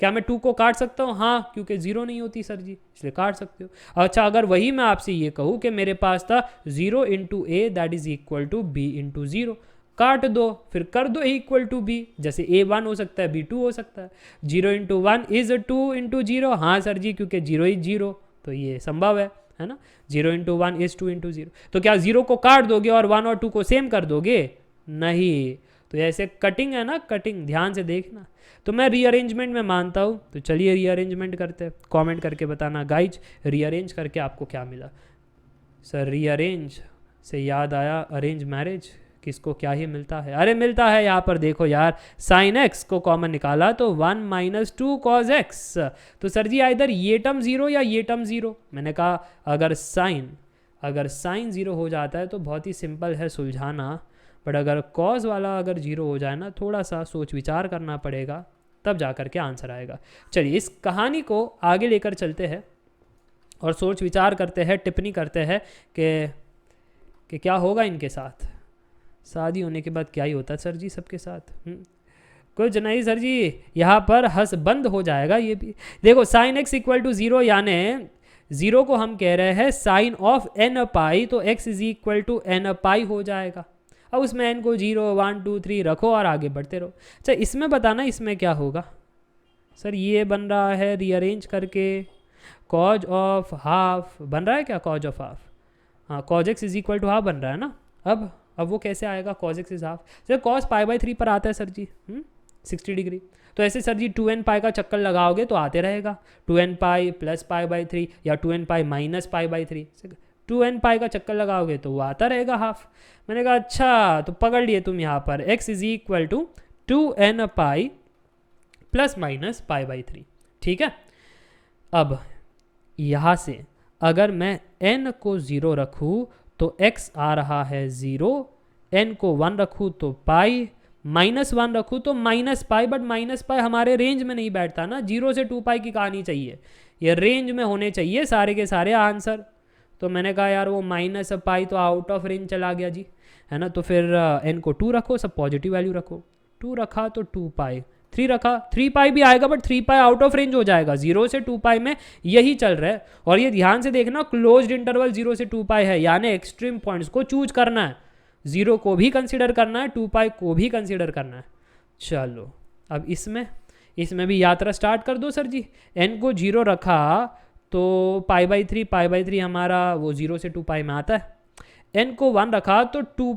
[SPEAKER 1] क्या मैं 2 को काट सकता हूँ? हाँ, क्योंकि 0 नहीं होती सर जी, इसलिए काट सकते हो। अच्छा अगर वही मैं आपसे ये कहूँ कि मेरे पास था 0 into A that is equal to B into 0, काट दो फिर कर दो इक्वल टू बी, जैसे ए 1 हो सकता है बी 2 हो सकता है। 0 इंटू 1 इज 2 इंटू 0, हाँ सर जी क्योंकि 0 इज 0, तो ये संभव है ना। 0 इंटू 1 इज 2 इंटू 0, तो क्या 0 को काट दोगे और 1 और 2 को सेम कर दोगे? नहीं। तो ऐसे कटिंग है ना, कटिंग ध्यान से देखना। तो मैं रीअरेंजमेंट में मानता हूँ, तो चलिए रीअरेंजमेंट करते हैं, कमेंट करके बताना गाइज रीअरेंज करके आपको क्या मिला। सर रीअरेंज से याद आया अरेंज मैरिज, किसको क्या ही मिलता है? अरे मिलता है यहाँ पर देखो यार, साइन एक्स को कॉमन निकाला तो 1 माइनस 2 कॉज एक्स। तो सर जी इधर ये टर्म 0 या ये टर्म 0, मैंने कहा अगर साइन 0 हो जाता है तो बहुत ही सिंपल है सुलझाना, बट अगर कॉज वाला अगर 0 हो जाए ना, थोड़ा सा सोच विचार करना पड़ेगा, तब जा कर के आंसर आएगा। चलिए इस कहानी को आगे लेकर चलते हैं और सोच विचार करते हैं, टिप्पणी करते हैं कि क्या होगा इनके साथ, शादी होने के बाद क्या ही होता है सर जी सबके साथ। कुछ नहीं सर जी, यहाँ पर हंस बंद हो जाएगा। ये भी देखो साइन एक्स इक्वल टू 0, यानी 0 को हम कह रहे हैं साइन ऑफ n पाई, तो x is equal to n pi हो जाएगा। अब उसमें n को 0 1 2 3 रखो और आगे बढ़ते रहो। अच्छा इसमें बताना इसमें क्या होगा सर, ये बन रहा है रीअरेंज करके कॉज ऑफ हाफ बन रहा है क्या, कॉज ऑफ हाफ, हाँ cos x is equal to half बन रहा है ना। अब वो कैसे आएगा, cos x is half, sir cos π/3 पर आता है सर जी 60 डिग्री। तो ऐसे सर जी 2n पाई का चक्कर लगाओगे तो आते रहेगा 2n पाई प्लस π/3 या 2n पाई माइनस π/3, 2n पाई का चक्कर लगाओगे तो वो आता रहेगा हाफ। मैंने कहा अच्छा, तो पकड़ लिए तुम यहाँ पर x is equal to 2n pi plus minus π/3, ठीक है। अब यहाँ से अगर मैं n को 0 रखूँ तो x आ रहा है 0, n को 1 रखूँ तो पाई, माइनस 1 रखूँ तो minus pi, but minus pi हमारे रेंज में नहीं बैठता ना, 0 से 2 पाई की कहानी चाहिए, ये रेंज में होने चाहिए सारे के सारे आंसर। तो मैंने कहा यार वो माइनस पाई तो आउट ऑफ रेंज चला गया जी, है ना। तो फिर n को 2 रखो, सब पॉजिटिव वैल्यू रखो, 2 रखा तो 2 पाई, 3 रखा 3 पाई भी आएगा, but 3 pi out of range हो जाएगा, 0 से 2 पाई में यही चल रहा है। और ये ध्यान से देखना क्लोज्ड इंटरवल 0 से 2 पाई है, यानी एक्सट्रीम पॉइंट्स को चूज करना है, 0 को भी कंसिडर करना है, 2 पाई को भी कंसिडर करना है। चलो अब इसमें भी यात्रा स्टार्ट कर दो सर जी। n को 0 रखा तो π/3 हमारा वो 0 से 2 पाई में आता है, n को 1 रखा तो 2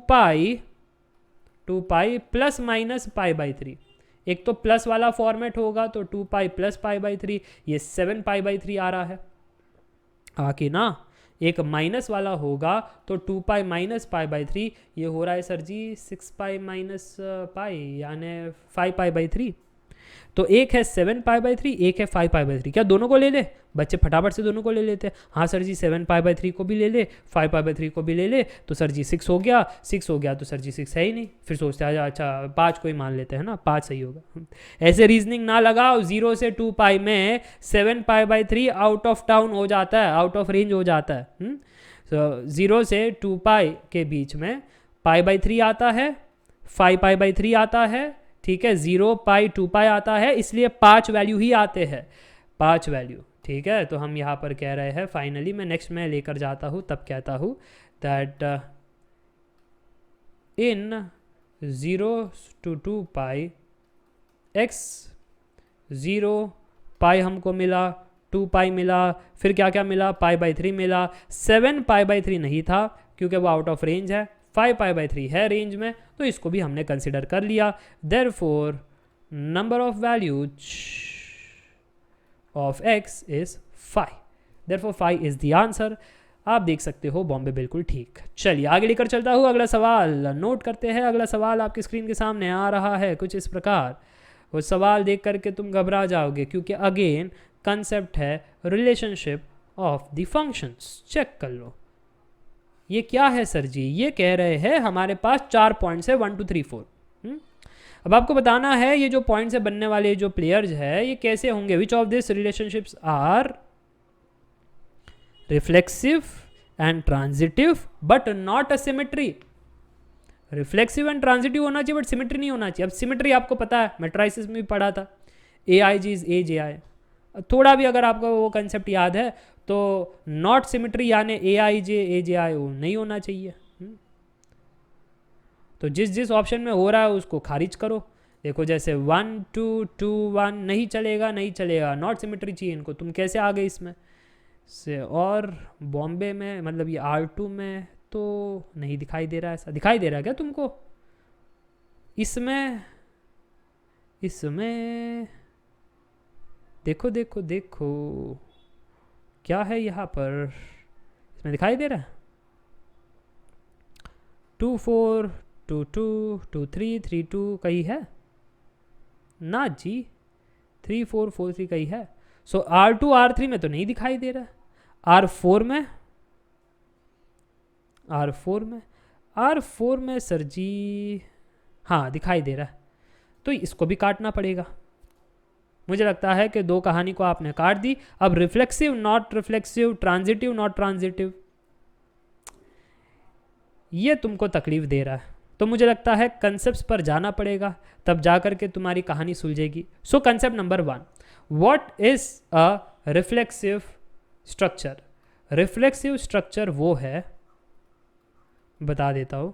[SPEAKER 1] पाई प्लस माइनस π/3, एक तो प्लस वाला फॉर्मेट होगा तो 2 पाई प्लस π/3, ये 7 π/3 आ रहा है आके ना। एक माइनस वाला होगा तो 2 पाई माइनस π/3, ये हो रहा है सर जी 6 पाई माइनस पाई यानी 5 π/3। तो एक है 7 π/3, एक है 5 π/3, क्या दोनों को ले ले? बच्चे फटाफट से दोनों को ले लेते हैं। हाँ सर जी 7 π/3 को भी ले ले, 5 π/3 को भी ले ले, तो सर जी 6 हो गया, 6 हो गया तो सर जी 6 है ही नहीं, फिर सोचते हैं अच्छा 5 को ही मान लेते हैं ना, 5 सही होगा। ऐसे रीजनिंग ना लगाओ, 0 से 2 पाई में 7 π/3 आउट ऑफ टाउन हो जाता है, आउट ऑफ रेंज हो जाता है। तो 0 से 2 पाई के बीच में π/3 आता है, 5 π/3 आता है, ठीक है, 0 पाई 2 पाई आता है, इसलिए 5 वैल्यू ही आते हैं, 5 वैल्यू। ठीक है, तो हम यहाँ पर कह रहे हैं फाइनली, मैं नेक्स्ट में लेकर जाता हूँ तब कहता हूँ that in 0 to 2 pi x 0 पाई हमको मिला, 2 पाई मिला, फिर क्या क्या मिला, पाई बाई 3 मिला, 7 पाई बाई 3 नहीं था क्योंकि वो आउट ऑफ रेंज है, 5 पाई बाई 3 है रेंज में, तो इसको भी हमने कंसिडर कर लिया। Therefore number of values of x is 5, therefore 5 is the answer. आप देख सकते हो बॉम्बे बिल्कुल ठीक। चलिए आगे लेकर चलता हूँ, अगला सवाल नोट करते हैं। अगला सवाल आपकी स्क्रीन के सामने आ रहा है कुछ इस प्रकार। वो सवाल देख करके तुम घबरा जाओगे क्योंकि अगेन कंसेप्ट है relationship of the functions. Check कर लो ये क्या है सर जी। ये कह रहे हैं हमारे पास 4 पॉइंट्स है 1 2 3 4। अब आपको बताना है ये जो पॉइंट से बनने वाले जो प्लेयर्स है ये कैसे होंगे। Which of this relationships are reflexive and transitive but not a symmetry. Reflexive and transitive होना चाहिए बट सिमेट्री नहीं होना चाहिए। अब सिमेट्री आपको पता है, मैट्राइसिस में भी पढ़ा था, ए आई जी इज ए जे आई। थोड़ा भी अगर आपको वो कंसेप्ट याद है तो नॉट सिमेट्री यानी ए आई जे ए जे आई नहीं होना चाहिए। तो जिस जिस ऑप्शन में हो रहा है उसको खारिज करो। देखो जैसे 1 2 2 1 नहीं चलेगा, नहीं चलेगा, नॉट सिमेट्री चाहिए इनको। तुम कैसे आ गए इसमें से। और बॉम्बे में मतलब ये R2 में तो नहीं दिखाई दे रहा है। ऐसा दिखाई दे रहा है क्या तुमको इसमें? इसमें देखो देखो देखो क्या है यहाँ पर, इसमें दिखाई दे रहा है 2 4 2 2 2 3 3 2 कहीं है ना जी, 3 4 4 3 कहीं है। सो R2 R3 में तो नहीं दिखाई दे रहा है। R4 में, R4 में सर जी हाँ दिखाई दे रहा है। तो इसको भी काटना पड़ेगा। मुझे लगता है कि 2 कहानी को आपने काट दी। अब reflexive not reflexive, transitive not transitive, ये तुमको तकलीफ दे रहा है। तो मुझे लगता है कंसेप्ट्स पर जाना पड़ेगा, तब जाकर के तुम्हारी कहानी सुलझेगी। So concept number 1, what is a reflexive structure. Reflexive structure वो है, बता देता हूँ,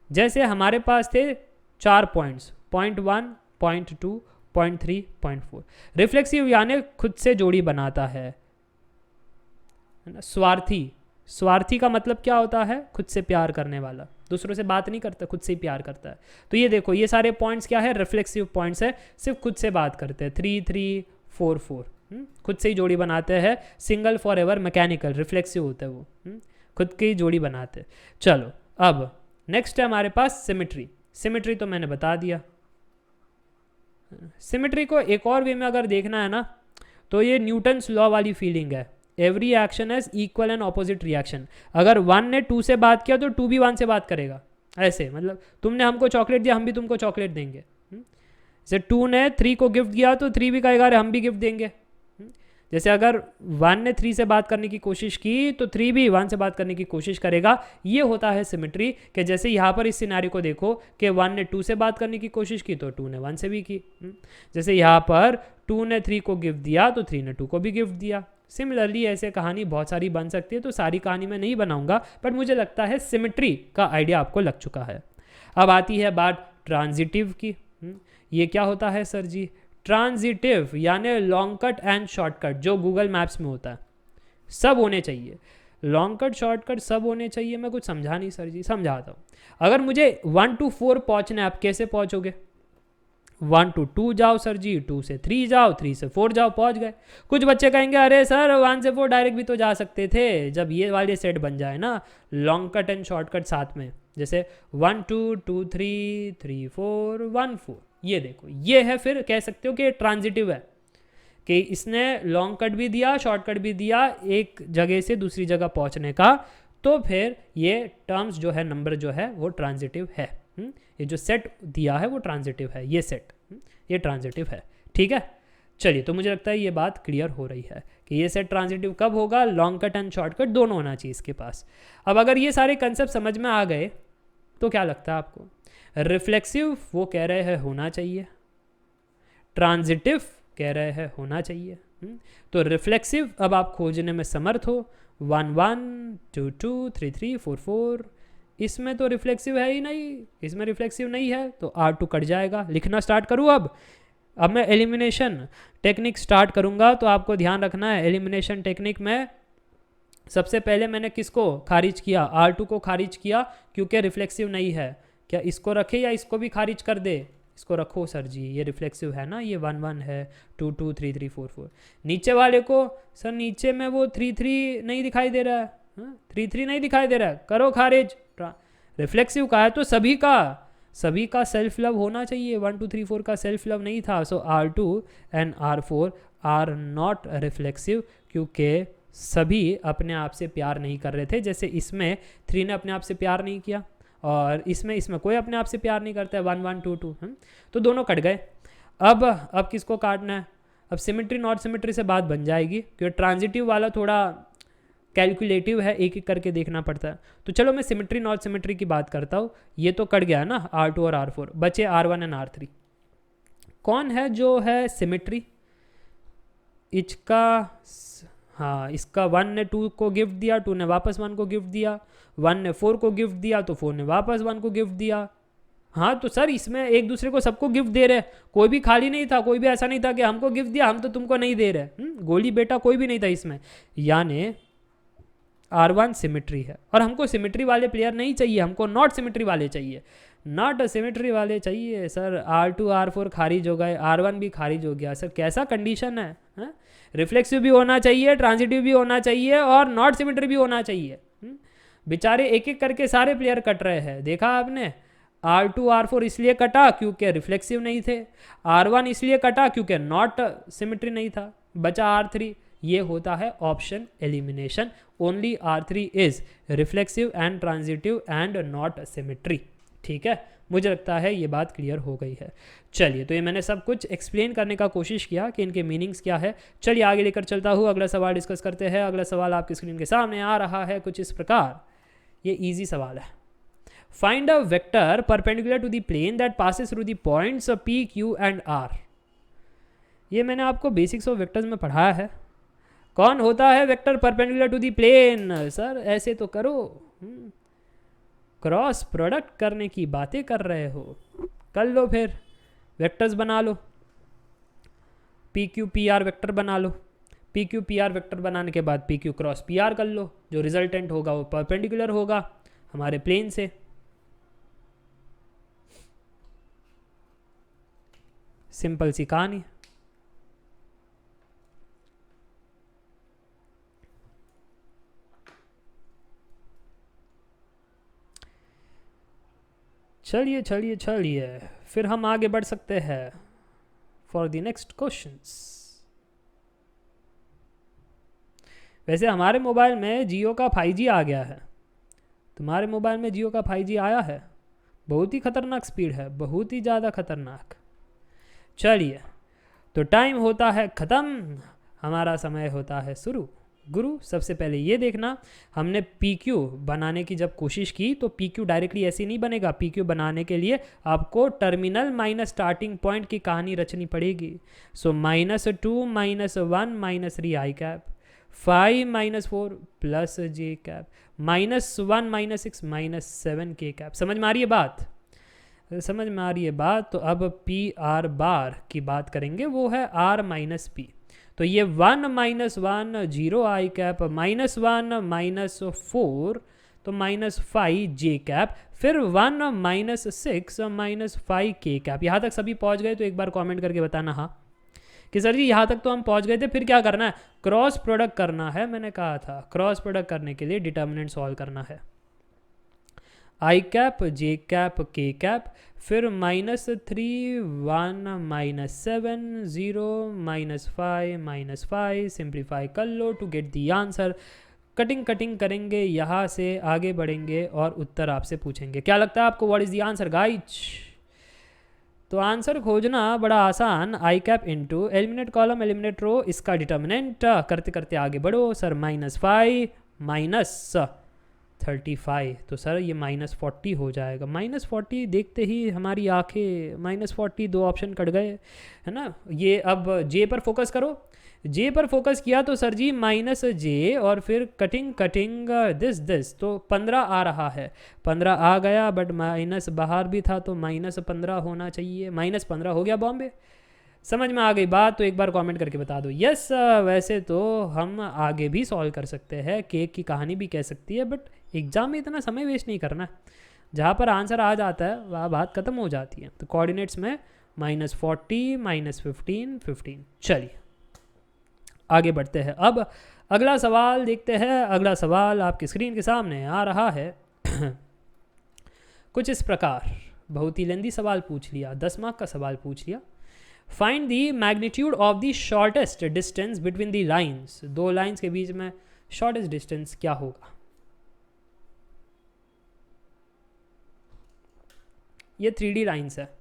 [SPEAKER 1] जैसे हमारे पास थे 4 points, point 1 point 2 point 3 point 4। Reflexive यानी खुद से जोड़ी बनाता है ना। स्वार्थी का मतलब क्या होता है, खुद से प्यार करने वाला, दूसरों से बात नहीं करता, खुद से ही प्यार करता है। तो ये देखो ये सारे पॉइंट्स क्या है, रिफ्लेक्सिव पॉइंट्स है, सिर्फ खुद से बात करते हैं। 3 3 4 4 खुद से ही जोड़ी बनाते हैं। Single for ever mechanical reflexive होता है वो, खुद की जोड़ी बनाते हैं। चलो अब नेक्स्ट है हमारे पास सिमेट्री। सिमेट्री तो मैंने बता दिया। सिमेट्री को एक और वे में अगर देखना है ना तो ये न्यूटन्स लॉ वाली फीलिंग है, every action has equal and opposite reaction. अगर 1 ने 2 से बात किया तो 2 भी 1 से बात करेगा। ऐसे मतलब तुमने हमको चॉकलेट दिया, हम भी तुमको चॉकलेट देंगे। जैसे 2 ने 3 को गिफ्ट दिया तो 3 भी कहेगा अरे हम भी गिफ्ट देंगे। जैसे अगर 1 ने 3 से बात करने की कोशिश की तो 3 भी 1 से बात करने की कोशिश करेगा। ये होता है सिमेट्री। कि जैसे यहाँ पर इस सिनेरियो को देखो कि 1 ने 2 से बात करने की कोशिश की तो 2 ने 1 से भी की। जैसे यहाँ पर 2 ने 3 को गिफ्ट दिया तो 3 ने 2 को भी गिफ्ट दिया। सिमिलरली ऐसे कहानी बहुत सारी बन सकती है, तो सारी कहानी मैं नहीं बनाऊंगा, बट मुझे लगता है सिमेट्री का आइडिया आपको लग चुका है। अब आती है बात ट्रांजिटिव की। ये क्या होता है सर जी? ट्रांजिटिव यानी लॉन्ग कट एंड शॉर्टकट, जो गूगल मैप्स में होता है, सब होने चाहिए। लॉन्ग कट शॉर्टकट सब होने चाहिए। मैं कुछ समझा नहीं सर जी, समझाता हूँ। अगर मुझे 1 to 4 पहुँचना है, आप कैसे पहुँचोगे? 1 to 2 जाओ सर जी, 2 से 3 जाओ, 3 से 4 जाओ, पहुँच गए। कुछ बच्चे कहेंगे अरे सर 1 से 4 डायरेक्ट भी तो जा सकते थे। जब ये वाले सेट बन जाए ना लॉन्ग कट एंड शॉर्टकट साथ में, जैसे 1 2 2 3 3 4 1 4, ये देखो ये है, फिर कह सकते हो कि ट्रांजिटिव है कि इसने लॉन्ग कट भी दिया शॉर्टकट भी दिया एक जगह से दूसरी जगह पहुंचने का। तो फिर ये टर्म्स जो है, नंबर जो है वो ट्रांजिटिव है। ये जो सेट दिया है वो ट्रांजिटिव है, ये सेट ये ट्रांजिटिव है। ठीक है, चलिए तो मुझे लगता है ये बात क्लियर हो रही है कि ये सेट ट्रांजिटिव कब होगा, लॉन्ग कट एंड शॉर्टकट दोनों होना चाहिए इसके पास। अब अगर ये सारे कंसेप्ट समझ में आ गए तो क्या लगता है आपको, रिफ्लेक्सिव वो कह रहे हैं होना चाहिए, ट्रांजिटिव कह रहे हैं होना चाहिए। तो रिफ्लेक्सिव अब आप खोजने में समर्थ हो, 1 1 2 2 3 3 4 4, इसमें तो रिफ्लेक्सिव है ही नहीं, इसमें रिफ्लेक्सिव नहीं है, तो R2 कट जाएगा। लिखना स्टार्ट करूँ अब मैं एलिमिनेशन टेक्निक स्टार्ट करूँगा। तो आपको ध्यान रखना है, एलिमिनेशन टेक्निक में सबसे पहले मैंने किसको खारिज किया, R2 को खारिज किया, क्योंकि रिफ्लेक्सिव नहीं है। क्या इसको रखे या इसको भी खारिज कर दे? इसको रखो सर जी, ये रिफ्लेक्सिव है ना, ये 1 1 है, 2 2 3 3 4 4। नीचे वाले को सर, नीचे में वो 3 3 नहीं दिखाई दे रहा है, 3 3 नहीं दिखाई दे रहा है, करो खारिज। रिफ्लेक्सिव का है तो सभी का सेल्फ लव होना चाहिए, 1 2 3 4 का सेल्फ लव नहीं था। So R2 and R4 are not reflexive, क्योंकि सभी अपने आप से प्यार नहीं कर रहे थे। जैसे इसमें 3 ने अपने आप से प्यार नहीं किया, और इसमें कोई अपने आप से प्यार नहीं करता है, 1 1 2 2, तो दोनों कट गए। अब किसको काटना है? अब सिमेट्री नॉट सिमेट्री से बात बन जाएगी, क्योंकि ट्रांजिटिव वाला थोड़ा कैलकुलेटिव है, एक एक करके देखना पड़ता है। तो चलो मैं सिमेट्री नॉट सिमेट्री की बात करता हूँ। ये तो कट गया ना, R2 और R4, बचे R1 एंड R3। कौन है जो है सिमेट्री? इसका हाँ, इसका 1 ने 2 को गिफ्ट दिया, 2 ने वापस 1 को गिफ्ट दिया, 1 ने 4 को गिफ्ट दिया, तो 4 ने वापस 1 को गिफ्ट दिया। हाँ, तो सर इसमें एक दूसरे को सबको गिफ्ट दे रहे, कोई भी खाली नहीं था, कोई भी ऐसा नहीं था कि हमको गिफ्ट दिया हम तो तुमको नहीं दे रहे। गोली बेटा कोई भी नहीं था इसमें, यानी R1 सिमेट्री है। और हमको सिमेट्री वाले प्लेयर नहीं चाहिए, हमको नॉट सिमेट्री वाले चाहिए, नॉट सिमेट्री वाले चाहिए। सर R2 R4 खारिज हो गए, R1 भी खारिज हो गया। सर कैसा कंडीशन है? रिफ्लेक्सिव भी होना चाहिए, ट्रांजिटिव भी होना चाहिए, और नॉट सिमेट्री भी होना चाहिए। बेचारे एक एक करके सारे प्लेयर कट रहे हैं, देखा आपने। R2 R4 इसलिए कटा क्योंकि रिफ्लेक्सिव नहीं थे, R1 इसलिए कटा क्योंकि नॉट सिमेट्री नहीं था, बचा R3। ये होता है option elimination. Only R3 is reflexive and transitive and not symmetry. ठीक है, मुझे लगता है ये बात क्लियर हो गई है। चलिए, तो ये मैंने सब कुछ एक्सप्लेन करने का कोशिश किया कि इनके मीनिंग्स क्या है। चलिए आगे लेकर चलता हूँ, अगला सवाल डिस्कस करते हैं। अगला सवाल आपकी स्क्रीन के सामने आ रहा है कुछ इस प्रकार। ये इजी सवाल है। Find a vector perpendicular to the plane that passes through the points P, Q and R। ये मैंने आपको बेसिक्स ऑफ वेक्टर्स में पढ़ाया है। कौन होता है vector perpendicular to the plane? Sir ऐसे तो करो, क्रॉस प्रोडक्ट करने की बातें कर रहे हो, कर लो फिर, वेक्टर्स बना लो, PQ PR वेक्टर बना लो। PQ PR वेक्टर बनाने के बाद PQ क्रॉस PR कर लो, जो रिजल्टेंट होगा वो परपेंडिकुलर होगा हमारे प्लेन से। सिंपल सी कहानी। चलिए चलिए चलिए, फिर हम आगे बढ़ सकते हैं फॉर द नेक्स्ट क्वेश्चंस। वैसे हमारे मोबाइल में जियो का 5G आ गया है, तुम्हारे मोबाइल में जियो का 5G आया है? बहुत ही खतरनाक स्पीड है, बहुत ही ज़्यादा खतरनाक। चलिए, तो टाइम होता है ख़त्म, हमारा समय होता है शुरू। गुरु, सबसे पहले ये देखना, हमने PQ बनाने की जब कोशिश की तो PQ डायरेक्टली ऐसे नहीं बनेगा। PQ बनाने के लिए आपको टर्मिनल माइनस स्टार्टिंग पॉइंट की कहानी रचनी पड़ेगी। सो -2 -1 -3 I cap, 5 -4 plus J cap, -1 -6 -7 K cap. समझ में आ रही है बात? समझ में आ रही है बात? तो अब PR बार की बात करेंगे, वो है R - P। तो ये 1 -1 0 I कैप, -1 -4 तो -5 J कैप, फिर 1 -6 -5 K कैप। यहाँ तक सभी पहुँच गए तो एक बार कमेंट करके बताना हाँ कि सर जी यहाँ तक तो हम पहुँच गए थे, फिर क्या करना है? क्रॉस प्रोडक्ट करना है। मैंने कहा था क्रॉस प्रोडक्ट करने के लिए डिटर्मिनेंट सॉल्व करना है। I cap, J cap, K cap, फिर -3 1 -7 0 -5 -5, सिंप्लीफाई कर लो to get the answer. Cutting करेंगे, यहाँ से आगे बढ़ेंगे और उत्तर आपसे पूछेंगे। क्या लगता है आपको, what is the answer guys? तो आंसर खोजना बड़ा आसान, I cap into eliminate column eliminate row, इसका डिटर्मिनेंट करते करते आगे बढ़ो। सर -5 माइनस 35, तो सर ये -40 हो जाएगा। -40 देखते ही हमारी आंखें, -40 दो ऑप्शन कट गए, है ना। ये अब जे पर फोकस करो, जे पर फोकस किया तो सर जी -j और फिर कटिंग कटिंग दिस, तो 15 आ रहा है, 15 आ गया, बट माइनस बाहर भी था तो -15 होना चाहिए, -15 हो गया बॉम्बे। समझ में आ गई बात? तो एक बार कमेंट करके बता दो यस। वैसे तो हम आगे भी सॉल्व कर सकते हैं, केक की कहानी भी कह सकती है, बट एग्ज़ाम में इतना समय वेस्ट नहीं करना। जहाँ पर आंसर आ जाता है वहाँ बात ख़त्म हो जाती है। तो कोऑर्डिनेट्स में -40 -15 15। चलिए आगे बढ़ते हैं। अब अगला सवाल देखते हैं। अगला सवाल आपकी स्क्रीन के सामने आ रहा है कुछ इस प्रकार। बहुत ही लेंदी सवाल पूछ लिया, 10 मार्क का सवाल पूछ लिया। Find the magnitude of the shortest distance between the lines. दो लाइन्स के बीच में शॉर्टेस्ट डिस्टेंस क्या होगा? ये 3D लाइन्स है।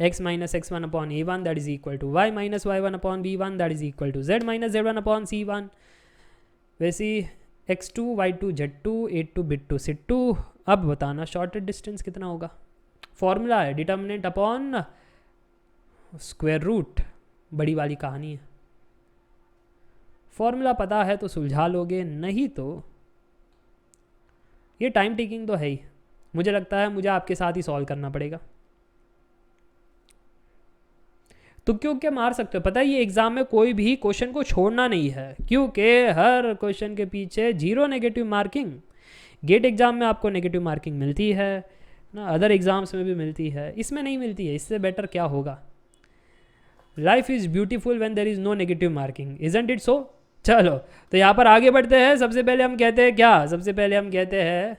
[SPEAKER 1] x minus x1 upon a1 that is equal to y minus y1 upon b1 that is equal to z minus z1 upon c1। वैसे x2 y2 z2 a2 b2 c2। अब बताना shortest distance कितना होगा। Formula है determinant upon square root, बड़ी वाली कहानी है। फॉर्मूला पता है तो सुलझा लोगे, नहीं तो ये टाइम टेकिंग तो है ही। मुझे लगता है मुझे आपके साथ ही सॉल्व करना पड़ेगा। तो क्योंकि मार सकते हो, पता है ये एग्जाम में कोई भी क्वेश्चन को छोड़ना नहीं है, क्योंकि हर क्वेश्चन के पीछे 0 नेगेटिव मार्किंग। गेट एग्जाम में आपको नेगेटिव मार्किंग मिलती है ना, अदर एग्जाम्स में भी मिलती है, इसमें नहीं मिलती है। इससे बेटर क्या होगा। Life is beautiful when there is no negative marking, isn't it so. चलो तो यहाँ पर आगे बढ़ते हैं। सबसे पहले हम कहते हैं क्या, सबसे पहले हम कहते हैं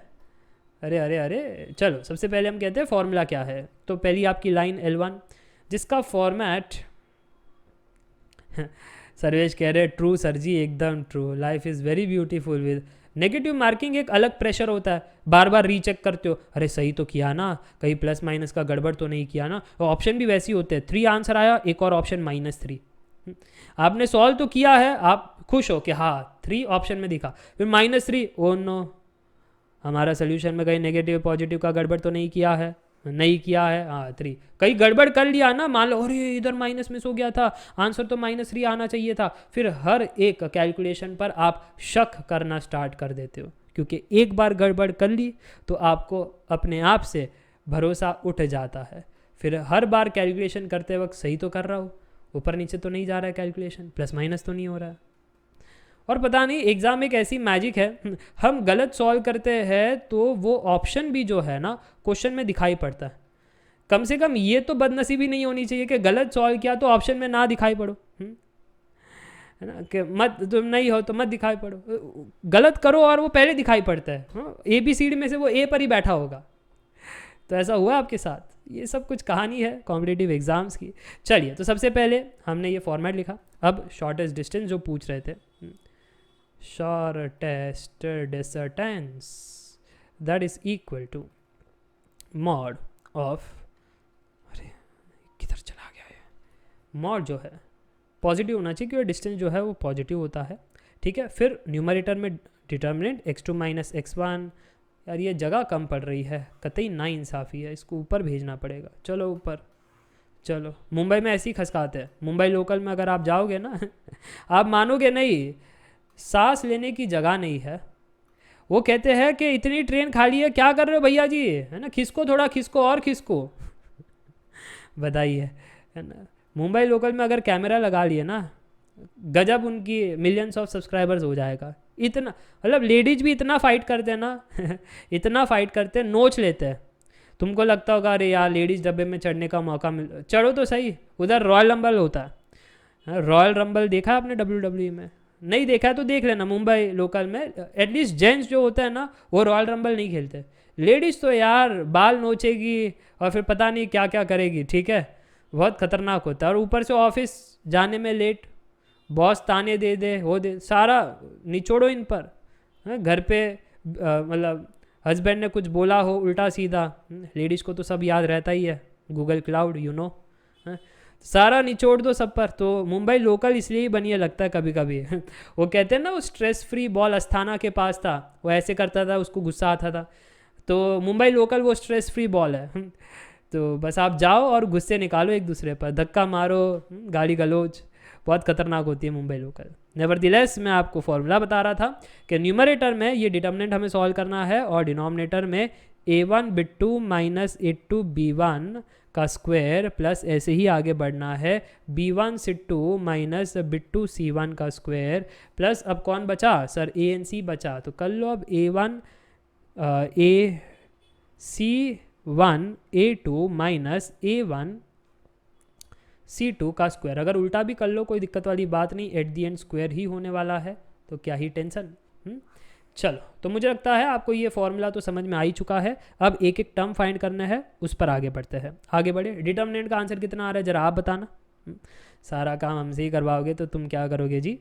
[SPEAKER 1] अरे अरे अरे चलो सबसे पहले हम कहते हैं फॉर्मूला क्या है। तो पहली आपकी लाइन L1 जिसका फॉर्मेट सर्वेश कह रहे ट्रू सर जी, एकदम true. Life is very beautiful with negative marking. एक अलग प्रेशर होता है, बार बार रीचेक करते हो, अरे सही तो किया ना, कहीं प्लस माइनस का गड़बड़ तो नहीं किया ना। और ऑप्शन भी वैसे ही होते हैं, 3 आंसर आया, एक और ऑप्शन -3। आपने सॉल्व तो किया है, आप खुश हो कि हाँ 3 ऑप्शन में दिखा, फिर -3, ओ नो हमारा सोल्यूशन में कहीं नेगेटिव पॉजिटिव का गड़बड़ तो नहीं किया है, नहीं किया है, हाँ 3। कहीं गड़बड़ कर लिया ना, मान लो अरे इधर माइनस मिस हो गया था, आंसर तो -3 आना चाहिए था। फिर हर एक कैलकुलेशन पर आप शक करना स्टार्ट कर देते हो, क्योंकि एक बार गड़बड़ कर ली तो आपको अपने आप से भरोसा उठ जाता है। फिर हर बार कैलकुलेशन करते वक्त सही तो कर रहा हो, ऊपर नीचे तो नहीं जा रहा है कैलकुलेशन, प्लस माइनस तो नहीं हो रहा है। और पता नहीं एग्ज़ाम एक ऐसी मैजिक है, हम गलत सॉल्व करते हैं तो वो ऑप्शन भी जो है ना क्वेश्चन में दिखाई पड़ता है। कम से कम ये तो बदनसीबी नहीं होनी चाहिए कि गलत सॉल्व किया तो ऑप्शन में ना दिखाई पड़ो, है ना, कि मत तुम नहीं हो तो मत दिखाई पड़ो, गलत करो और वो पहले दिखाई पड़ता है। ABCD में से वो A पर ही बैठा होगा। तो ऐसा हुआ आपके साथ। ये सब कुछ कहानी है कॉम्पिटिटिव एग्जाम्स की। चलिए तो सबसे पहले हमने ये फॉर्मेट लिखा। अब शॉर्टेस्ट डिस्टेंस जो पूछ रहे थे, shortest distance that is equal to mod of, अरे किधर चला गया ये, mod जो है पॉजिटिव होना चाहिए क्योंकि डिस्टेंस जो है वो पॉजिटिव होता है, ठीक है। फिर न्यूमरेटर में डिटर्मिनेंट x2 - x1। यार ये जगह कम पड़ रही है, कतई ना इंसाफ़ी है, इसको ऊपर भेजना पड़ेगा। चलो ऊपर, चलो मुंबई में ऐसे ही खसकाते हैं। मुंबई लोकल में अगर आप जाओगे ना आप मानोगे नहीं, सांस लेने की जगह नहीं है। वो कहते हैं कि इतनी ट्रेन खाली है, क्या कर रहे हो भैया जी, है ना, खिसको थोड़ा, खिसको और खिसको बताइए, है ना। मुंबई लोकल में अगर कैमरा लगा लिए ना, गजब उनकी मिलियंस ऑफ सब्सक्राइबर्स हो जाएगा। इतना मतलब लेडीज भी इतना फाइट करते हैं ना इतना फाइट करते हैं, नोच लेते हैं। तुमको लगता होगा अरे यार लेडीज डब्बे में चढ़ने का मौका मिल, चढ़ो तो सही। उधर रॉयल रंबल होता है, रॉयल रंबल देखा आपने WWE में? नहीं देखा है तो देख लेना। मुंबई लोकल में एटलीस्ट जेंट्स जो होता है ना वो रॉयल रंबल नहीं खेलते, लेडीज़ तो यार बाल नोचेगी और फिर पता नहीं क्या क्या करेगी, ठीक है। बहुत खतरनाक होता है। और ऊपर से ऑफिस जाने में लेट, बॉस ताने दे दे, वो दे, सारा निचोड़ो इन पर। घर पे मतलब हस्बैंड ने कुछ बोला हो उल्टा सीधा, लेडीज़ को तो सब याद रहता ही है, गूगल क्लाउड, यू नो। सारा निचोड़ दो सब पर। तो मुंबई लोकल इसलिए ही बनी है लगता है कभी कभी वो कहते हैं ना, वो स्ट्रेस फ्री बॉल अस्थाना के पास था, वो ऐसे करता था, उसको गुस्सा आता था। तो मुंबई लोकल वो स्ट्रेस फ्री बॉल है तो बस आप जाओ और गुस्से निकालो एक दूसरे पर, धक्का मारो, गाली गलौज, बहुत खतरनाक होती है मुंबई लोकल। नेवरदिलेस मैं आपको फॉर्मूला बता रहा था कि न्यूमरेटर में ये डिटर्मिनेंट हमें सॉल्व करना है और डिनोमिनेटर में a1 बिट2 माइनस a2 b1 का स्क्वायर प्लस ऐसे ही आगे बढ़ना है b1 c2 माइनस बिट2 c1 का स्क्वायर प्लस अब कौन बचा सर, a एंड c बचा। तो कर लो अब a1 a c1 a2 minus a1 c2 का स्क्वायर। अगर उल्टा भी कर लो कोई दिक्कत वाली बात नहीं, एट दी एंड स्क्वायर ही होने वाला है, तो क्या ही टेंशन। चलो, तो मुझे लगता है आपको ये फॉर्मूला तो समझ में आ ही चुका है। अब एक एक टर्म फाइंड करना है, उस पर आगे बढ़ते हैं। आगे बढ़े, डिटर्मिनेंट का आंसर कितना आ रहा है जरा आप बताना। सारा काम हमसे ही करवाओगे तो तुम क्या करोगे जी?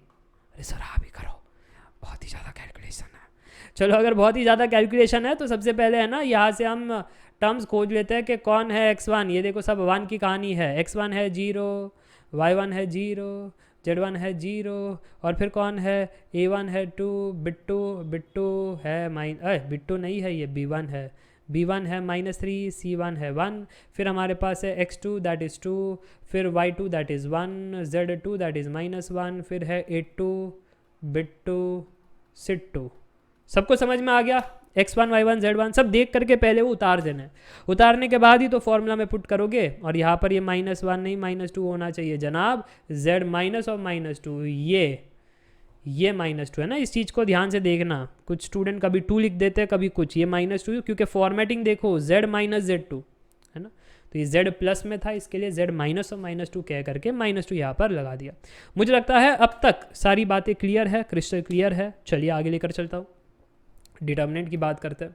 [SPEAKER 1] अरे सर आप ही करो, बहुत ही ज़्यादा कैलकुलेशन है। चलो, अगर बहुत ही ज़्यादा कैलकुलेशन है तो सबसे पहले है ना, यहाँ से हम टर्म्स खोज लेते हैं कि कौन है x1। ये देखो सब 1 की कहानी है, x1 है 0, y1 है 0, z1 है 0, और फिर कौन है, a1 है 2, बिट2 है बिट2 नहीं है, ये b1 है, b1 है -3, c1 है 1, फिर हमारे पास है x2 दैट इज़ 2, फिर y2 that is 1, z2 that is -1, फिर है a2 बिट2 c2। सबको समझ में आ गया? x1 y1 z1 सब देख करके पहले वो उतार देना है, उतारने के बाद ही तो फॉर्मूला में पुट करोगे। और यहाँ पर ये -1 नहीं -2 होना चाहिए जनाब, z माइनस और -2, ये -2 है ना, इस चीज़ को ध्यान से देखना। कुछ स्टूडेंट कभी 2 लिख देते हैं, कभी कुछ, ये -2 क्योंकि फॉर्मेटिंग देखो z माइनस z2 है ना, तो ये z प्लस में था, इसके लिए z माइनस और -2 कह करके -2 यहाँ पर लगा दिया। मुझे लगता है अब तक सारी बातें क्लियर है, क्रिस्टल क्लियर है। चलिए आगे लेकर चलता हूँ, डिटर्मिनेंट की बात करते हैं।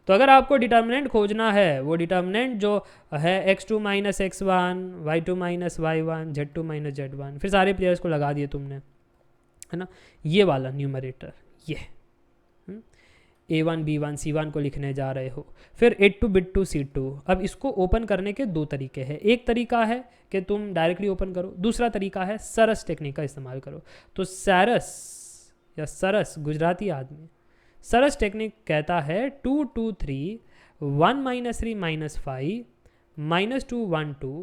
[SPEAKER 1] तो अगर आपको डिटर्मिनेंट खोजना है, वो डिटर्मिनेंट जो है x2 minus x1, y2 minus y1, z2 minus z1, फिर सारे प्लेयर्स को लगा दिए तुमने, है ना, ये वाला न्यूमरेटर, ये a1 b1 c1 को लिखने जा रहे हो, फिर a2 बिट2 c2। अब इसको ओपन करने के दो तरीके हैं। एक तरीका है कि तुम डायरेक्टली ओपन करो, दूसरा तरीका है सरस टेक्निक का इस्तेमाल करो। तो सरस या सरस गुजराती आदमी, सरस टेक्निक कहता है 2 2 3 1 -3 -5 -2 1 2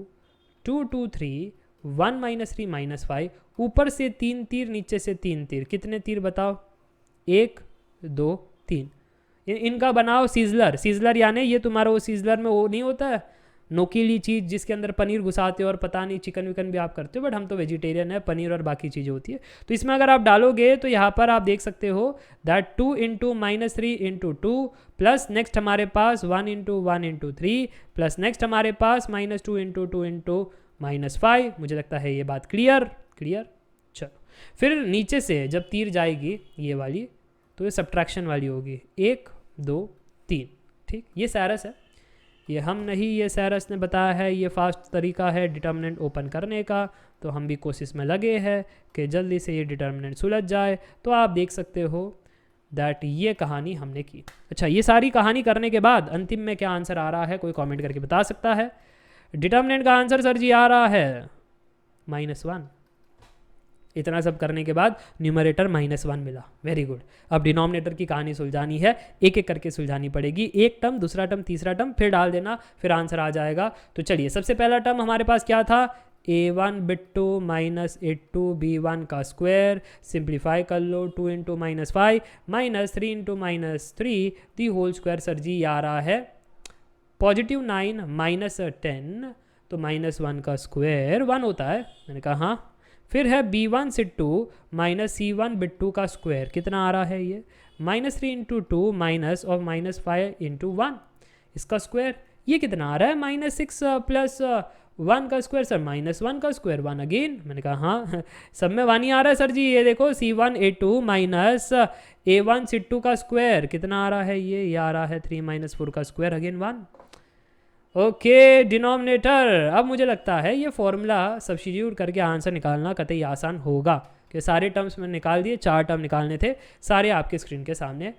[SPEAKER 1] 2 2 3 1 -3 -5, ऊपर से 3 तीर, नीचे से 3 तीर। कितने तीर बताओ? 1 2 3। इनका बनाओ सीजलर। सीजलर यानी ये तुम्हारा वो सीजलर में वो नहीं होता है नोकीली चीज़ जिसके अंदर पनीर घुसाते हो और पता नहीं चिकन विकन भी आप करते हो, बट हम तो वेजिटेरियन है, पनीर और बाकी चीज़ें होती है। तो इसमें अगर आप डालोगे तो यहाँ पर आप देख सकते हो दैट 2 × -3 × 2 प्लस नेक्स्ट हमारे पास 1 × 1 × 3 प्लस नेक्स्ट हमारे पास -2 × 2 × -5। मुझे लगता है ये बात क्लियर। चलो, फिर नीचे से जब तीर जाएगी ये वाली, तो ये सब्ट्रैक्शन वाली होगी, 1 2 3। ठीक, ये सैरस है, ये हम नहीं, ये सैरस ने बताया है, ये फास्ट तरीका है डिटर्मिनेंट ओपन करने का। तो हम भी कोशिश में लगे हैं कि जल्दी से ये डिटर्मिनेंट सुलझ जाए। तो आप देख सकते हो दैट ये कहानी हमने की। अच्छा, ये सारी कहानी करने के बाद अंतिम में क्या आंसर आ रहा है, कोई कमेंट करके बता सकता है? डिटर्मिनेंट का आंसर सर जी आ रहा है -1। इतना सब करने के बाद न्यूमरेटर -1 मिला, वेरी गुड। अब डिनोमिनेटर की कहानी सुलझानी है, एक एक करके सुलझानी पड़ेगी, एक टर्म, दूसरा टर्म, तीसरा टर्म, फिर डाल देना, फिर आंसर आ जाएगा। तो चलिए, सबसे पहला टर्म हमारे पास क्या था, a1 बिट2 माइनस a2 b1 का स्क्वायर। सिंप्लीफाई कर लो, 2 × -5 -3 × -3 दी होल स्क्वायर। सर जी आ रहा है +9 -10, तो -1 का स्क्वायर 1 होता है। मैंने कहा हाँ। फिर है b1 c2 माइनस c1 बिट2 का स्क्वायर। कितना आ रहा है ये, -3 × 2 माइनस और -5 × 1, इसका स्क्वायर। ये कितना आ रहा है, -6 प्लस 1 का स्क्वायर। सर -1 का स्क्वायर 1 अगेन। मैंने कहा हाँ, सब में 1 ही आ रहा है सर जी। ये देखो c1 a2 minus a1 c2 का स्क्वायर कितना आ रहा है, ये आ रहा है 3 - 4 का स्क्वायर अगेन 1। Okay, denominator. अब मुझे लगता है ये फॉर्मूला सब्स्टिट्यूट करके आंसर निकालना कतई आसान होगा, कि सारे टर्म्स मैंने निकाल दिए, 4 टर्म निकालने थे, सारे आपके स्क्रीन के सामने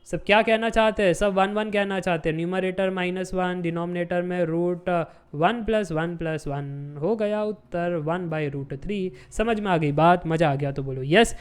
[SPEAKER 1] सब क्या कहना चाहते हैं, सब 1 1 कहना चाहते हैं, न्यूमरेटर -1, डिनोमिनेटर में √1 + 1 + 1, हो गया उत्तर 1/√3। समझ में आ गई बात, मज़ा आ गया तो बोलो यस।